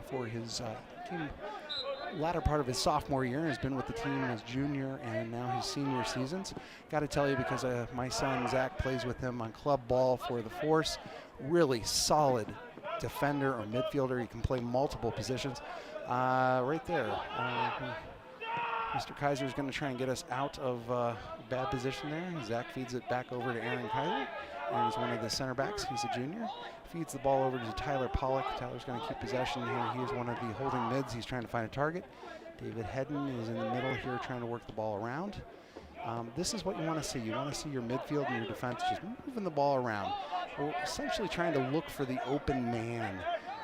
for his latter part of his sophomore year, and has been with the team as junior and now his senior seasons. Got to tell you, because my son Zach plays with him on club ball for the Force. Really solid defender or midfielder. He can play multiple positions. Right there, Mr. Kaiser is going to try and get us out of bad position there. Zach feeds it back over to Aaron Kaiser. Aaron's one of the center backs. He's a junior. Feeds the ball over to Tyler Pollock. Tyler's going to keep possession here. He is one of the holding mids. He's trying to find a target. David Hedden is in the middle here trying to work the ball around. This is what you want to see. You want to see your midfield and your defense just moving the ball around. We're essentially trying to look for the open man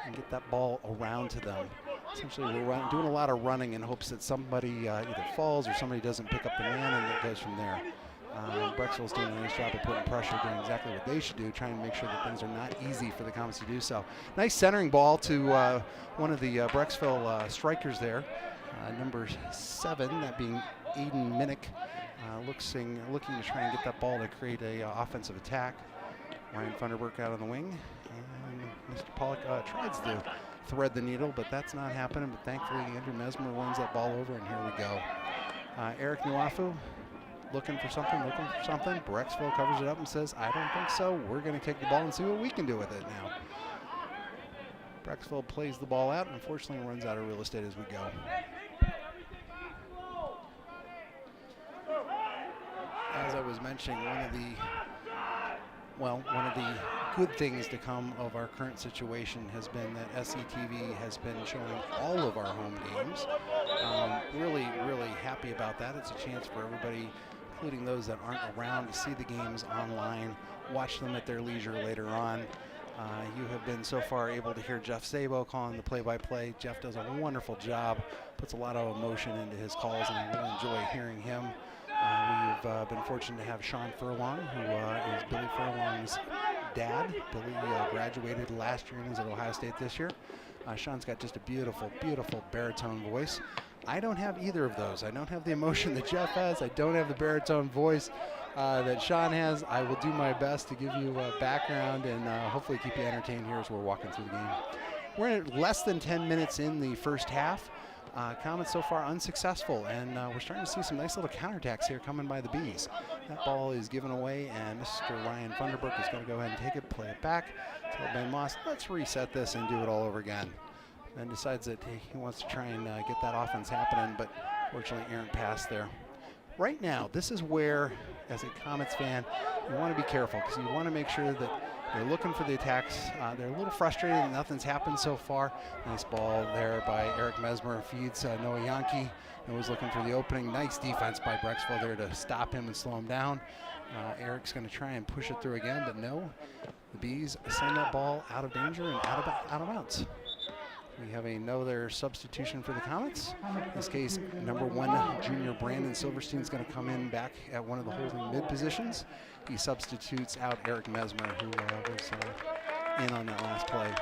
and get that ball around to them. Essentially, we're doing a lot of running in hopes that somebody either falls or somebody doesn't pick up the man, and it goes from there. Brecksville's doing a nice job of putting pressure, doing exactly what they should do, trying to make sure that things are not easy for the Comets to do so. Nice centering ball to one of the Brecksville strikers there, number 7, that being Aiden Minnick, looking to try and get that ball to create a offensive attack. Ryan Funderburk out on the wing, and Mr. Pollock tries to thread the needle, but that's not happening. But thankfully, Andrew Mesmer runs that ball over, and here we go. Eric Nwafu looking for something. Brecksville covers it up and says, I don't think so. We're going to take the ball and see what we can do with it now. Brecksville plays the ball out, and unfortunately runs out of real estate as we go. As I was mentioning, one of the good things to come of our current situation has been that SCTV has been showing all of our home games. Really, really happy about that. It's a chance for everybody, including those that aren't around, to see the games online, watch them at their leisure later on. You have been so far able to hear Jeff Sabo calling the play-by-play. Jeff does a wonderful job, puts a lot of emotion into his calls, and I really enjoy hearing him. We've been fortunate to have Sean Furlong, who is Billy Furlong's dad. Billy graduated last year and is at Ohio State this year. Sean's got just a beautiful, beautiful baritone voice. I don't have either of those. I don't have the emotion that Jeff has. I don't have the baritone voice that Sean has. I will do my best to give you background and hopefully keep you entertained here as we're walking through the game. We're at less than 10 minutes in the first half. Comets so far unsuccessful, and we're starting to see some nice little counterattacks here coming by the Bees. That ball is given away, and Mr. Ryan Funderburk is going to go ahead and take it, play it back. Tell Ben Moss, let's reset this and do it all over again. Ben decides that he wants to try and get that offense happening, but fortunately errant pass there. Right now, this is where, as a Comets fan, you want to be careful, because you want to make sure that they're looking for the attacks. They're a little frustrated that nothing's happened so far. Nice ball there by Eric Mesmer, feeds Noah Yankee. Noah's looking for the opening. Nice defense by Brecksville there to stop him and slow him down. Eric's going to try and push it through again, but no. The Bees send that ball out of danger and out of bounds. We have another substitution for the Comets. In this case, number 1 junior Brandon Silverstein is going to come in back at one of the holding mid positions. He substitutes out Eric Mesmer, who was in on that last play.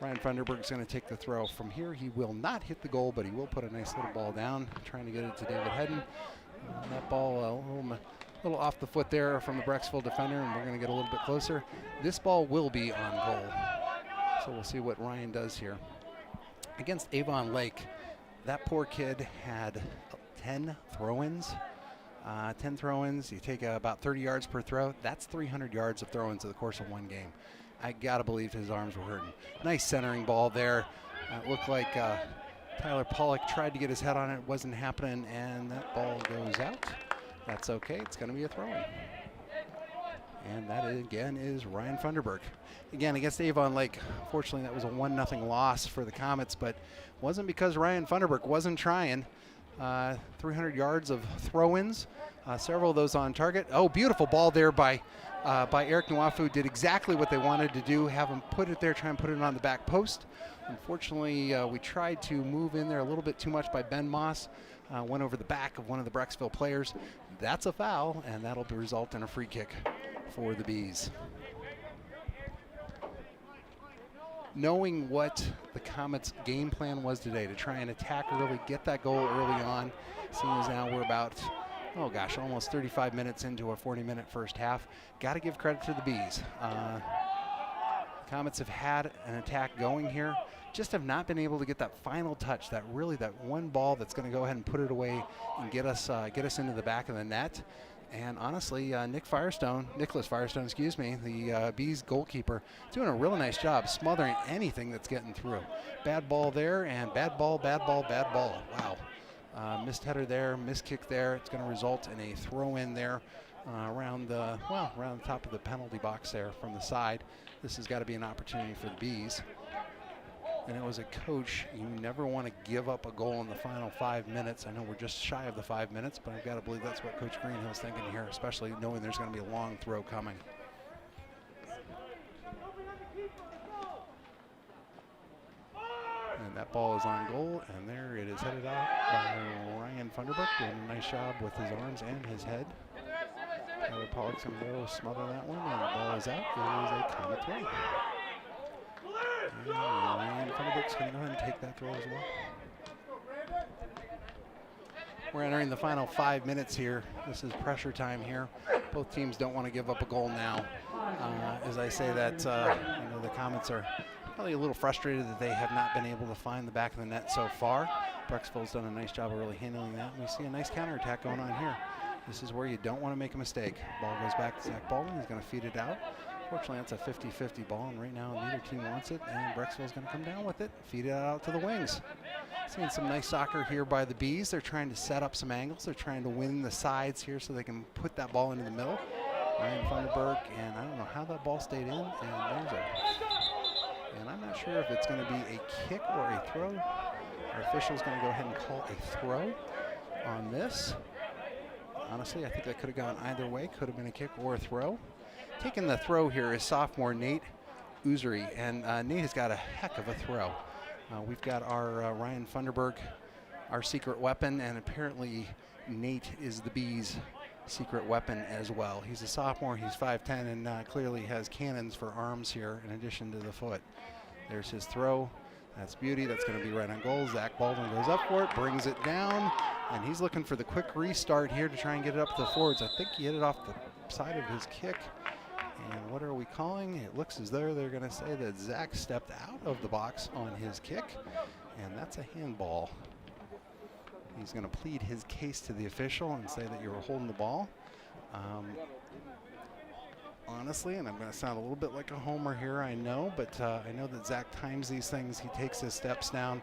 Ryan Funderburk is going to take the throw. From here, he will not hit the goal, but he will put a nice little ball down, trying to get it to David Hedden. That ball a little off the foot there from the Brecksville defender, and we're going to get a little bit closer. This ball will be on goal. So we'll see what Ryan does here. Against Avon Lake, that poor kid had 10 throw-ins. 10 throw-ins, you take about 30 yards per throw. That's 300 yards of throw-ins in the course of one game. I gotta believe his arms were hurting. Nice centering ball there. It looked like Tyler Pollock tried to get his head on it. It wasn't happening, and that ball goes out. That's okay, it's gonna be a throw-in. And that, again, is Ryan Funderburk. Again, against Avon Lake, fortunately, that was a 1-0 loss for the Comets, but wasn't because Ryan Funderburk wasn't trying. 300 yards of throw-ins, several of those on target. Oh, beautiful ball there by Eric Nwafu. Did exactly what they wanted to do, have him put it there, try and put it on the back post. Unfortunately, we tried to move in there a little bit too much by Ben Moss. Went over the back of one of the Brecksville players. That's a foul, and that'll result in a free kick for the Bees. Knowing what the Comets' game plan was today, to try and attack early, get that goal early on, seeing as now we're about, oh gosh, almost 35 minutes into a 40-minute first half, got to give credit to the Bees. Comets have had an attack going here, just have not been able to get that final touch, that one ball that's going to go ahead and put it away and get us into the back of the net. And honestly, Nicholas Firestone, the Bees goalkeeper, doing a really nice job smothering anything that's getting through. Bad ball there, and bad ball. Wow. Missed header there, missed kick there. It's going to result in a throw-in there around the top of the penalty box there from the side. This has got to be an opportunity for the Bees. And it was a coach, you never want to give up a goal in the final 5 minutes. I know we're just shy of the 5 minutes, but I've got to believe that's what Coach Greenhill's thinking here, especially knowing there's going to be a long throw coming. And that ball is on goal, and there it is headed out by Ryan Funderburk, doing a nice job with his arms and his head. Tyler Pollock's going to go smother that one, and the ball is out. It is a Comet throw. And Ryan Funderburk's going to go ahead and take that throw as well. We're entering the final 5 minutes here. This is pressure time here. Both teams don't want to give up a goal now. As I say that, the Comets are probably a little frustrated that they have not been able to find the back of the net so far. Brecksville's done a nice job of really handling that. And we see a nice counterattack going on here. This is where you don't want to make a mistake. Ball goes back to Zach Baldwin. He's going to feed it out. Fortunately, that's a 50-50 ball, and right now neither team wants it, and Brecksville's going to come down with it, feed it out to the wings. Seeing some nice soccer here by the Bees. They're trying to set up some angles. They're trying to win the sides here so they can put that ball into the middle. Ryan Funderburk, and I don't know how that ball stayed in, and I'm not sure if it's going to be a kick or a throw. Our official's going to go ahead and call a throw on this. Honestly, I think that could have gone either way. Could have been a kick or a throw. Taking the throw here is sophomore Nate Uzuri, and Nate has got a heck of a throw. We've got our Ryan Funderburk, our secret weapon, and apparently Nate is the Bees' secret weapon as well. He's a sophomore, he's 5'10", and clearly has cannons for arms here in addition to the foot. There's his throw. That's beauty. That's going to be right on goal. Zach Baldwin goes up for it, brings it down, and he's looking for the quick restart here to try and get it up to the forwards. I think he hit it off the side of his kick. And what are we calling? It looks as though they're going to say that Zach stepped out of the box on his kick, and that's a handball. He's going to plead his case to the official and say that you were holding the ball. Honestly, and I'm going to sound a little bit like a homer here, I know, but I know that Zach times these things. He takes his steps down.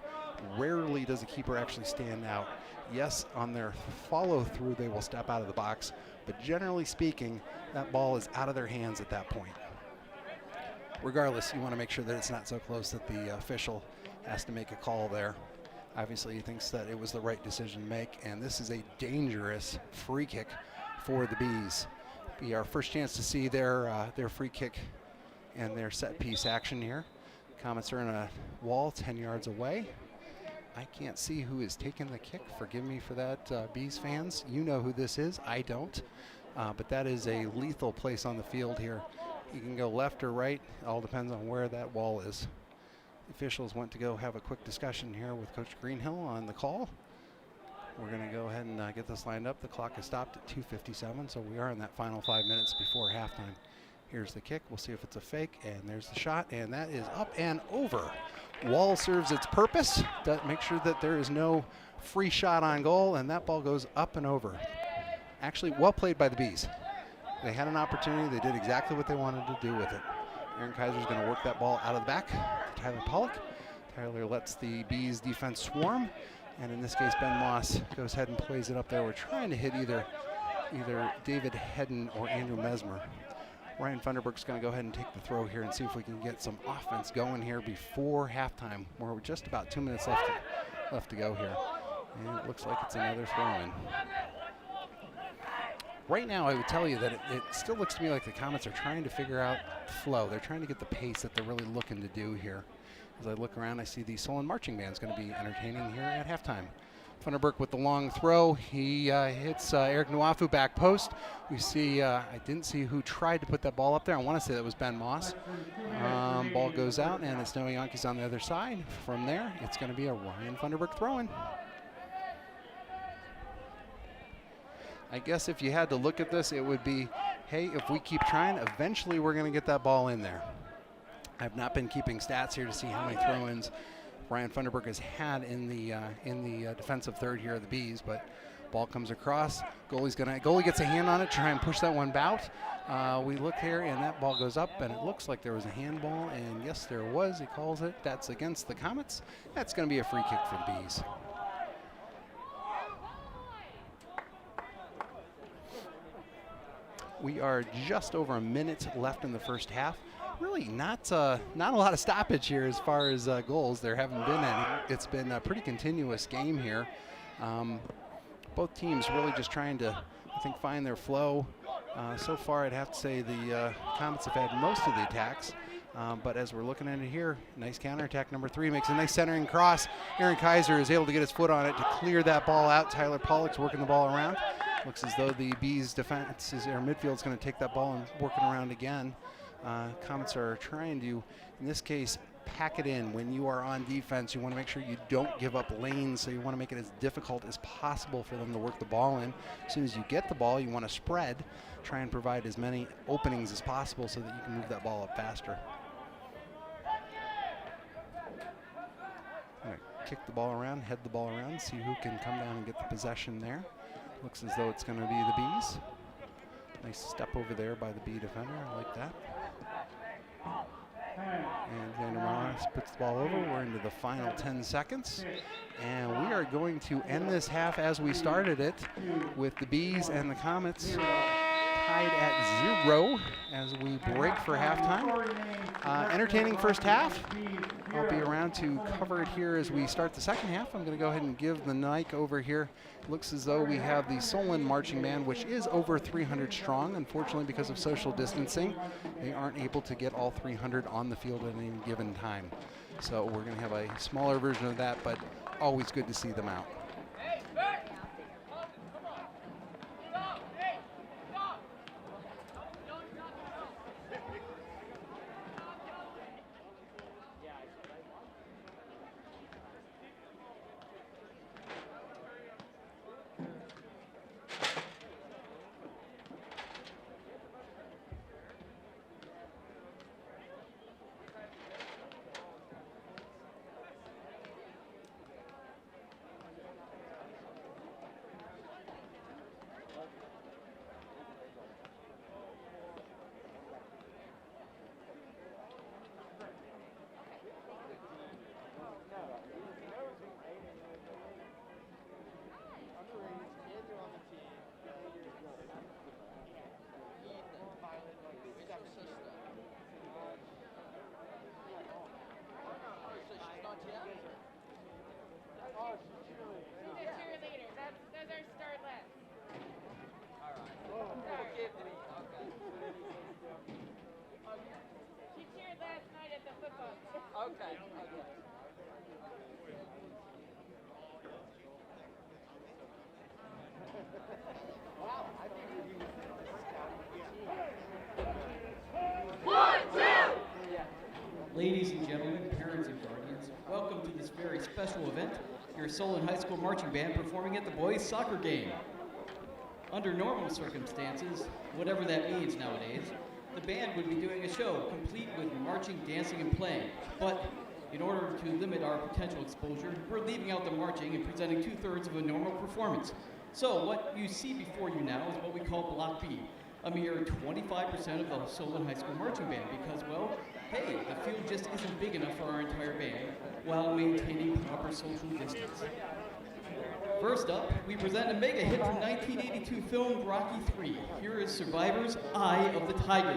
Rarely does a keeper actually stand out. Yes, on their follow-through, they will step out of the box, but generally speaking, that ball is out of their hands at that point. Regardless, you want to make sure that it's not so close that the official has to make a call there. Obviously, he thinks that it was the right decision to make, and this is a dangerous free kick for the Bees. Be our first chance to see their free kick and their set piece action here. Comets are in a wall 10 yards away. I can't see who is taking the kick. Forgive me for that, Bees fans. You know who this is. I don't. But that is a lethal place on the field here. You can go left or right. It all depends on where that wall is. The officials went to go have a quick discussion here with Coach Greenhill on the call. We're going to go ahead and get this lined up. The clock is stopped at 2:57, so we are in that final 5 minutes before halftime. Here's the kick. We'll see if it's a fake, and there's the shot, and that is up and over. Wall serves its purpose. Make sure that there is no free shot on goal, and that ball goes up and over. Actually, well played by the Bees. They had an opportunity. They did exactly what they wanted to do with it. Aaron Kaiser's going to work that ball out of the back to Tyler Pollock. Tyler lets the Bees defense swarm. And in this case, Ben Moss goes ahead and plays it up there. We're trying to hit either David Hedden or Andrew Mesmer. Ryan Funderburk's going to go ahead and take the throw here and see if we can get some offense going here before halftime. We're just about 2 minutes left to go here. And it looks like it's another throw-in. Right now, I would tell you that it still looks to me like the Comets are trying to figure out flow. They're trying to get the pace that they're really looking to do here. As I look around, I see the Solon Marching Band is going to be entertaining here at halftime. Funderburk with the long throw. He hits Eric Nwafu back post. We see, I didn't see who tried to put that ball up there. I want to say that was Ben Moss. Ball goes out, and it's Noah Yankees on the other side. From there, it's going to be a Ryan Funderburk throw-in. I guess if you had to look at this, it would be, hey, if we keep trying, eventually we're going to get that ball in there. I've not been keeping stats here to see how many throw-ins Ryan Funderburk has had in the defensive third here of the Bees, but ball comes across. Goalie gets a hand on it, try and push that one out. We look here, and that ball goes up, and it looks like there was a handball, and yes, there was. He calls it. That's against the Comets. That's going to be a free kick for the Bees. We are just over a minute left in the first half. Really not a lot of stoppage here as far as goals. There haven't been any. It's been a pretty continuous game here. Both teams really just trying to, I think, find their flow. So far, I'd have to say the Comets have had most of the attacks. But as we're looking at it here, nice counterattack. Number 3 makes a nice centering cross. Aaron Kaiser is able to get his foot on it to clear that ball out. Tyler Pollock's working the ball around. Looks as though the Bees defense is, or midfield is going to take that ball and work it around again. Comets are trying to, in this case, pack it in. When you are on defense, you want to make sure you don't give up lanes, so you want to make it as difficult as possible for them to work the ball in. As soon as you get the ball, you want to spread, try and provide as many openings as possible so that you can move that ball up faster. All right, kick the ball around, head the ball around, see who can come down and get the possession there. Looks as though it's going to be the Bees. Nice step over there by the Bee defender. I like that. And Xander Morales puts the ball over. We're into the final 10 seconds. And we are going to end this half as we started it, with the Bees and the Comets tied at 0 as we break for halftime. Entertaining first half. I'll be around to cover it here as we start the second half. I'm going to go ahead and give the mic over here. Looks as though we have the Solon marching band, which is over 300 strong. Unfortunately, because of social distancing, they aren't able to get all 300 on the field at any given time. So we're going to have a smaller version of that, but always good to see them out. Ladies and gentlemen, parents and guardians, welcome to this very special event, your Solon High School Marching Band performing at the boys' soccer game. Under normal circumstances, whatever that means nowadays, the band would be doing a show complete with marching, dancing, and playing. But in order to limit our potential exposure, we're leaving out the marching and presenting 2/3 of a normal performance. So what you see before you now is what we call Block B, a mere 25% of the Solon High School Marching Band, because, well, hey, the field just isn't big enough for our entire band while maintaining proper social distance. First up, we present a mega hit from 1982 film Rocky III. Here is Survivor's Eye of the Tiger.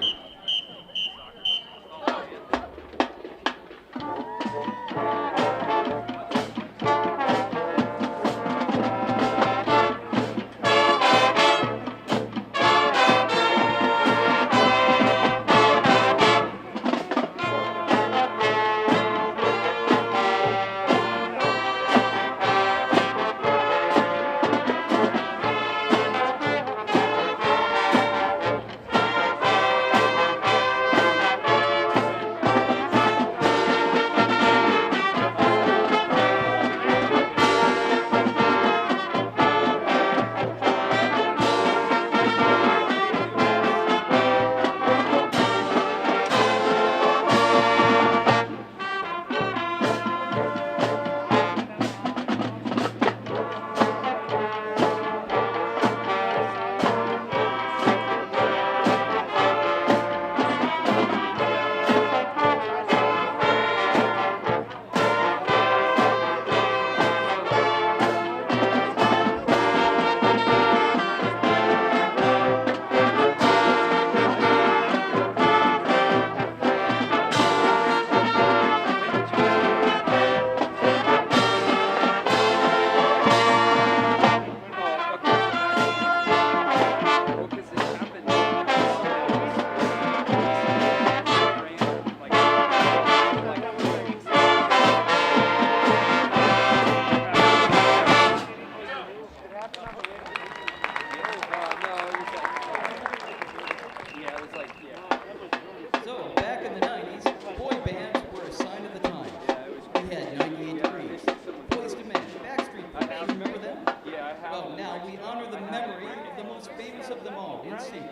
we honor the memory of the most famous of them all, in sync.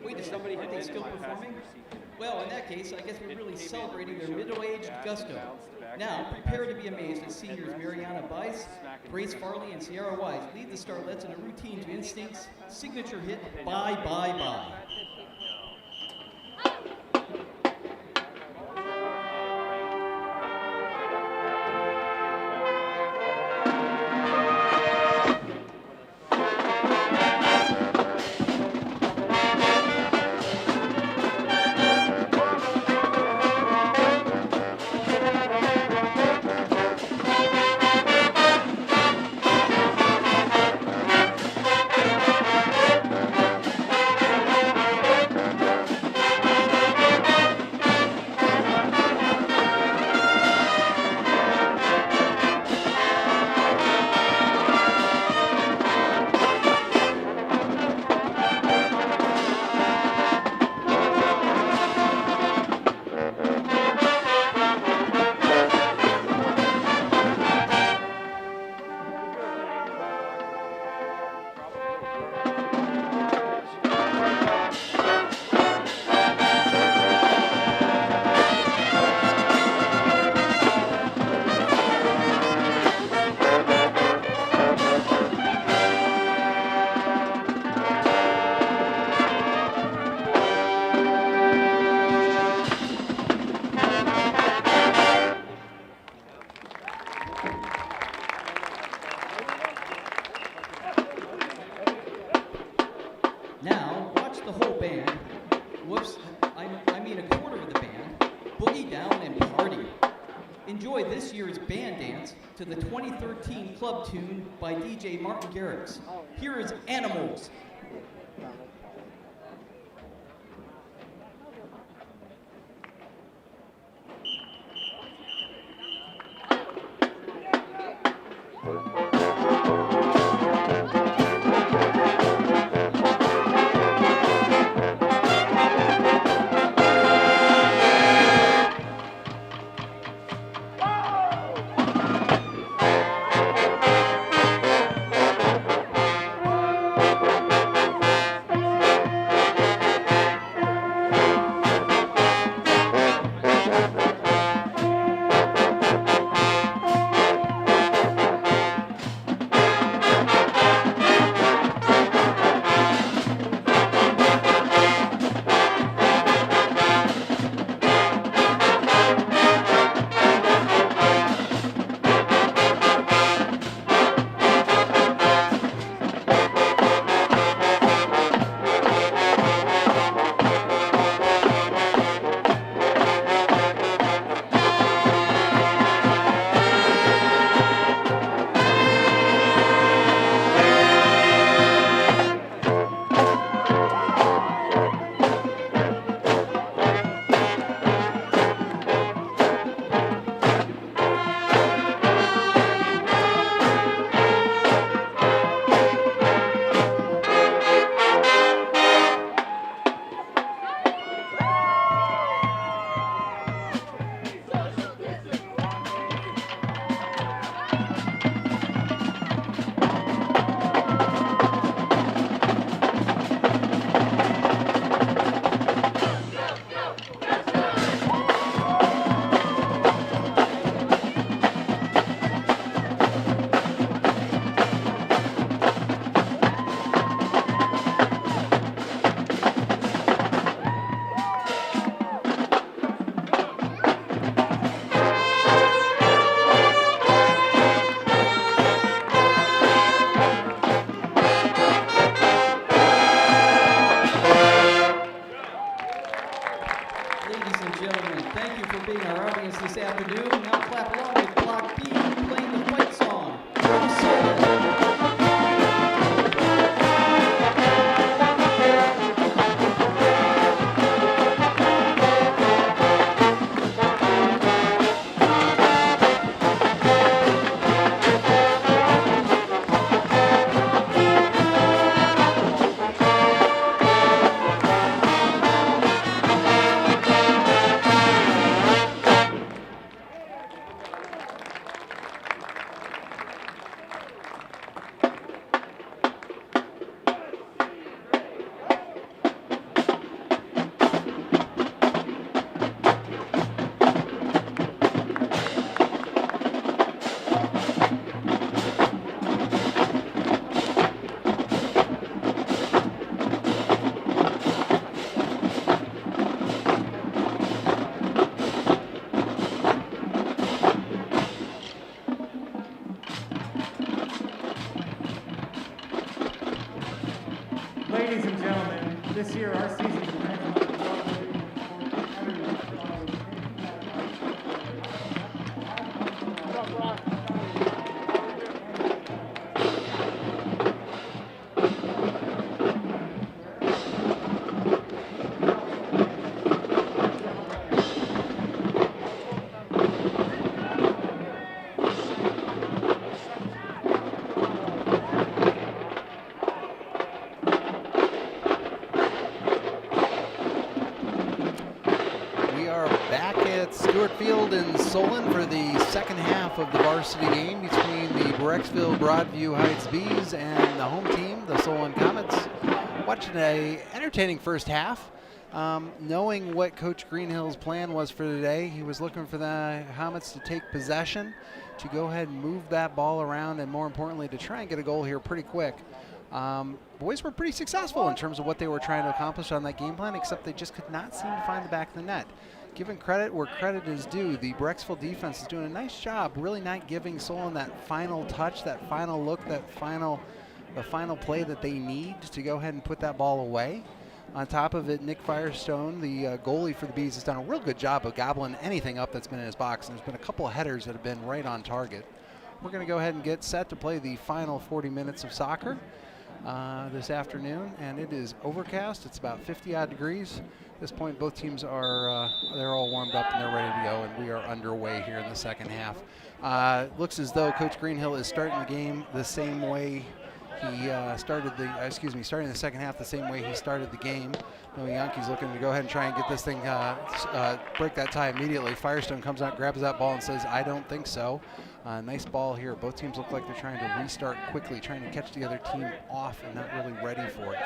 Wait a second, are they still performing? Well, in that case, I guess we're really celebrating their middle-aged gusto. Now, prepare to be amazed as seniors Mariana Bice, Grace Farley, and Sierra Wise lead the Starlets in a routine to Instinct's signature hit, Bye, Bye, Bye. Now, watch the whole band, I mean a quarter of the band, boogie down and party. Enjoy this year's band dance to the 2013 club tune by DJ Martin Garrix. Here is Animals. Ladies and gentlemen, this year our season depends on the quality for everyone to follow. Stewart Field in Solon for the second half of the varsity game between the Brecksville-Broadview Heights Bees and the home team, the Solon Comets. Watching a entertaining first half. Knowing what Coach Greenhill's plan was for today, he was looking for the Comets to take possession, to go ahead and move that ball around, and more importantly, to try and get a goal here pretty quick. Boys were pretty successful in terms of what they were trying to accomplish on that game plan, except they just could not seem to find the back of the net. Given credit where credit is due, the Brecksville defense is doing a nice job really not giving Solon that final touch, that final look, the final play that they need to go ahead and put that ball away. On top of it, Nick Firestone, the goalie for the Bees, has done a real good job of gobbling anything up that's been in his box, and there's been a couple of headers that have been right on target. We're going to go ahead and get set to play the final 40 minutes of soccer this afternoon, and it is overcast. It's about 50-odd degrees. At this point, both teams are they're all warmed up and they're ready to go, and we are underway here in the second half. Looks as though Coach Greenhill is starting the game the same way he starting the second half the same way he started the game. The Yankees looking to go ahead and try and get this thing, break that tie immediately. Firestone comes out, grabs that ball, and says, "I don't think so." Nice ball here. Both teams look like they're trying to restart quickly, trying to catch the other team off and not really ready for it.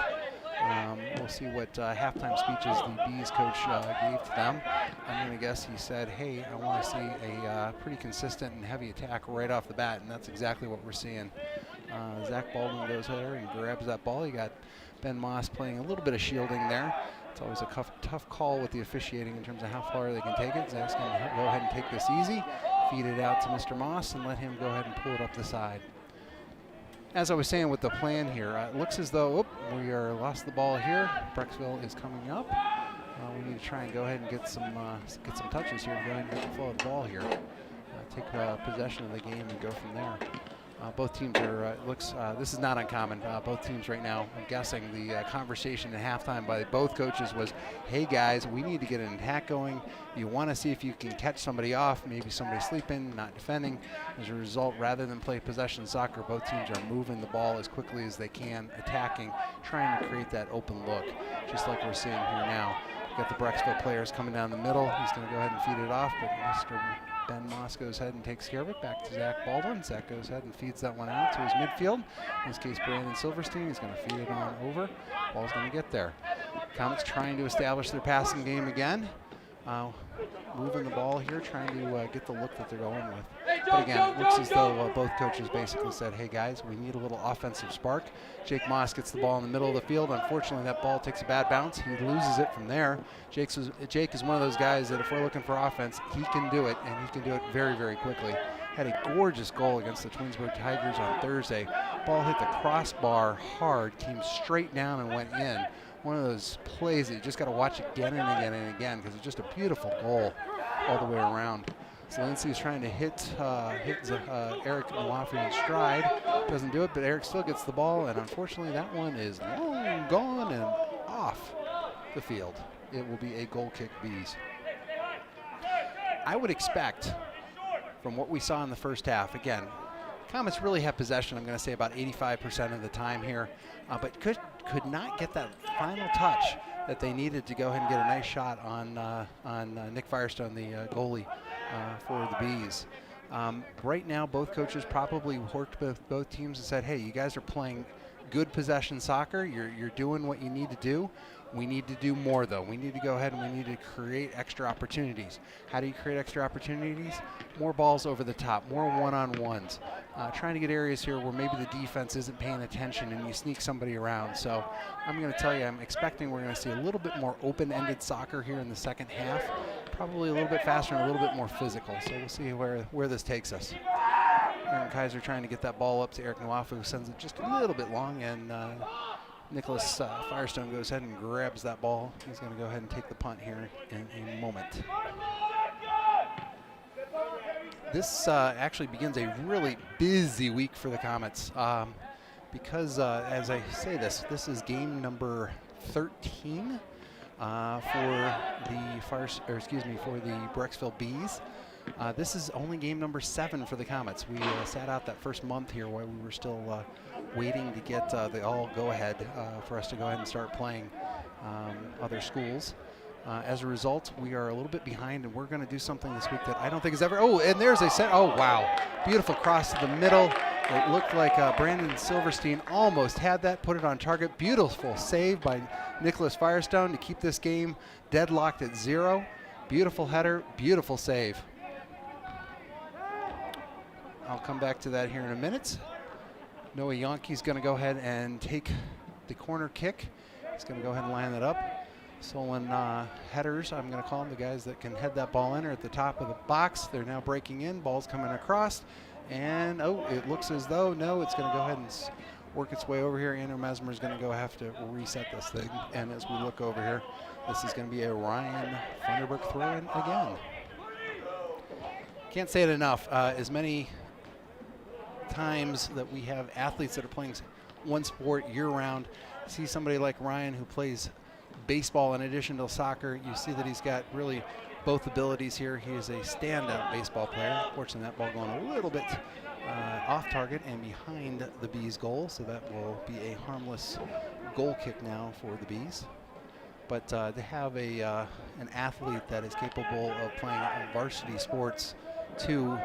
We'll see what halftime speeches the Bees coach gave to them. I'm going to guess he said, "Hey, I want to see a pretty consistent and heavy attack right off the bat," and that's exactly what we're seeing. Zach Baldwin goes there and grabs that ball. You got Ben Moss playing a little bit of shielding there. It's always a tough call with the officiating in terms of how far they can take it. Zach's going to go ahead and take this easy, feed it out to Mr. Moss, and let him go ahead and pull it up the side. As I was saying with the plan here, it looks as though we are lost the ball here. Brecksville is coming up. We need to try and go ahead and get some touches here to go ahead and get the flow of the ball here. Take possession of the game and go from there. Both teams are, this is not uncommon. Both teams right now, I'm guessing the conversation at halftime by both coaches was, "Hey guys, we need to get an attack going. You want to see if you can catch somebody off, maybe somebody sleeping, not defending." As a result, rather than play possession soccer, both teams are moving the ball as quickly as they can, attacking, trying to create that open look, just like we're seeing here now. We've got the Brecksville players coming down the middle. He's going to go ahead and feed it off, but Mr. Ben Moss goes ahead and takes care of it. Back to Zach Baldwin. Zach goes ahead and feeds that one out to his midfield. In this case, Brandon Silverstein is going to feed it on over. Ball's going to get there. Comets trying to establish their passing game again. Moving the ball here, trying to get the look that they're going with. But again, it looks as though both coaches basically said, "Hey guys, we need a little offensive spark." Jake Moss gets the ball in the middle of the field. Unfortunately, that ball takes a bad bounce. He loses it from there. Jake is one of those guys that if we're looking for offense, he can do it, and he can do it very, very quickly. Had a gorgeous goal against the Twinsburg Tigers on Thursday. Ball hit the crossbar hard, came straight down and went in. One of those plays that you just got to watch again and again and again because it's just a beautiful goal all the way around. So Lindsay is trying to hit Eric Mwafi in stride. Doesn't do it, but Eric still gets the ball, and unfortunately that one is long gone and off the field. It will be a goal kick Bees. I would expect, from what we saw in the first half, again, Comets really have possession, I'm going to say about 85% of the time here, but could not get that final touch that they needed to go ahead and get a nice shot on Nick Firestone, the goalie for the Bees. Right now, both coaches probably worked with both teams and said, "Hey, you guys are playing good possession soccer. You're doing what you need to do. We need to do more, though. We need to go ahead and we need to create extra opportunities." How do you create extra opportunities? More balls over the top, more one-on-ones. Trying to get areas here where maybe the defense isn't paying attention and you sneak somebody around. So I'm going to tell you, I'm expecting we're going to see a little bit more open-ended soccer here in the second half. Probably a little bit faster and a little bit more physical. So we'll see where this takes us. Aaron Kaiser trying to get that ball up to Eric Nwafu, who sends it just a little bit long, and Nicholas Firestone goes ahead and grabs that ball. He's going to go ahead and take the punt here in a moment. This actually begins a really busy week for the Comets because, as I say this is game number 13 for the Brecksville Bees. This is only game number 7 for the Comets. We sat out that first month here while we were still waiting to get the all go-ahead for us to go ahead and start playing other schools. As a result, we are a little bit behind, and we're going to do something this week that I don't think is ever. Oh, and there's a set. Oh, wow. Beautiful cross to the middle. It looked like Brandon Silverstein almost had that, put it on target. Beautiful save by Nicholas Firestone to keep this game deadlocked at 0. Beautiful header, beautiful save. I'll come back to that here in a minute. Noah Yonke's going to go ahead and take the corner kick. He's going to go ahead and line that up. Solon headers, I'm going to call them, the guys that can head that ball in, are at the top of the box. They're now breaking in. Ball's coming across. And, oh, it looks as though, no, it's going to go ahead and work its way over here. Andrew Mesmer is going to have to reset this thing. And as we look over here, this is going to be a Ryan Funderburk throw-in again. Can't say it enough. As many times that we have athletes that are playing one sport year-round, see somebody like Ryan who plays baseball in addition to soccer, you see that he's got really both abilities here. He is a standout baseball player. Fortunately, that ball going a little bit off target and behind the Bees' goal, so that will be a harmless goal kick now for the Bees. But to have an athlete that is capable of playing varsity sports too,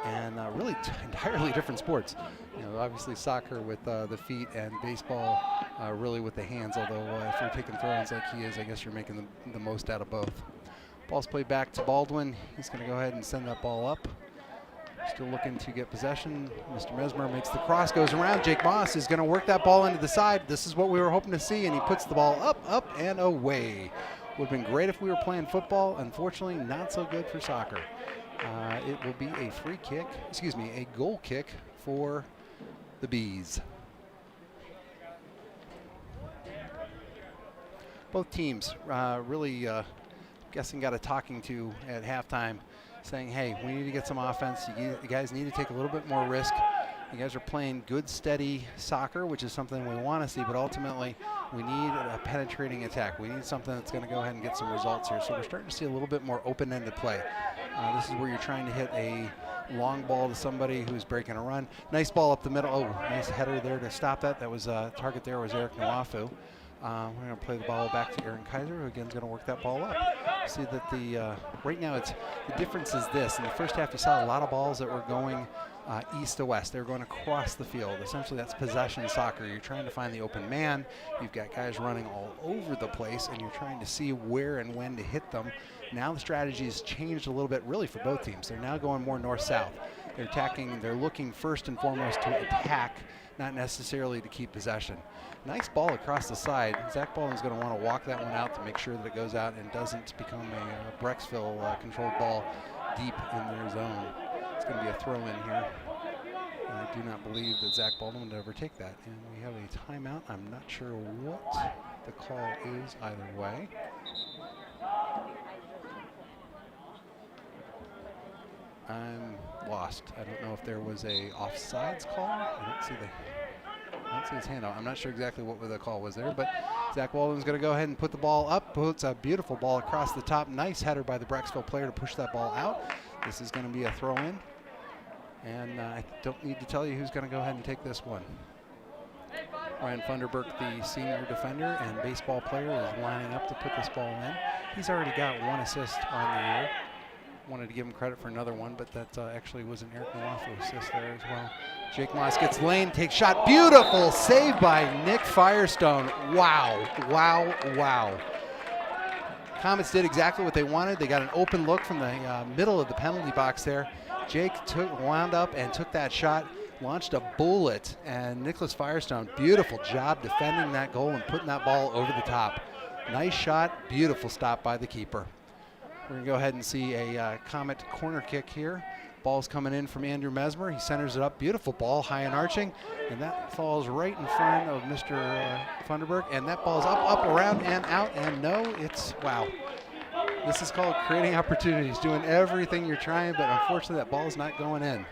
and really entirely different sports. You know, obviously soccer with the feet and baseball really with the hands, although if you're taking throw-ins like he is, I guess you're making the most out of both. Ball's played back to Baldwin. He's going to go ahead and send that ball up. Still looking to get possession. Mr. Mesmer makes the cross, goes around. Jake Moss is going to work that ball into the side. This is what we were hoping to see, and he puts the ball up, and away. Would have been great if we were playing football. Unfortunately, not so good for soccer. It will be a goal kick for the Bees. Both teams really guessing got a talking to at halftime, saying, hey, we need to get some offense. You guys need to take a little bit more risk. You guys are playing good, steady soccer, which is something we want to see, but ultimately we need a penetrating attack. We need something that's going to go ahead and get some results here. So we're starting to see a little bit more open-ended play. This is where you're trying to hit a long ball to somebody who's breaking a run. Nice ball up the middle. Oh, nice header there to stop that. That was target there was Eric Nwafu. We're going to play the ball back to Aaron Kaiser, who again is going to work that ball up. See that the right now the difference is this. In the first half, you saw a lot of balls that were going east to west. They were going across the field. Essentially, that's possession soccer. You're trying to find the open man. You've got guys running all over the place, and you're trying to see where and when to hit them. Now the strategy has changed a little bit, really, for both teams. They're now going more north-south. They're attacking. They're looking first and foremost to attack, not necessarily to keep possession. Nice ball across the side. Zach Baldwin's going to want to walk that one out to make sure that it goes out and doesn't become a Brecksville controlled ball deep in their zone. It's going to be a throw in here. And I do not believe that Zach Baldwin would ever take that. And we have a timeout. I'm not sure what the call is either way. I'm lost. I don't know if there was a offsides call. I don't see his hand out. I'm not sure exactly what the call was there, but Zach Baldwin's going to go ahead and put the ball up. Puts a beautiful ball across the top. Nice header by the Brecksville player to push that ball out. This is going to be a throw in. And I don't need to tell you who's going to go ahead and take this one. Ryan Funderburk, the senior defender and baseball player, is lining up to put this ball in. He's already got one assist on the year. Wanted to give him credit for another one, but that actually was an Eric Nwafu assist there as well. Jake Moss gets lane, takes shot. Beautiful save by Nick Firestone. Wow, wow, wow. Comets did exactly what they wanted. They got an open look from the middle of the penalty box there. Jake wound up and took that shot, launched a bullet, and Nicholas Firestone, beautiful job defending that goal and putting that ball over the top. Nice shot, beautiful stop by the keeper. We're going to go ahead and see a Comet corner kick here. Ball's coming in from Andrew Mesmer. He centers it up. Beautiful ball, high and arching. And that falls right in front of Mr. Funderburg. And that ball's up, around, and out. And no, it's, wow. This is called creating opportunities, doing everything you're trying, but unfortunately that ball's not going in.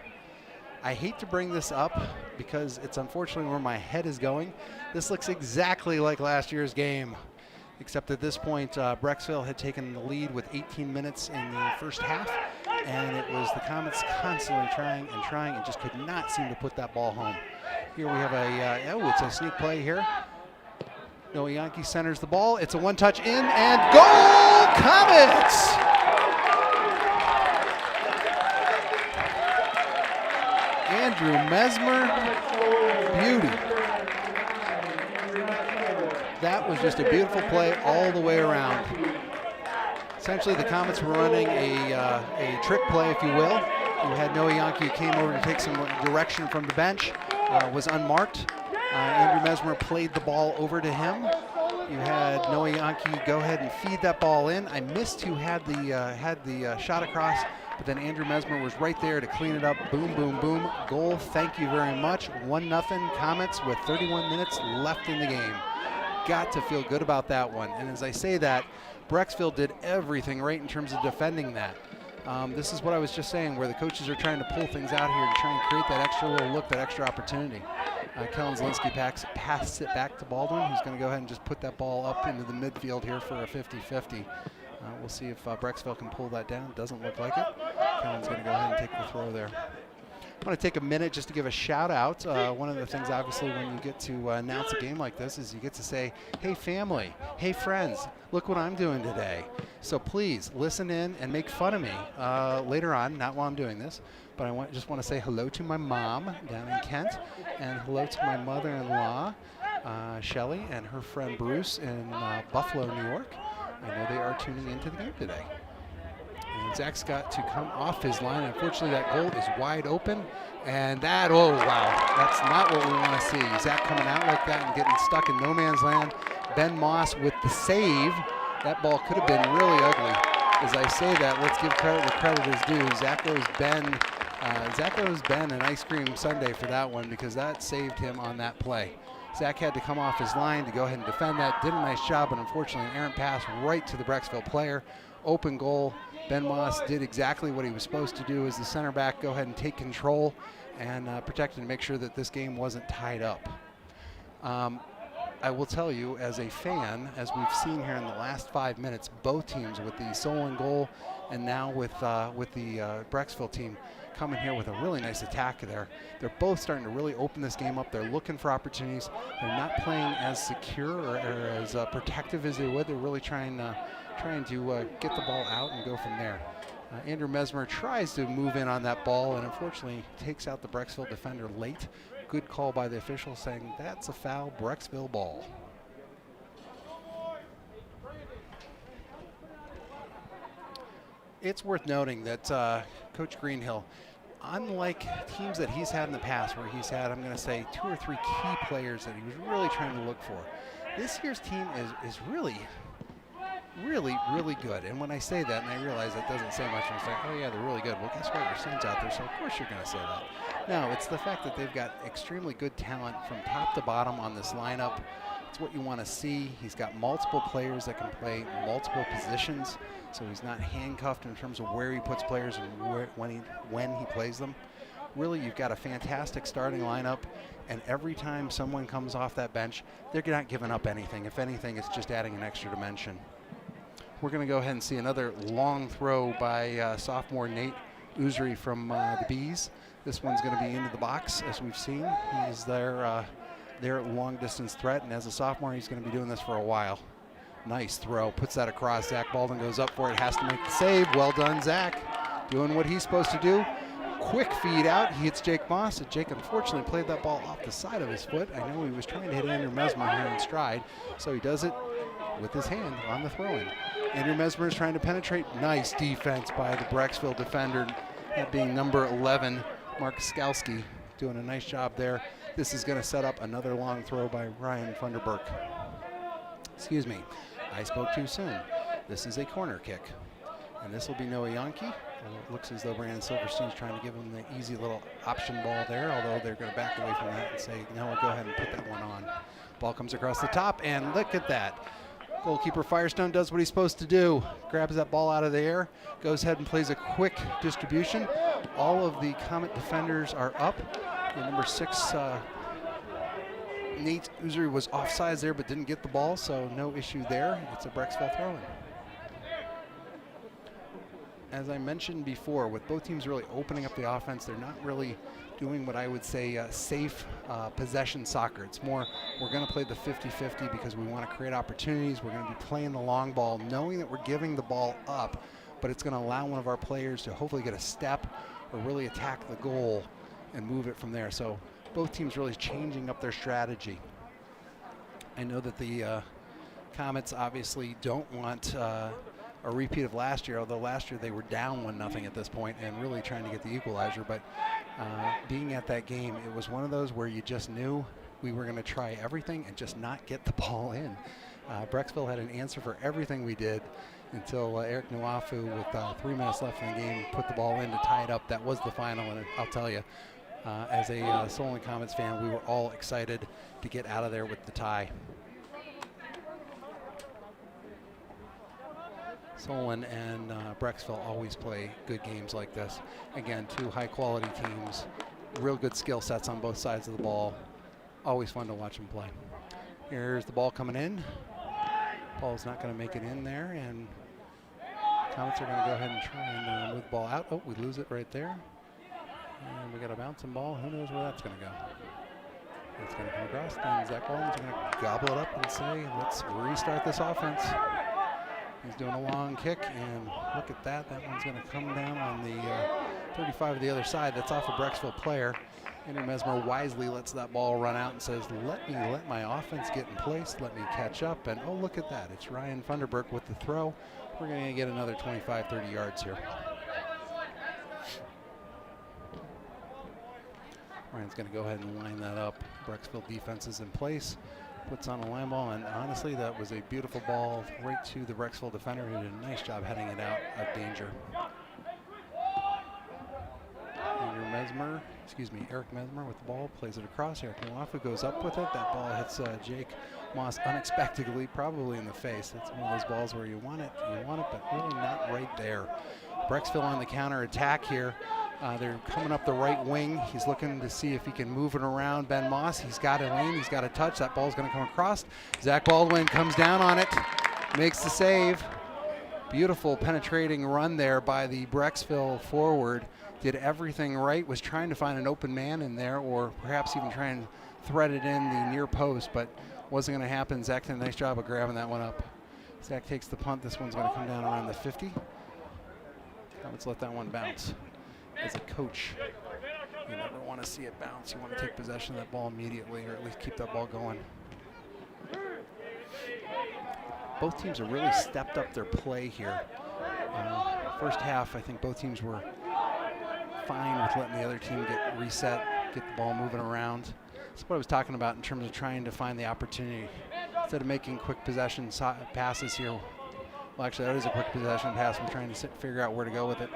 I hate to bring this up because it's unfortunately where my head is going. This looks exactly like last year's game, except at this point, Brecksville had taken the lead with 18 minutes in the first half, and it was the Comets constantly trying and just could not seem to put that ball home. Here we have it's a sneak play here. Noah Yankee centers the ball. It's a one-touch in, and goal, Comets! Andrew Mesmer, beauty. That was just a beautiful play all the way around. Essentially, the Comets were running a trick play, if you will. You had Noah Yankee who came over to take some direction from the bench, was unmarked. Andrew Mesmer played the ball over to him. You had Noah Yankee go ahead and feed that ball in. I missed who had the shot across, but then Andrew Mesmer was right there to clean it up. Boom, boom, boom. Goal, thank you very much. 1-0 Comets with 31 minutes left in the game. Got to feel good about that one. And as I say that, Brecksville did everything right in terms of defending that. This is what I was just saying, where the coaches are trying to pull things out here to try and create that extra little look, that extra opportunity. Kellen Zielinski passes it back to Baldwin, who's going to go ahead and just put that ball up into the midfield here for a 50-50. We'll see if Brecksville can pull that down. Doesn't look like it. Kellen's going to go ahead and take the throw there. I want to take a minute just to give a shout out. One of the things, obviously, when you get to announce a game like this is you get to say, hey family, hey friends, look what I'm doing today. So please listen in and make fun of me later on, not while I'm doing this, but I just want to say hello to my mom down in Kent, and hello to my mother-in-law, Shelly, and her friend Bruce in Buffalo, New York. I know they are tuning into the game today. And Zach's got to come off his line. Unfortunately, that goal is wide open. And that, oh, wow, that's not what we want to see. Zach coming out like that and getting stuck in no man's land. Ben Moss with the save. That ball could have been really ugly. As I say that, let's give credit where credit is due. Zach owes Ben an ice cream sundae for that one, because that saved him on that play. Zach had to come off his line to go ahead and defend that. Did a nice job, but unfortunately an errant pass right to the Brecksville player. Open goal. Ben Moss did exactly what he was supposed to do as the center back. Go ahead and take control and protect and make sure that this game wasn't tied up. I will tell you, as a fan, as we've seen here in the last 5 minutes, both teams with the Solon goal and now with the Brecksville team coming here with a really nice attack there. They're both starting to really open this game up. They're looking for opportunities. They're not playing as secure or as protective as they would. They're really trying to get the ball out and go from there. Andrew Mesmer tries to move in on that ball and unfortunately takes out the Brecksville defender late. Good call by the official saying that's a foul, Brecksville ball. It's worth noting that Coach Greenhill, unlike teams that he's had in the past where he's had, I'm going to say, 2 or 3 key players that he was really trying to look for, this year's team is really good. And when I say that, and I realize that doesn't say much, and I say, oh yeah, they're really good. Well, guess what? Your son's out there, so of course you're going to say that. No, it's the fact that they've got extremely good talent from top to bottom on this lineup. It's what you want to see. He's got multiple players that can play multiple positions, so he's not handcuffed in terms of where he puts players and when he plays them. Really, you've got a fantastic starting lineup, and every time someone comes off that bench, they're not giving up anything. If anything, it's just adding an extra dimension. We're going to go ahead and see another long throw by sophomore Nate Usry from the Bees. This one's going to be into the box, as we've seen. He's there at long distance threat, and as a sophomore, he's going to be doing this for a while. Nice throw, puts that across. Zach Baldwin goes up for it, has to make the save. Well done, Zach. Doing what he's supposed to do. Quick feed out, he hits Jake Moss. Jake unfortunately played that ball off the side of his foot. I know he was trying to hit Andrew Mesmer here in stride, so he does it with his hand on the throw-in. Andrew Mesmer is trying to penetrate. Nice defense by the Brecksville defender, that being number 11, Mark Skalski, doing a nice job there. This is going to set up another long throw by Ryan Funderburg. Excuse me, I spoke too soon. This is a corner kick, and this will be Noah Yankee, It looks as though Brandon Silverstein's trying to give him the easy little option ball there, although they're going to back away from that and say, no, we'll go ahead and put that one on. Ball comes across the top, and look at that. Goalkeeper Firestone does what he's supposed to do. Grabs that ball out of the air, goes ahead and plays a quick distribution. All of the Comet defenders are up. The number 6, Nate Usuri, was offsides there but didn't get the ball, so no issue there. It's a Brecksville throw-in. As I mentioned before, with both teams really opening up the offense, they're not really doing what I would say safe possession soccer. It's more, we're going to play the 50-50 because we want to create opportunities. We're going to be playing the long ball, knowing that we're giving the ball up, but it's going to allow one of our players to hopefully get a step or really attack the goal and move it from there. So both teams really changing up their strategy. I know that the Comets obviously don't want a repeat of last year, although last year they were down 1-0 at this point and really trying to get the equalizer. But being at that game, it was one of those where you just knew we were going to try everything and just not get the ball in. Brecksville had an answer for everything we did until Eric Nwafu, with 3 minutes left in the game, put the ball in to tie it up. That was the final, and I'll tell you, as a Solon Comets fan, we were all excited to get out of there with the tie. Solon and Brecksville always play good games like this. Again, 2 high-quality teams, real good skill sets on both sides of the ball. Always fun to watch them play. Here's the ball coming in. Ball's not going to make it in there, and Comets are going to go ahead and try and move the ball out. Oh, we lose it right there. And we got a bouncing ball. Who knows where that's going to go? It's going to come across, and Zach Baldwin's going to gobble it up and say, let's restart this offense. He's doing a long kick, and look at that. That one's going to come down on the 35 of the other side. That's off a Brecksville player. Andrew Mesmer wisely lets that ball run out and says, let my offense get in place. Let me catch up. And oh, look at that. It's Ryan Funderburk with the throw. We're going to get another 25, 30 yards here. Ryan's going to go ahead and line that up. Brecksville defense is in place. Puts on a line ball, and honestly, that was a beautiful ball right to the Brecksville defender, who did a nice job heading it out of danger. Eric Mesmer with the ball, plays it across. Eric Nwafu goes up with it. That ball hits Jake Moss unexpectedly, probably in the face. It's one of those balls where you want it, but really not right there. Brecksville on the counter attack here. They're coming up the right wing. He's looking to see if he can move it around Ben Moss. He's got a lane. He's got a touch. That ball's going to come across. Zach Baldwin comes down on it, makes the save. Beautiful penetrating run there by the Brecksville forward. Did everything right, was trying to find an open man in there, or perhaps even try and thread it in the near post, but wasn't going to happen. Zach did a nice job of grabbing that one up. Zach takes the punt. This one's going to come down around the 50. Let's let that one bounce. As a coach, you never want to see it bounce. You want to take possession of that ball immediately, or at least keep that ball going. Both teams have really stepped up their play here. First half, I think both teams were fine with letting the other team get reset, get the ball moving around. That's what I was talking about in terms of trying to find the opportunity. Instead of making quick possession passes here, well, actually, that is a quick possession pass. I'm trying to figure out where to go with it.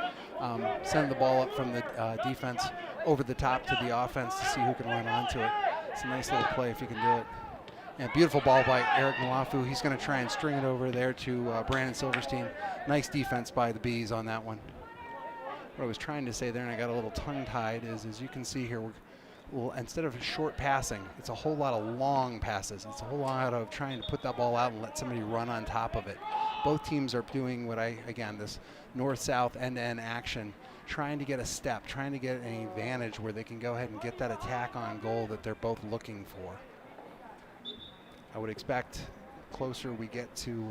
Send the ball up from the defense over the top to the offense to see who can run onto it. It's a nice little play if you can do it. And beautiful ball by Eric Nwafu. He's going to try and string it over there to Brandon Silverstein. Nice defense by the Bees on that one. What I was trying to say there, and I got a little tongue-tied, is as you can see here, instead of short passing, it's a whole lot of long passes. It's a whole lot of trying to put that ball out and let somebody run on top of it. Both teams are doing this north-south end-to-end action, trying to get a step, trying to get an advantage where they can go ahead and get that attack on goal that they're both looking for. I would expect closer we get to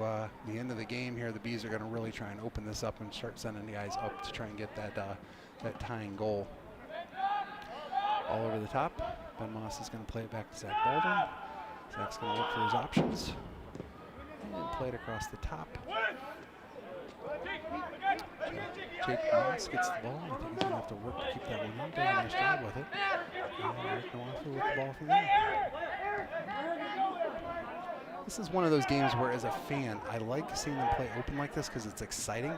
the end of the game here, the Bees are going to really try and open this up and start sending the guys up to try and get that tying goal. All over the top. Ben Moss is going to play it back to Zach Baldwin. Zach's going to look for his options and play it across the top. Jake Moss gets the ball. I think he's going to have to work to keep that one in. Doing a nice job with it. And Eric Nwafu with the ball from there. This is one of those games where, as a fan, I like seeing them play open like this because it's exciting.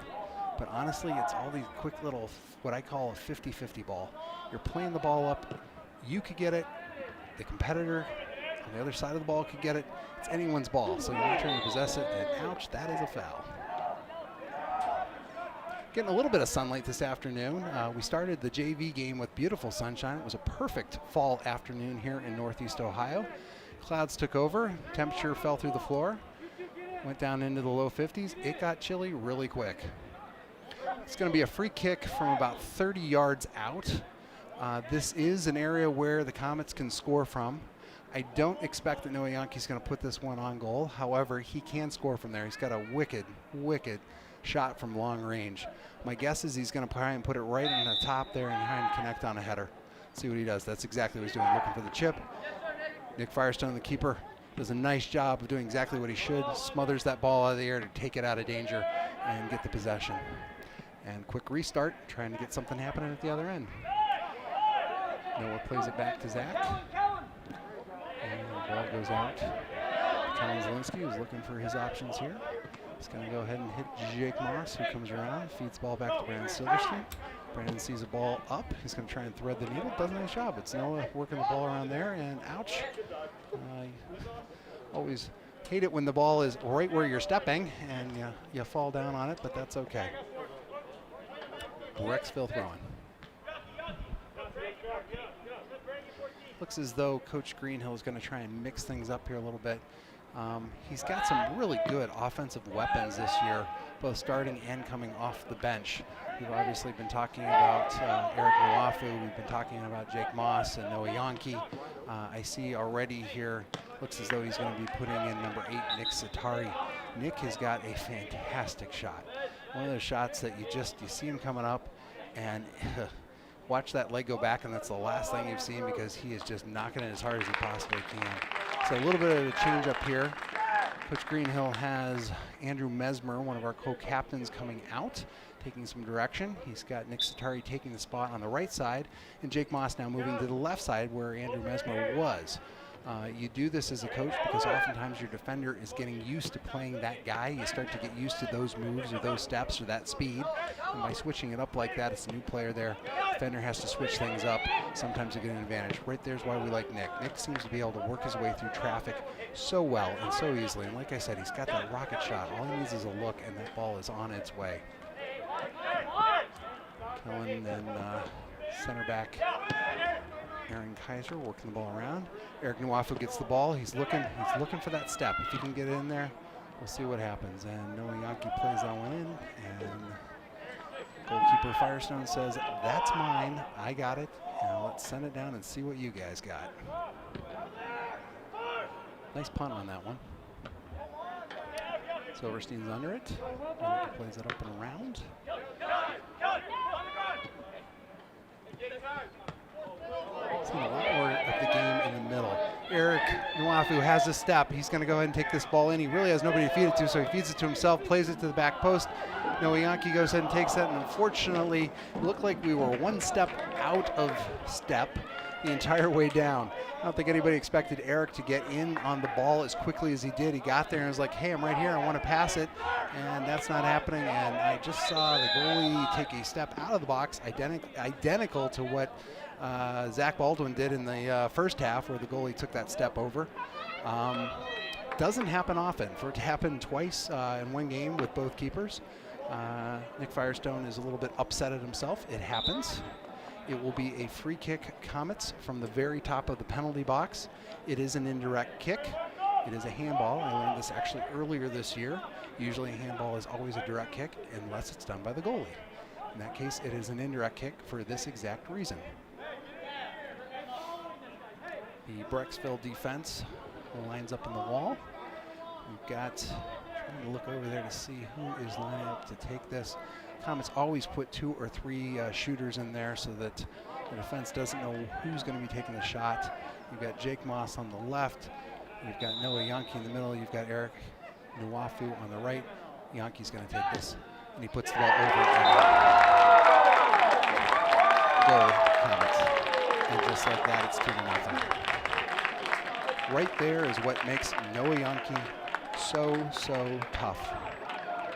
But honestly, it's all these quick little, what I call a 50-50 ball. You're playing the ball up. You could get it. The competitor on the other side of the ball could get it. It's anyone's ball, so you're not trying to possess it, and ouch, that is a foul. Getting a little bit of sunlight this afternoon. We started the JV game with beautiful sunshine. It was a perfect fall afternoon here in Northeast Ohio. Clouds took over, temperature fell through the floor, went down into the low 50s. It got chilly really quick. It's going to be a free kick from about 30 yards out. This is an area where the Comets can score from. I don't expect that Noah Yankee's going to put this one on goal. However, he can score from there. He's got a wicked shot from long range. My guess is he's going to try and put it right in the top there and try and connect on a header. See what he does. That's exactly what he's doing, looking for the chip. Nick Firestone, the keeper, does a nice job of doing exactly what he should. Smothers that ball out of the air to take it out of danger and get the possession. And quick restart, trying to get something happening at the other end. Noah plays it back to Zach. And the ball goes out. Colin Zielinski, who's looking for his options here. He's going to go ahead and hit Jake Moss, who comes around, feeds the ball back to Brandon Silverstein. Brandon sees a ball up. He's going to try and thread the needle. Does a nice job. It's Noah working the ball around there, and ouch. Always hate it when the ball is right where you're stepping and you fall down on it, but that's okay. Brecksville throwing. Looks as though Coach Greenhill is going to try and mix things up here a little bit. He's got some really good offensive weapons this year, both starting and coming off the bench. We've obviously been talking about Eric Nwafu. We've been talking about Jake Moss and Noah Yankee. I see already here, looks as though he's going to be putting in number 8, Nick Satari. Nick has got a fantastic shot. One of those shots that you see him coming up and watch that leg go back, and that's the last thing you've seen because he is just knocking it as hard as he possibly can. So a little bit of a change up here. Coach Greenhill has Andrew Mesmer, one of our co-captains, coming out, taking some direction. He's got Nick Satari taking the spot on the right side, and Jake Moss now moving to the left side where Andrew Mesmer was. You do this as a coach because oftentimes your defender is getting used to playing that guy. You start to get used to those moves or those steps or that speed. And by switching it up like that, it's a new player there. Defender has to switch things up. Sometimes you get an advantage. Right there's why we like Nick. Nick seems to be able to work his way through traffic so well and so easily. And like I said, he's got that rocket shot. All he needs is a look, and that ball is on its way. Kellen and center back Aaron Kaiser working the ball around. Eric Nwafu gets the ball. He's looking for that step. If he can get in there, we'll see what happens. And Noah Yankee plays that one in, and goalkeeper Firestone says, "That's mine. I got it. Now let's send it down and see what you guys got." Nice punt on that one. Silverstein's under it. Yankee plays it up and around. Seen a lot more of the game in the middle. Eric Nwafu has a step. He's going to go ahead and take this ball in. He really has nobody to feed it to, so he feeds it to himself, plays it to the back post. Noah Yankee goes ahead and takes that, and unfortunately, it looked like we were one step out of step the entire way down. I don't think anybody expected Eric to get in on the ball as quickly as he did. He got there and was like, "Hey, I'm right here. I want to pass it," and that's not happening. And I just saw the goalie take a step out of the box, identical to what Zach Baldwin did in the first half, where the goalie took that step over. Doesn't happen often. For it to happen twice in one game with both keepers, Nick Firestone is a little bit upset at himself. It happens. It will be a free kick, Comets, from the very top of the penalty box. It is an indirect kick. It is a handball. I learned this actually earlier this year. Usually a handball is always a direct kick unless it's done by the goalie. In that case, it is an indirect kick for this exact reason. The Brecksville defense lines up in the wall. We've got, trying to look over there to see who is lining up to take this. Comets always put 2 or 3 shooters in there so that the defense doesn't know who's going to be taking the shot. You've got Jake Moss on the left. You've got Noah Yankee in the middle. You've got Eric Nwafu on the right. Yankee's going to take this, and he puts the ball over and goal, Comets. And just like that, it's 2-0. Right there is what makes Noah Yankee so tough.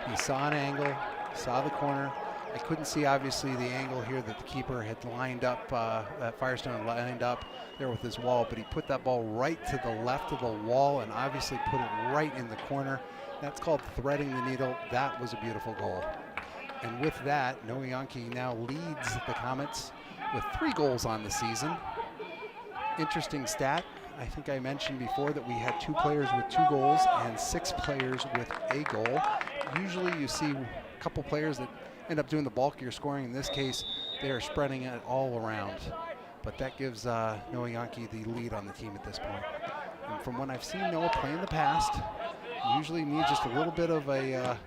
He saw an angle, saw the corner. I couldn't see, obviously, the angle here that the keeper had lined up, that Firestone lined up there with his wall, but he put that ball right to the left of the wall and obviously put it right in the corner. That's called threading the needle. That was a beautiful goal. And with that, Noe Yankee now leads the Comets with 3 goals on the season. Interesting stat. I think I mentioned before that we had 2 players with 2 goals and 6 players with a goal. Usually you see a couple players that end up doing the bulk of your scoring. In this case, they are spreading it all around. But that gives Noe Yankee the lead on the team at this point. And from what I've seen Noah play in the past, usually needs just a little bit of a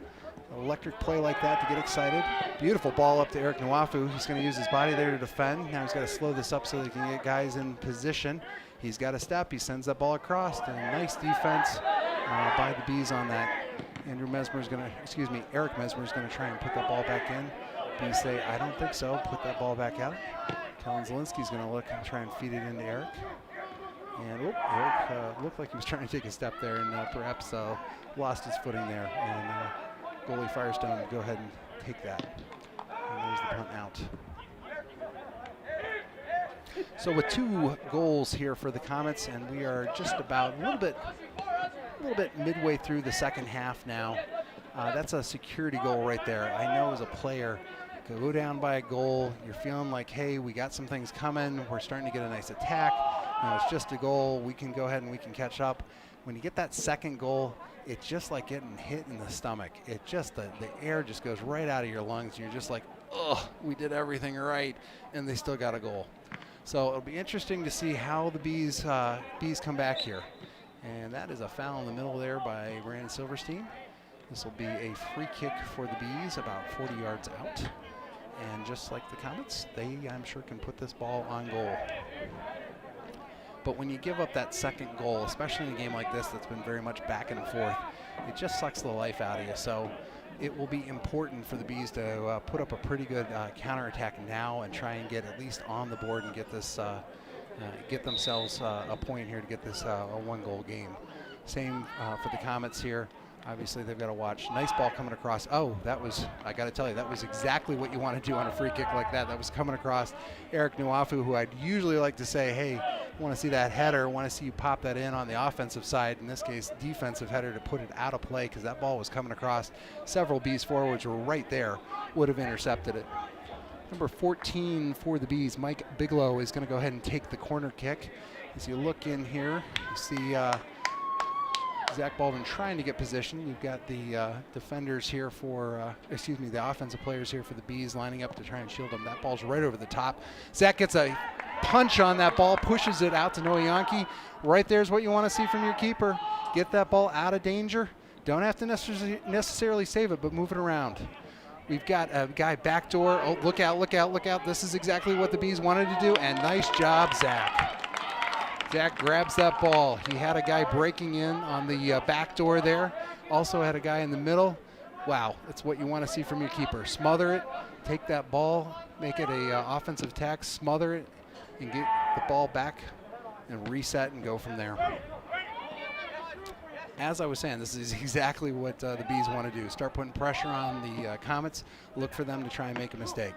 electric play like that to get excited. Beautiful ball up to Eric Nwafu. He's going to use his body there to defend. Now he's got to slow this up so they can get guys in position. He's got a step. He sends that ball across. And a nice defense by the Bees on that. Eric Mesmer is going to try and put that ball back in. Bees say, I don't think so. Put that ball back out. Kellen Zielinski's going to look and try and feed it into Eric. And Eric looked like he was trying to take a step there and perhaps lost his footing there. And goalie Firestone will go ahead and take that. And there's the punt out. So with 2 goals here for the Comets, and we are just about a little bit midway through the second half now. That's a security goal right there. I know as a player, go down by a goal, you're feeling like, hey, we got some things coming. We're starting to get a nice attack. It's just a goal. We can go ahead and we can catch up. When you get that second goal, it's just like getting hit in the stomach. It just, the air just goes right out of your lungs. You're just like, ugh, we did everything right, and they still got a goal. So it'll be interesting to see how the Bees come back here. And that is a foul in the middle there by Brandon Silverstein. This will be a free kick for the Bees, about 40 yards out. And just like the Comets, they, I'm sure, can put this ball on goal. But when you give up that second goal, especially in a game like this that's been very much back and forth, it just sucks the life out of you. So it will be important for the Bees to put up a pretty good counterattack now and try and get at least on the board and get this, get themselves a point here to get this a 1-goal game. Same for the Comets here. Obviously, they've got to watch. Nice ball coming across. Oh, that was, I got to tell you, that was exactly what you want to do on a free kick like that. That was coming across Eric Nwafu, who I'd usually like to say, hey, want to see that header, want to see you pop that in on the offensive side. In this case, defensive header to put it out of play because that ball was coming across. Several Bees forwards were right there, would have intercepted it. Number 14 for the Bees, Mike Bigelow, is going to go ahead and take the corner kick. As you look in here, you see Zach Baldwin trying to get position. You've got the defenders here for, the offensive players here for the Bees lining up to try and shield them. That ball's right over the top. Zach gets a punch on that ball, pushes it out to Noe Yankee. Right there's what you want to see from your keeper. Get that ball out of danger. Don't have to necessarily save it, but move it around. We've got a guy backdoor. Oh, look out, look out, look out. This is exactly what the Bees wanted to do, and nice job, Zach. Zach grabs that ball. He had a guy breaking in on the back door there. Also had a guy in the middle. Wow, that's what you want to see from your keeper. Smother it, take that ball, make it a offensive attack, smother it, and get the ball back and reset and go from there. As I was saying, this is exactly what the Bees want to do. Start putting pressure on the Comets, look for them to try and make a mistake.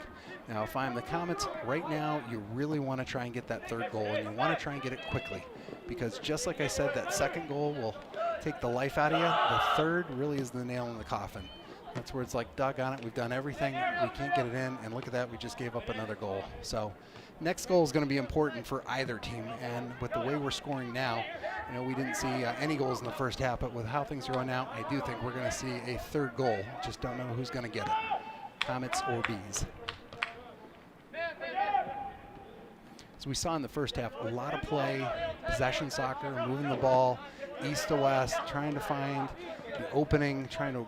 Now, if I'm the Comets, right now, you really want to try and get that third goal, and you want to try and get it quickly. Because just like I said, that second goal will take the life out of you. The third really is the nail in the coffin. That's where it's like, doggone it, we've done everything, we can't get it in, and look at that, we just gave up another goal. So next goal is going to be important for either team, and with the way we're scoring now, we didn't see any goals in the first half, but with how things are going now, I do think we're going to see a third goal. Just don't know who's going to get it, Comets or Bees. As we saw in the first half, a lot of play, possession soccer, moving the ball east to west, trying to find the opening, trying to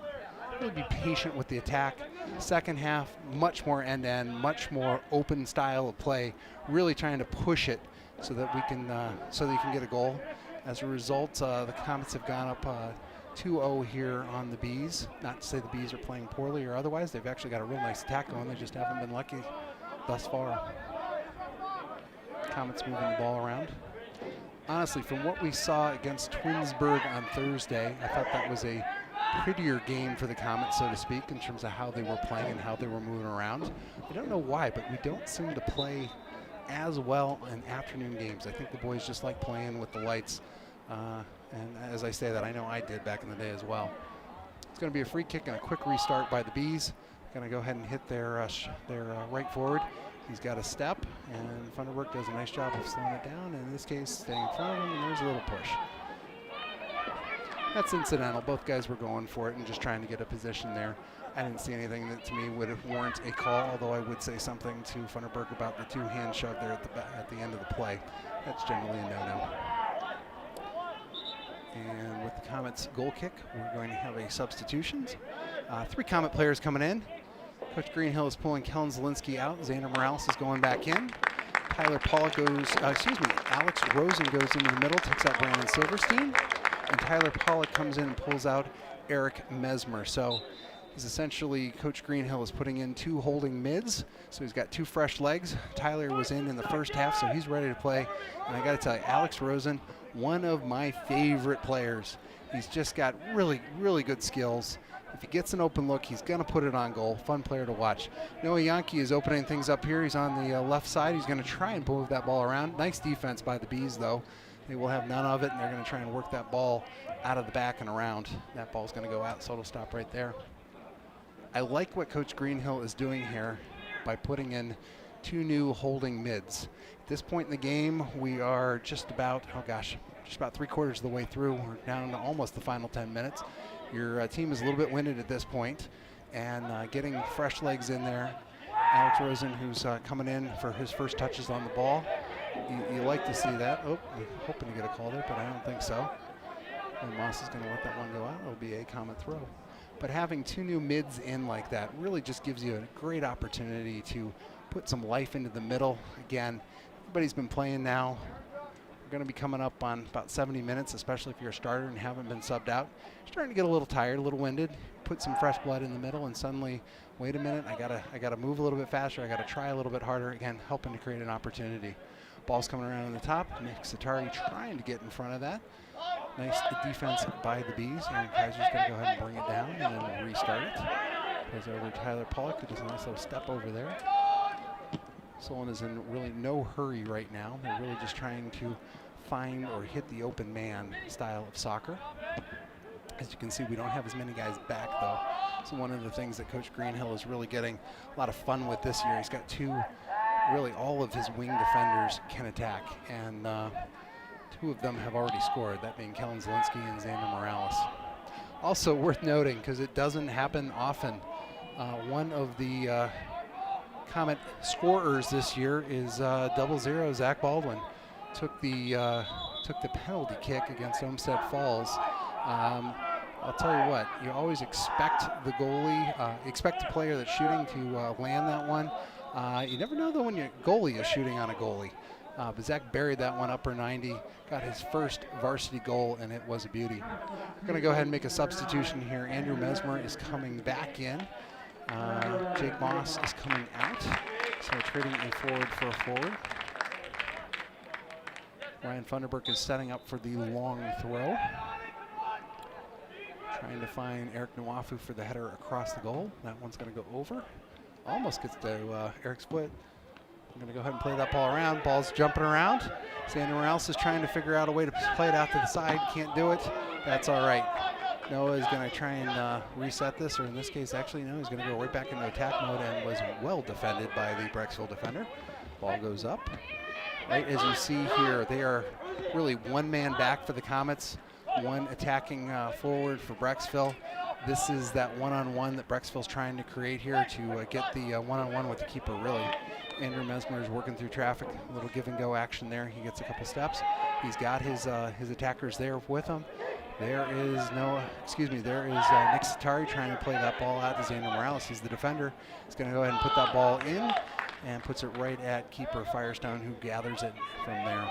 really be patient with the attack. Second half, much more end-to-end, much more open style of play, really trying to push it so that we can, so that you can get a goal. As a result, the Comets have gone up 2-0 here on the Bees. Not to say the Bees are playing poorly or otherwise. They've actually got a real nice attack going. They just haven't been lucky thus far. Comets moving the ball around. Honestly, from what we saw against Twinsburg on Thursday, I thought that was a prettier game for the Comets, so to speak, in terms of how they were playing and how they were moving around. I don't know why, but we don't seem to play as well in afternoon games. I think the boys just like playing with the lights. And as I say that, I know I did back in the day as well. It's going to be a free kick and a quick restart by the Bees. Going to go ahead and hit their right forward. He's got a step, and Funderburk does a nice job of slowing it down, and in this case, staying in front of him, and there's a little push. That's incidental. Both guys were going for it and just trying to get a position there. I didn't see anything that to me would warrant a call, although I would say something to Funderburk about the two-hand shove there at the end of the play. That's generally a no-no. And with the Comets goal kick, we're going to have a substitutions. 3 Comet players coming in. Coach Greenhill is pulling Kellen Zielinski out. Xander Morales is going back in. Alex Rosen goes into the middle, takes out Brandon Silverstein. And Tyler Pollock comes in and pulls out Eric Mesmer. So he's essentially, Coach Greenhill is putting in 2 holding mids. So he's got 2 fresh legs. Tyler was in the first half, so he's ready to play. And I got to tell you, Alex Rosen, one of my favorite players. He's just got really, really good skills. If he gets an open look, he's going to put it on goal. Fun player to watch. Noah Yankee is opening things up here. He's on the left side. He's going to try and move that ball around. Nice defense by the Bees, though. They will have none of it, and they're going to try and work that ball out of the back and around. That ball's going to go out, so it'll stop right there. I like what Coach Greenhill is doing here by putting in 2 new holding mids. At this point in the game, we are just about 3/4 of the way through. We're down to almost the final 10 minutes. Your team is a little bit winded at this point, and getting fresh legs in there. Alex Rosen, who's coming in for his first touches on the ball. You like to see that. Oh, I'm hoping to get a call there, but I don't think so. And Moss is going to let that one go out. It'll be a Comet throw. But having 2 new mids in like that really just gives you a great opportunity to put some life into the middle. Again, everybody's been playing now. We're going to be coming up on about 70 minutes, especially if you're a starter and haven't been subbed out. Starting to get a little tired, a little winded. Put some fresh blood in the middle, and suddenly, wait a minute, I gotta move a little bit faster. I gotta try a little bit harder. Again, helping to create an opportunity. Ball's coming around on the top. Nick Satari trying to get in front of that. Nice defense by the Bees. Aaron Kaiser's going to go ahead and bring it down and then restart it. Goes over to Tyler Pollock, who does a nice little step over there. Solon is in really no hurry right now. They're really just trying to find or hit the open man style of soccer. As you can see, we don't have as many guys back, though. So one of the things that Coach Greenhill is really getting a lot of fun with this year, he's got 2, really all of his wing defenders can attack, and 2 of them have already scored, that being Kellen Zielinski and Xander Morales. Also worth noting, because it doesn't happen often, one of the Comet scorers this year is 00 Zach Baldwin. Took the penalty kick against Olmsted Falls. I'll tell you what, you always expect the goalie, expect the player that's shooting to land that one. You never know though when your goalie is shooting on a goalie. But Zach buried that one upper 90, got his first varsity goal, and it was a beauty. We're going to go ahead and make a substitution here. Andrew Mesmer is coming back in. Jake Moss is coming out. So we're trading a forward for a forward. Ryan Funderburk is setting up for the long throw. Trying to find Eric Nwafu for the header across the goal. That one's going to go over. Almost gets to Eric's foot. I'm going to go ahead and play that ball around. Ball's jumping around. Xander Morales is trying to figure out a way to play it out to the side. Can't do it. That's all right. Noah is going to try and reset this, or in this case, actually, no, he's going to go right back into attack mode and was well defended by the Brecksville defender. Ball goes up. Right as you see here, they are really 1 man back for the Comets, 1 attacking forward for Brecksville. This is that one-on-one that Brecksville's trying to create here to get the one-on-one with the keeper, really. Andrew Mesmer is working through traffic, a little give and go action there. He gets a couple steps. He's got his attackers there with him. There is Nick Satari trying to play that ball out to Xander Morales. He's the defender. He's going to go ahead and put that ball in and puts it right at keeper Firestone, who gathers it from there.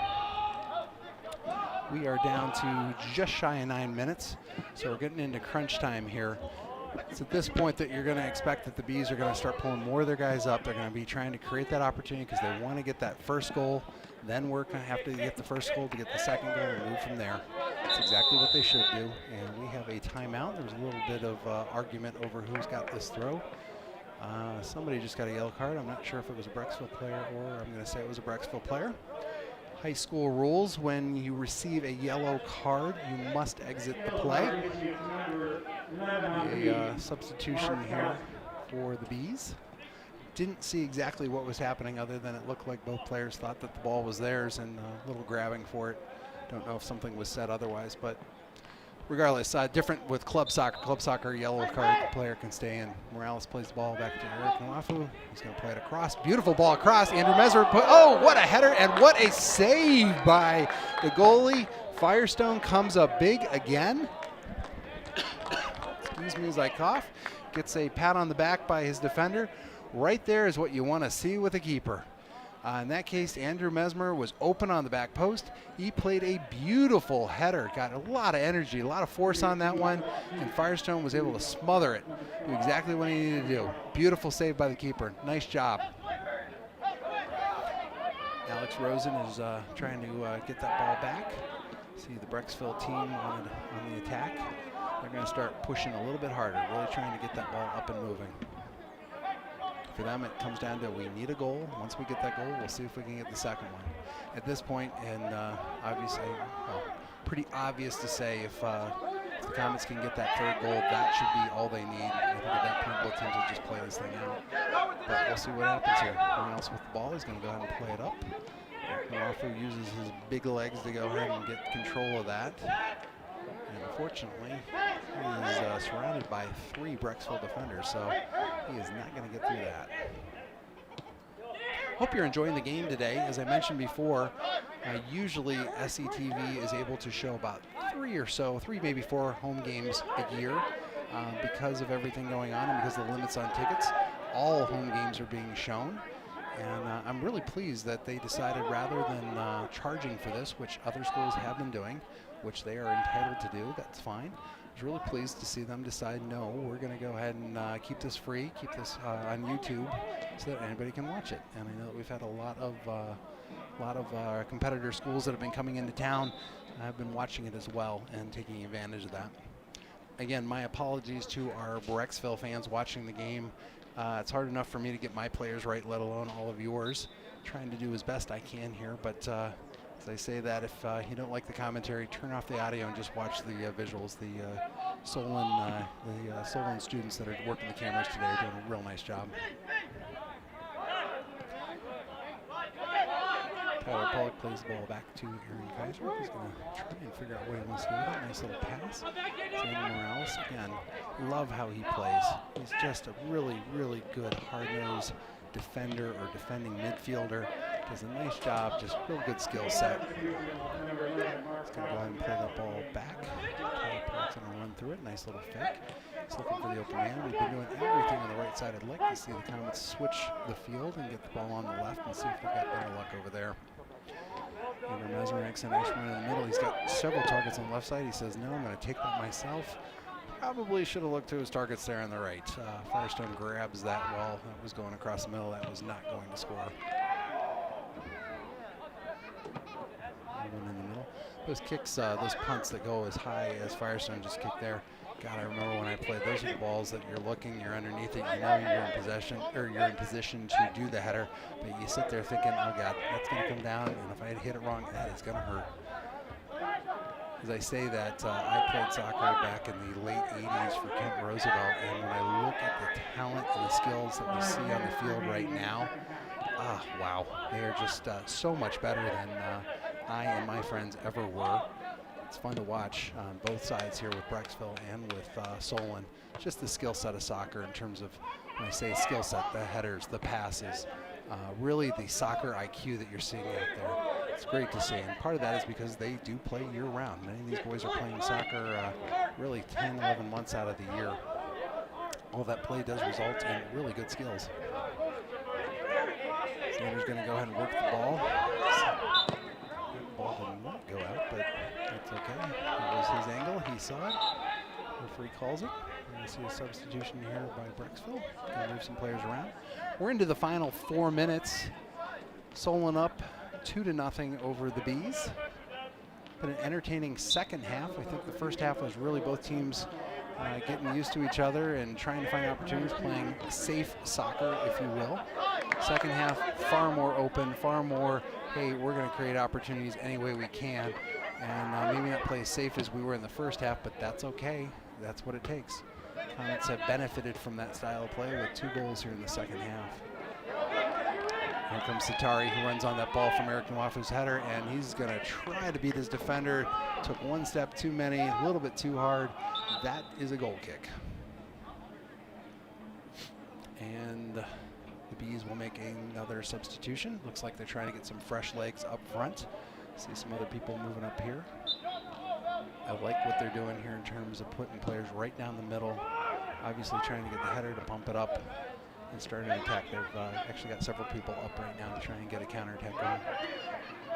We are down to just shy of 9 minutes, so we're getting into crunch time here. It's at this point that you're going to expect that the Bees are going to start pulling more of their guys up. They're going to be trying to create that opportunity because they want to get that first goal. Then we're going to have to get the first goal to get the second goal and move from there. That's exactly what they should do. And we have a timeout. There was a little bit of argument over who's got this throw. Somebody just got a yellow card. I'm not sure if it was a Brecksville player or I'm going to say it was a Brecksville player. High school rules: when you receive a yellow card, you must exit the play. A substitution here for the Bees. Didn't see exactly what was happening other than it looked like both players thought that the ball was theirs and a little grabbing for it. Don't know if something was said otherwise, but regardless, different with club soccer. Club soccer, yellow card, the player can stay in. Morales plays the ball back to Eric Nwafu. He's going to play it across. Beautiful ball across. Andrew Mesmer oh, what a header and what a save by the goalie. Firestone comes up big again. Excuse me as I cough. Gets a pat on the back by his defender. Right there is what you want to see with a keeper. In that case, Andrew Mesmer was open on the back post. He played a beautiful header, got a lot of energy, a lot of force on that one, and Firestone was able to smother it, do exactly what he needed to do. Beautiful save by the keeper. Nice job. Alex Rosen is trying to get that ball back. See the Brecksville team on the attack. They're going to start pushing a little bit harder, really trying to get that ball up and moving. For them, it comes down to we need a goal. Once we get that goal, we'll see if we can get the second one. At this point, and obviously, well, pretty obvious to say if the Comets can get that third goal, that should be all they need. I think at that point, both teams will just play this thing out. But we'll see what happens here. Everyone else with the ball is going to go ahead and play it up. Nwafu uses his big legs to go ahead and get control of that. And unfortunately, he is surrounded by 3 Brecksville defenders, so he is not going to get through that. Hope you're enjoying the game today. As I mentioned before, usually SCTV is able to show about 3 maybe 4 home games a year because of everything going on and because of the limits on tickets. All home games are being shown. And I'm really pleased that they decided rather than charging for this, which other schools have been doing, which they are entitled to do, that's fine. I was really pleased to see them decide, no, we're going to go ahead and keep this free, keep this on YouTube so that anybody can watch it. And I know that we've had a lot of competitor schools that have been coming into town have been watching it as well and taking advantage of that. Again, my apologies to our Brecksville fans watching the game. It's hard enough for me to get my players right, let alone all of yours. Trying to do as best I can here, but as I say that, if you don't like the commentary, turn off the audio and just watch the visuals. The Solon students that are working the cameras today are doing a real nice job. Tyler Pollock plays the ball back to Aaron Kaiser. He's going to try and figure out what he wants to do with that. Nice little pass. Sandy Morales, again, love how he plays. He's just a really, really good hard-nosed defender or defending midfielder. Does a nice job, just real good skill set. He's going to go ahead and play that ball back. Tyler Pollock's going to run through it. Nice little fake. He's looking for the open man. We've been doing everything on the right side. I'd like to see the Comets switch the field and get the ball on the left and see if we've got better luck over there. Andrew Mesmer makes a nice run in the middle. He's got several targets on the left side. He says, no, I'm going to take that myself. Probably should have looked to his targets there on the right. Firestone grabs that ball. That was going across the middle. That was not going to score. One in the middle. Those kicks, those punts that go as high as Firestone just kicked there. God, I remember when I played. Those are the balls that you're looking, you're underneath it, you know you're in possession, or you're in position to do the header, but you sit there thinking, oh God, that's going to come down, and if I hit it wrong, that is going to hurt. As I say that, I played soccer back in the late 80s for Kent Roosevelt, and when I look at the talent and the skills that we see on the field right now, wow, they are just so much better than I and my friends ever were. It's fun to watch on both sides here with Brecksville and with Solon. Just the skill set of soccer in terms of, when I say skill set, the headers, the passes, really the soccer IQ that you're seeing out there. It's great to see, and part of that is because they do play year-round. Many of these boys are playing soccer really 10, 11 months out of the year. All that play does result in really good skills. Sanders going to go ahead and work the ball. The ball did not go out, but that's okay. It was his angle. He saw it. Referee calls it. We're going to see a substitution here by Brecksville. Going to move some players around. We're into the final 4 minutes. Solon up 2-0 over the Bees. Been an entertaining second half. I think the first half was really both teams getting used to each other and trying to find opportunities, playing safe soccer, if you will. Second half, far more open, far more, hey, we're going to create opportunities any way we can. And maybe not play as safe as we were in the first half, but that's okay. That's what it takes. Comets have benefited from that style of play with 2 goals here in the second half. Here comes Satari, who runs on that ball from Eric Nwafu's header, and he's going to try to beat his defender. Took 1 step too many, a little bit too hard. That is a goal kick. And the Bees will make another substitution. Looks like they're trying to get some fresh legs up front. See some other people moving up here. I like what they're doing here in terms of putting players right down the middle. Obviously trying to get the header to pump it up and start an attack. They've actually got several people up right now to try and get a counterattack going.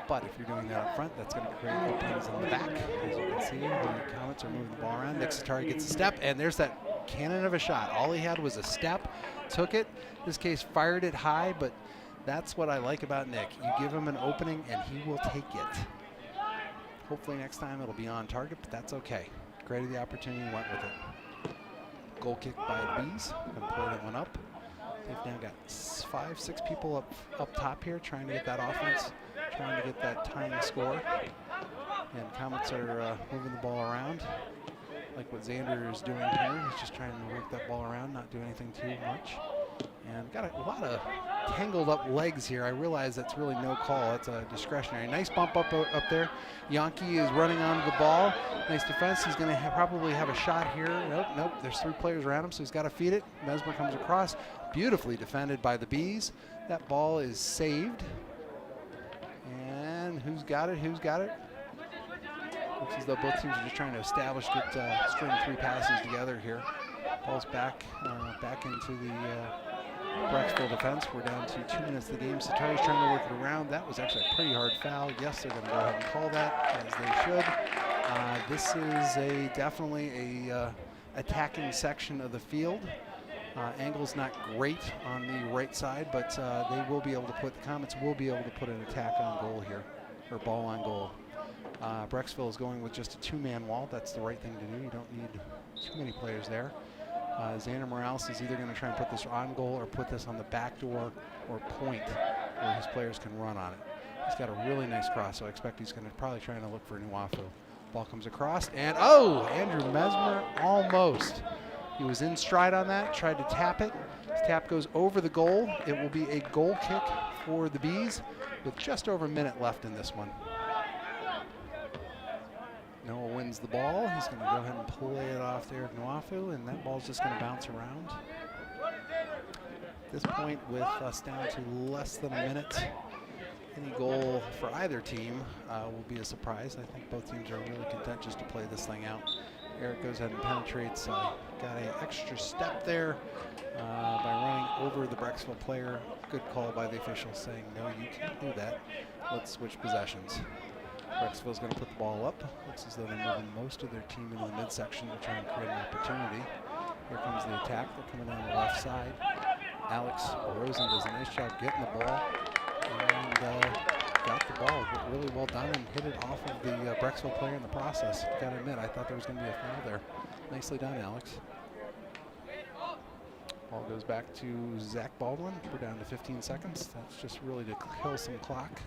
But if you're doing that up front, that's going to create openings in the back. As you can see, the Comets are moving the ball around. Nick Satari gets a step, and there's that cannon of a shot. All he had was a step, took it. In this case, fired it high, but that's what I like about Nick. You give him an opening, and he will take it. Hopefully next time it'll be on target, but that's okay. Created the opportunity, went with it. Goal kick by the Bees. Going to play that one up. They've now got 5, 6 people up top here trying to get that offense, trying to get that tying score. And Comets are moving the ball around, like what Xander is doing here. He's just trying to work that ball around, not do anything too much. And got a lot of tangled up legs here. I realize that's really no call. It's a discretionary. Nice bump up there. Yankee is running onto the ball. Nice defense. He's going to probably have a shot here. Nope. There's 3 players around him, so he's got to feed it. Mesmer comes across. Beautifully defended by the Bees. That ball is saved. And who's got it? Looks as though both teams are just trying to establish, string 3 passes together here. Ball's back into the Brecksville defense. We're down to 2 minutes of the game. Satari's trying to work it around. That was actually a pretty hard foul. Yes, they're going to go ahead and call that, as they should. This is definitely a attacking section of the field. Angle's not great on the right side, but they will be able to the Comets will be able to put an attack on goal here, or ball on goal. Brecksville is going with just a 2-man wall. That's the right thing to do. You don't need too many players there. Xander Morales is either going to try and put this on goal or put this on the back door or point where his players can run on it. He's got a really nice cross, so I expect he's going to probably try to look for Nwafu. Ball comes across, and Andrew Mesmer almost. He was in stride on that, tried to tap it. His tap goes over the goal. It will be a goal kick for the Bees with just over a minute left in this one. Noah wins the ball. He's going to go ahead and play it off there to Nwafu, and that ball's just going to bounce around. At this point, with us down to less than a minute, any goal for either team will be a surprise. I think both teams are really content just to play this thing out. Eric goes ahead and penetrates. Got an extra step there by running over the Brecksville player. Good call by the officials saying, no, you can't do that. Let's switch possessions. Brecksville's going to put the ball up. Looks as though they're moving most of their team into the midsection to try and create an opportunity. Here comes the attack. They're coming down the left side. Alex Rosen does a nice job getting the ball and got the ball really well done and hit it off of the Brecksville player in the process. Gotta admit, I thought there was going to be a foul there. Nicely done, Alex. Ball goes back to Zach Baldwin. We're down to 15 seconds. That's just really to kill some clock.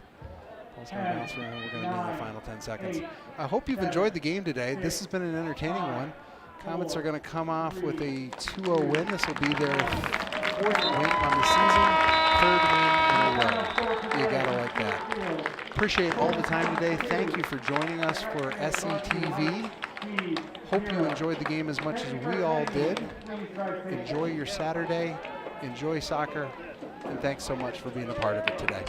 Ball's going to bounce around. We're going to be in the final 10 seconds. I hope you've enjoyed the game today. This has been an entertaining one. Comets are going to come off with a 2-0 win. This will be their 4th win on the season, 3rd win in a row. You gotta like that. Appreciate all the time today. Thank you for joining us for SETV. Hope you enjoyed the game as much as we all did. Enjoy your Saturday. Enjoy soccer. And thanks so much for being a part of it today.